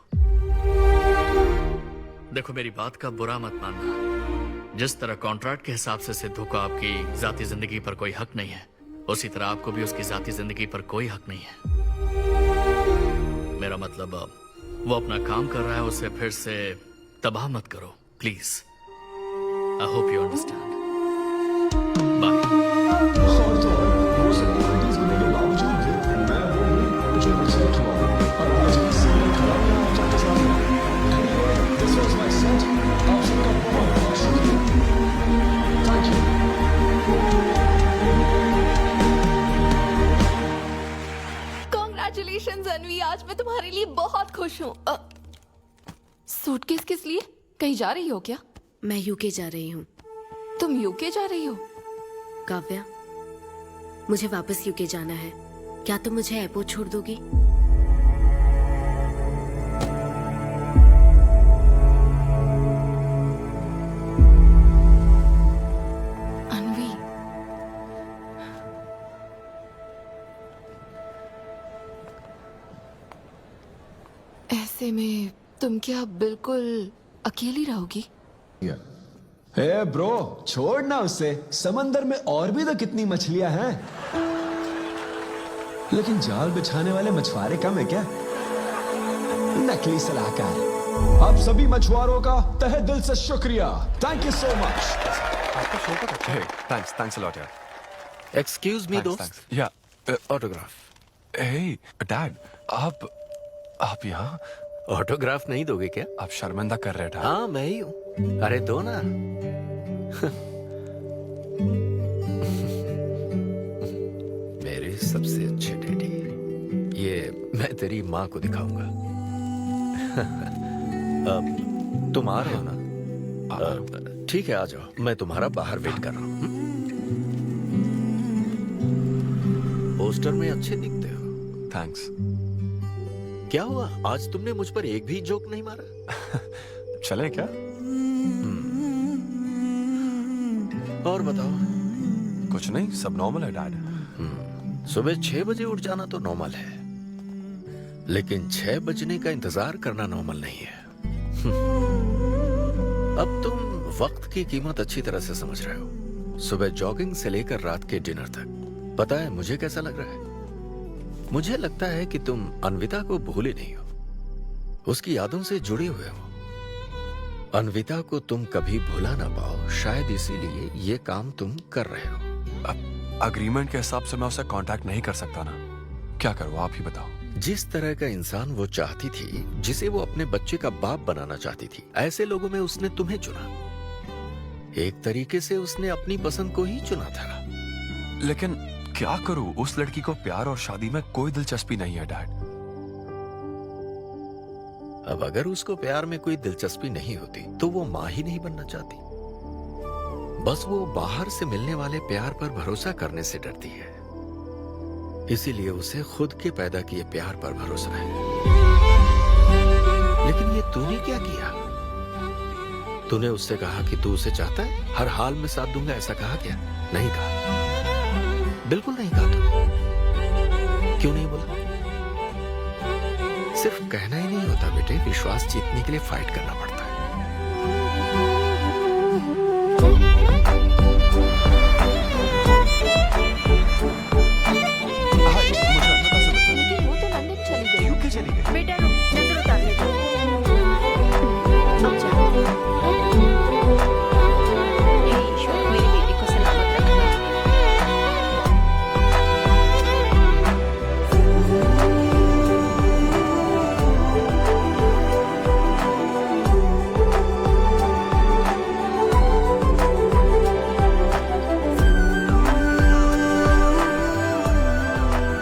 देखो मेरी बात का बुरा मत मानना। जिस तरह कॉन्ट्रैक्ट के हिसाब से सिद्धू को आपकी जाती जिंदगी पर कोई हक नहीं है, उसी तरह आपको भी उसकी जाती जिंदगी पर कोई हक नहीं है। मेरा मतलब वो अपना काम कर रहा है, उसे फिर से तबाह मत करो please. I hope you understand. Congratulations अनवी, आज मैं तुम्हारे लिए बहुत खुश हूँ। सूटकेस किस लिए? कहीं जा रही हो क्या? मैं यूके जा रही हूँ। तुम यूके जा रही हो? काव्या, मुझे वापस यूके जाना है। क्या तुम मुझे एयरपोर्ट छोड़ दोगी? अनवी, ऐसे में तुम क्या बिल्कुल अकेली रहोगी? ए ब्रो, छोड़ ना उसे। समंदर में और भी तो कितनी मछलियां हैं। लेकिन जाल बिछाने वाले मछुआरे कम है क्या? नकली सलाहकार। आप सभी मछुआरों का तहे दिल से शुक्रिया। Thank you so much. Thanks a lot यार। एक्सक्यूज मी दोस्त, या ऑटोग्राफ। हे डैड, आप यहाँ? ऑटोग्राफ नहीं दोगे क्या? आप शर्मिंदा कर रहे हैं। हाँ मैं ही हूँ। अरे दो ना। मेरे सबसे अच्छे डैडी, ये मैं तेरी माँ को दिखाऊंगा। अब तुम आ रहे हो ना? ठीक है, आ जाओ। मैं तुम्हारा बाहर वेट कर रहा हूँ। पोस्टर में अच्छे दिखते हो। थैंक्स। क्या हुआ, आज तुमने मुझ पर एक भी जोक नहीं मारा? चले क्या? और बताओ। कुछ नहीं, सब नॉर्मल है डैड। सुबह 6 बजे उठ जाना तो नॉर्मल है, लेकिन 6 बजने का इंतजार करना नॉर्मल नहीं है। अब तुम वक्त की कीमत अच्छी तरह से समझ रहे हो। सुबह जॉगिंग से लेकर रात के डिनर तक। पता है मुझे कैसा लग रहा है? मुझे लगता है कि तुम अन्विता को भूले नहीं हो, उसकी यादों से जुड़े हुए हो। अन्विता को तुम कभी भुला ना पाओ, शायद इसीलिए ये काम तुम कर रहे हो। अब अग्रीमेंट के हिसाब से मैं उसे कांटेक्ट नहीं कर सकता ना। क्या करूं, आप ही बताओ। जिस तरह का इंसान वो चाहती थी, जिसे वो अपने बच्चे का बाप बनाना चाहती थी, ऐसे लोगों में उसने तुम्हें चुना। एक तरीके से उसने अपनी पसंद को ही चुना था। लेकिन क्या करूं, उस लड़की को प्यार और शादी में कोई दिलचस्पी नहीं है डैड। अब अगर उसको प्यार में कोई दिलचस्पी नहीं होती तो वो माँ ही नहीं बनना चाहती। बस वो बाहर से मिलने वाले प्यार पर भरोसा करने से डरती है, इसीलिए उसे खुद के पैदा किए प्यार पर भरोसा है। लेकिन ये तूने क्या किया? तूने उससे कहा कि तू उसे चाहता है, हर हाल में साथ दूंगा, ऐसा कहा क्या? नहीं कहा, बिल्कुल नहीं कहा। तू क्यों नहीं बोला? सिर्फ कहना ही नहीं होता बेटे, विश्वास जीतने के लिए फाइट करना पड़ता है। लेकिन वो तो लंदन चली गई। यूके चली गई? बेटा रुक, नजर उतारने दो। ईश्वर मेरी बेटी को सलामत रखना।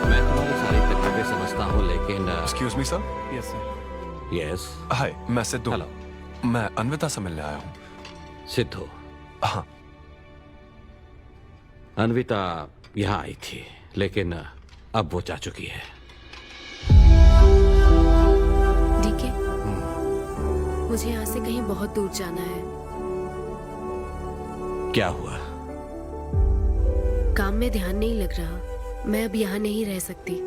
मैं तुम्हारी सारी तकलीफें समझता हूँ, लेकिन excuse me sir. Yes sir. Yes. Hi, मैं सिद्धू। हेलो। मैं अन्विता से मिलने आया हूँ। सिद्धू? हाँ। अन्विता यहाँ आई थी, लेकिन अब वो जा चुकी है। डीके, मुझे यहाँ से कहीं बहुत दूर जाना है। क्या हुआ? काम में ध्यान नहीं लग रहा। मैं अब यहाँ नहीं रह सकती।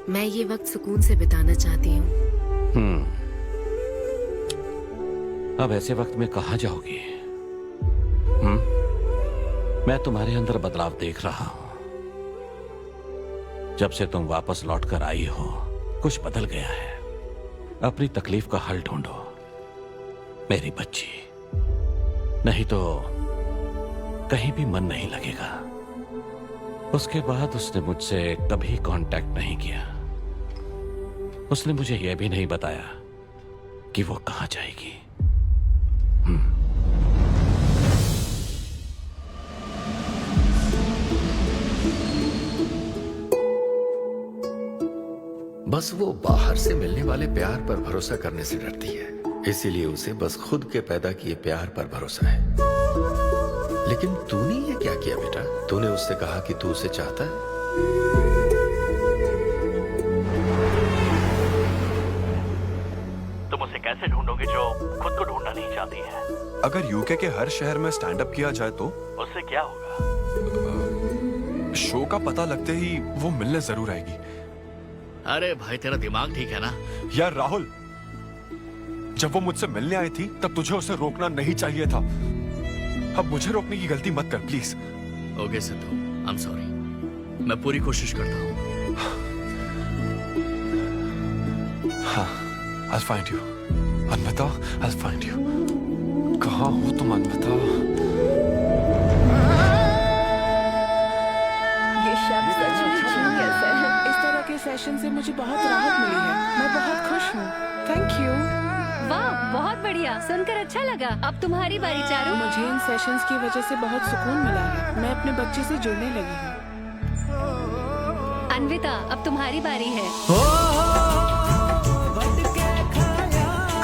मैं ये वक्त सुकून से बिताना चाहती हूँ। अब ऐसे वक्त में कहाँ जाओगी? मैं तुम्हारे अंदर बदलाव देख रहा हूं। जब से तुम वापस लौट कर आई हो, कुछ बदल गया है। अपनी तकलीफ का हल ढूंढो, मेरी बच्ची, नहीं तो कहीं भी मन नहीं लगेगा। उसके बाद उसने मुझसे कभी कांटेक्ट नहीं किया। उसने मुझे यह भी नहीं बताया कि वो कहां जाएगी। बस वो बाहर से मिलने वाले प्यार पर भरोसा करने से डरती है, इसीलिए उसे बस खुद के पैदा किए प्यार पर भरोसा है। लेकिन तूने ये क्या किया बेटा? तूने उससे कहा कि तू उसे चाहता है? तुम उसे कैसे ढूंढोगे जो खुद को ढूंढना नहीं चाहती है? अगर यूके के हर शहर में स्टैंड अप किया जाए तो उससे क्या होगा? शो का पता लगते ही वो मिलने जरूर आएगी। अरे भाई, तेरा दिमाग ठीक है ना? यार राहुल, जब वो मुझसे मिलने आई थी तब तुझे उसे रोकना नहीं चाहिए था। अब मुझे रोकने की गलती मत कर please. Okay Sidhu, I am sorry. मैं पूरी कोशिश करता हूँ। हाँ, I'll find you. Anvita, I'll find you. कहाँ हो तुम अन्विता? ये शब्द सच में जीनियस है। इस तरह के सेशन से मुझे बहुत राहत मिली है। मैं बहुत खुश हूँ। Thank you. वाह, बहुत बढ़िया, सुनकर अच्छा लगा। अब तुम्हारी बारी चारू। मुझे इन सेशंस की वजह से बहुत सुकून मिला है। मैं अपने बच्चे से जुड़ने लगी हूँ। अन्विता, अब तुम्हारी बारी है।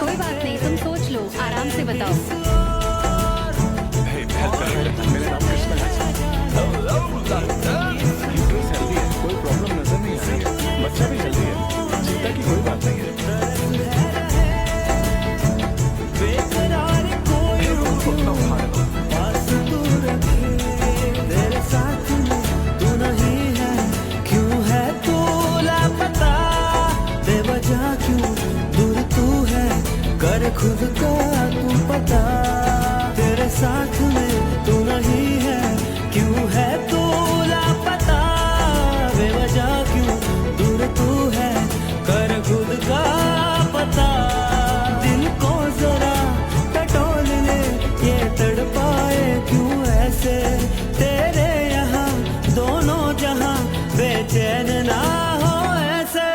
कोई बात नहीं, तुम सोच लो, आराम से बताओ। मेरा नाम कृष्णा है। यूट्रस हेल्दी है, कोई प्रॉब्लम नजर नहीं आ रही है। बच्चा भी हेल्दी है, चिंता की कोई बात नहीं है। खुद का तू पता, तेरे साथ में तू नहीं है, क्यों है तू लापता, बेवजह क्यों दूर तू है, कर खुद का पता। दिल को जरा टटोल ले, ये तड़पाए क्यों ऐसे, तेरे यहाँ दोनों जहाँ बेचैन ना हो ऐसे।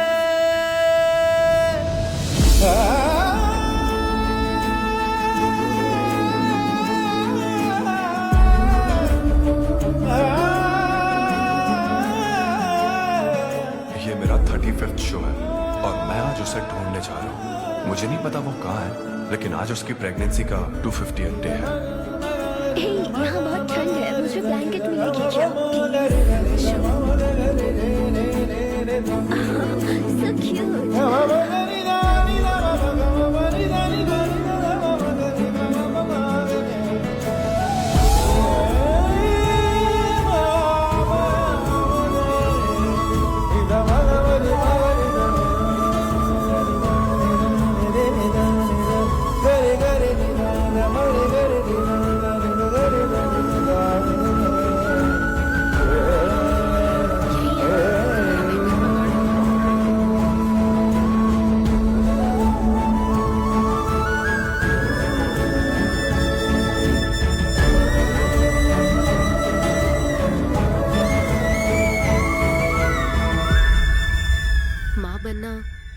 शो है और मैं आज उसे ढूंढने जा रहा हूँ। मुझे नहीं पता वो कहाँ है, लेकिन आज उसकी प्रेगनेंसी का 250th डे है। यहाँ बहुत ठंड है, मुझे ब्लैंकेट में लेके जाओ। So cute.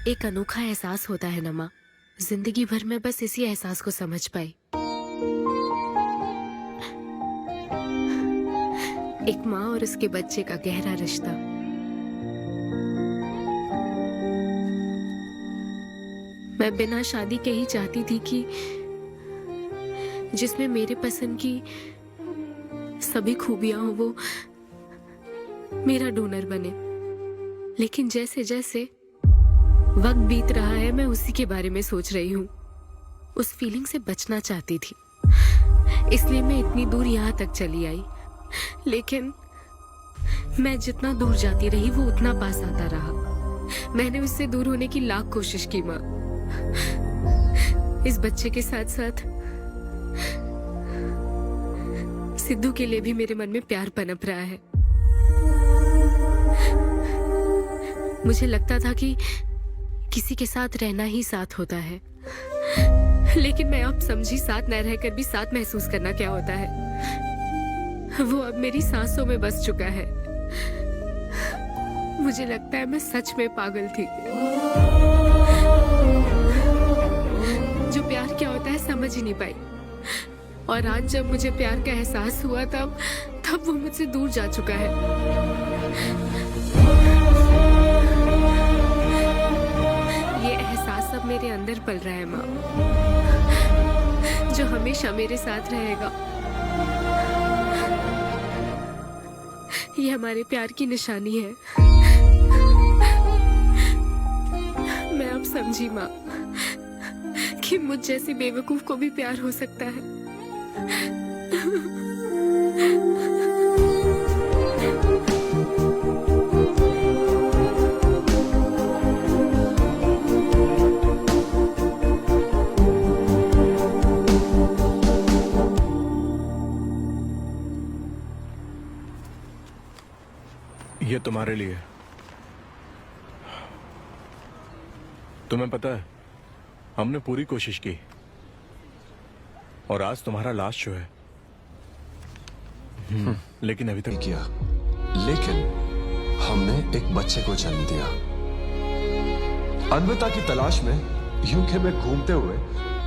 एक अनोखा एहसास होता है ना माँ। जिंदगी भर में बस इसी एहसास को समझ पाई। एक माँ और उसके बच्चे का गहरा रिश्ता। मैं बिना शादी के ही चाहती थी कि जिसमें मेरे पसंद की सभी खूबियां हो वो मेरा डोनर बने। लेकिन जैसे जैसे वक्त बीत रहा है मैं उसी के बारे में सोच रही हूँ। उस फीलिंग से बचना चाहती थी, इसलिए मैं इतनी दूर यहाँ तक चली आई। लेकिन मैं जितना दूर जाती रही वो उतना पास आता रहा। मैंने उससे दूर होने की लाख कोशिश की माँ। इस बच्चे के साथ साथ सिद्धू के लिए भी मेरे मन में प्यार पनप रहा है। मुझे लगता था कि किसी के साथ रहना ही साथ होता है, लेकिन मैं अब समझी साथ न रहकर भी साथ महसूस करना क्या होता है। वो अब मेरी सांसों में बस चुका है। मुझे लगता है मैं सच में पागल थी। जो प्यार क्या होता है समझ ही नहीं पाई, और आज जब मुझे प्यार का एहसास हुआ तब वो मुझसे दूर जा चुका है। ये एहसास अब मेरे अंदर पल रहा है माँ, जो हमेशा मेरे साथ रहेगा। ये हमारे प्यार की निशानी है। मैं अब समझी माँ कि मुझ जैसी बेवकूफ को भी प्यार हो सकता है। ये तुम्हारे लिए। तुम्हें पता है, हमने पूरी कोशिश की और आज तुम्हारा लास्ट शो है। लेकिन अभी तक किया, लेकिन हमने एक बच्चे को जन्म दिया। अन्विता की तलाश में यूके में घूमते हुए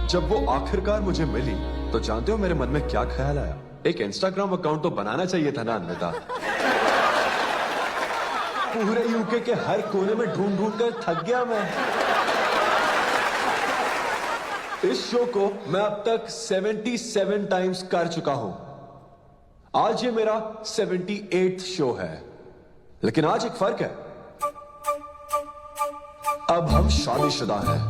जब वो आखिरकार मुझे मिली, तो जानते हो मेरे मन में क्या ख्याल आया? एक इंस्टाग्राम अकाउंट तो बनाना चाहिए था ना अन्विता। पूरे यूके के हर कोने में ढूंढ ढूंढ कर थक गया मैं। इस शो को मैं अब तक 77 टाइम्स कर चुका हूं। आज ये मेरा 78th शो है, लेकिन आज एक फर्क है, अब हम शादीशुदा हैं।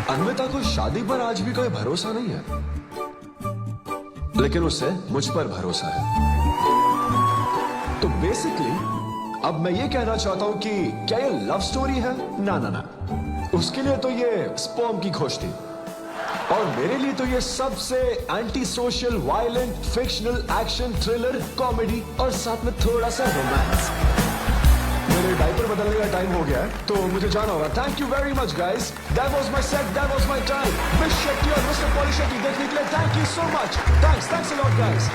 अन्विता को शादी पर आज भी कोई भरोसा नहीं है, लेकिन उसे मुझ पर भरोसा है। तो बेसिकली अब मैं ये कहना चाहता हूं कि क्या ये लव स्टोरी है? ना ना ना, उसके लिए तो ये स्पर्म की खोज थी, और मेरे लिए तो ये सबसे anti social, violent, fictional, action, thriller, comedy और साथ में थोड़ा सा रोमांस। मेरे डायपर बदलने का टाइम हो गया है, तो मुझे जाना होगा। Thank you very much guys, that was my set, that was my time. Miss Shetty और मिस्टर पॉली शेट्टी देखने के लिए thank you so much. Thanks a lot guys.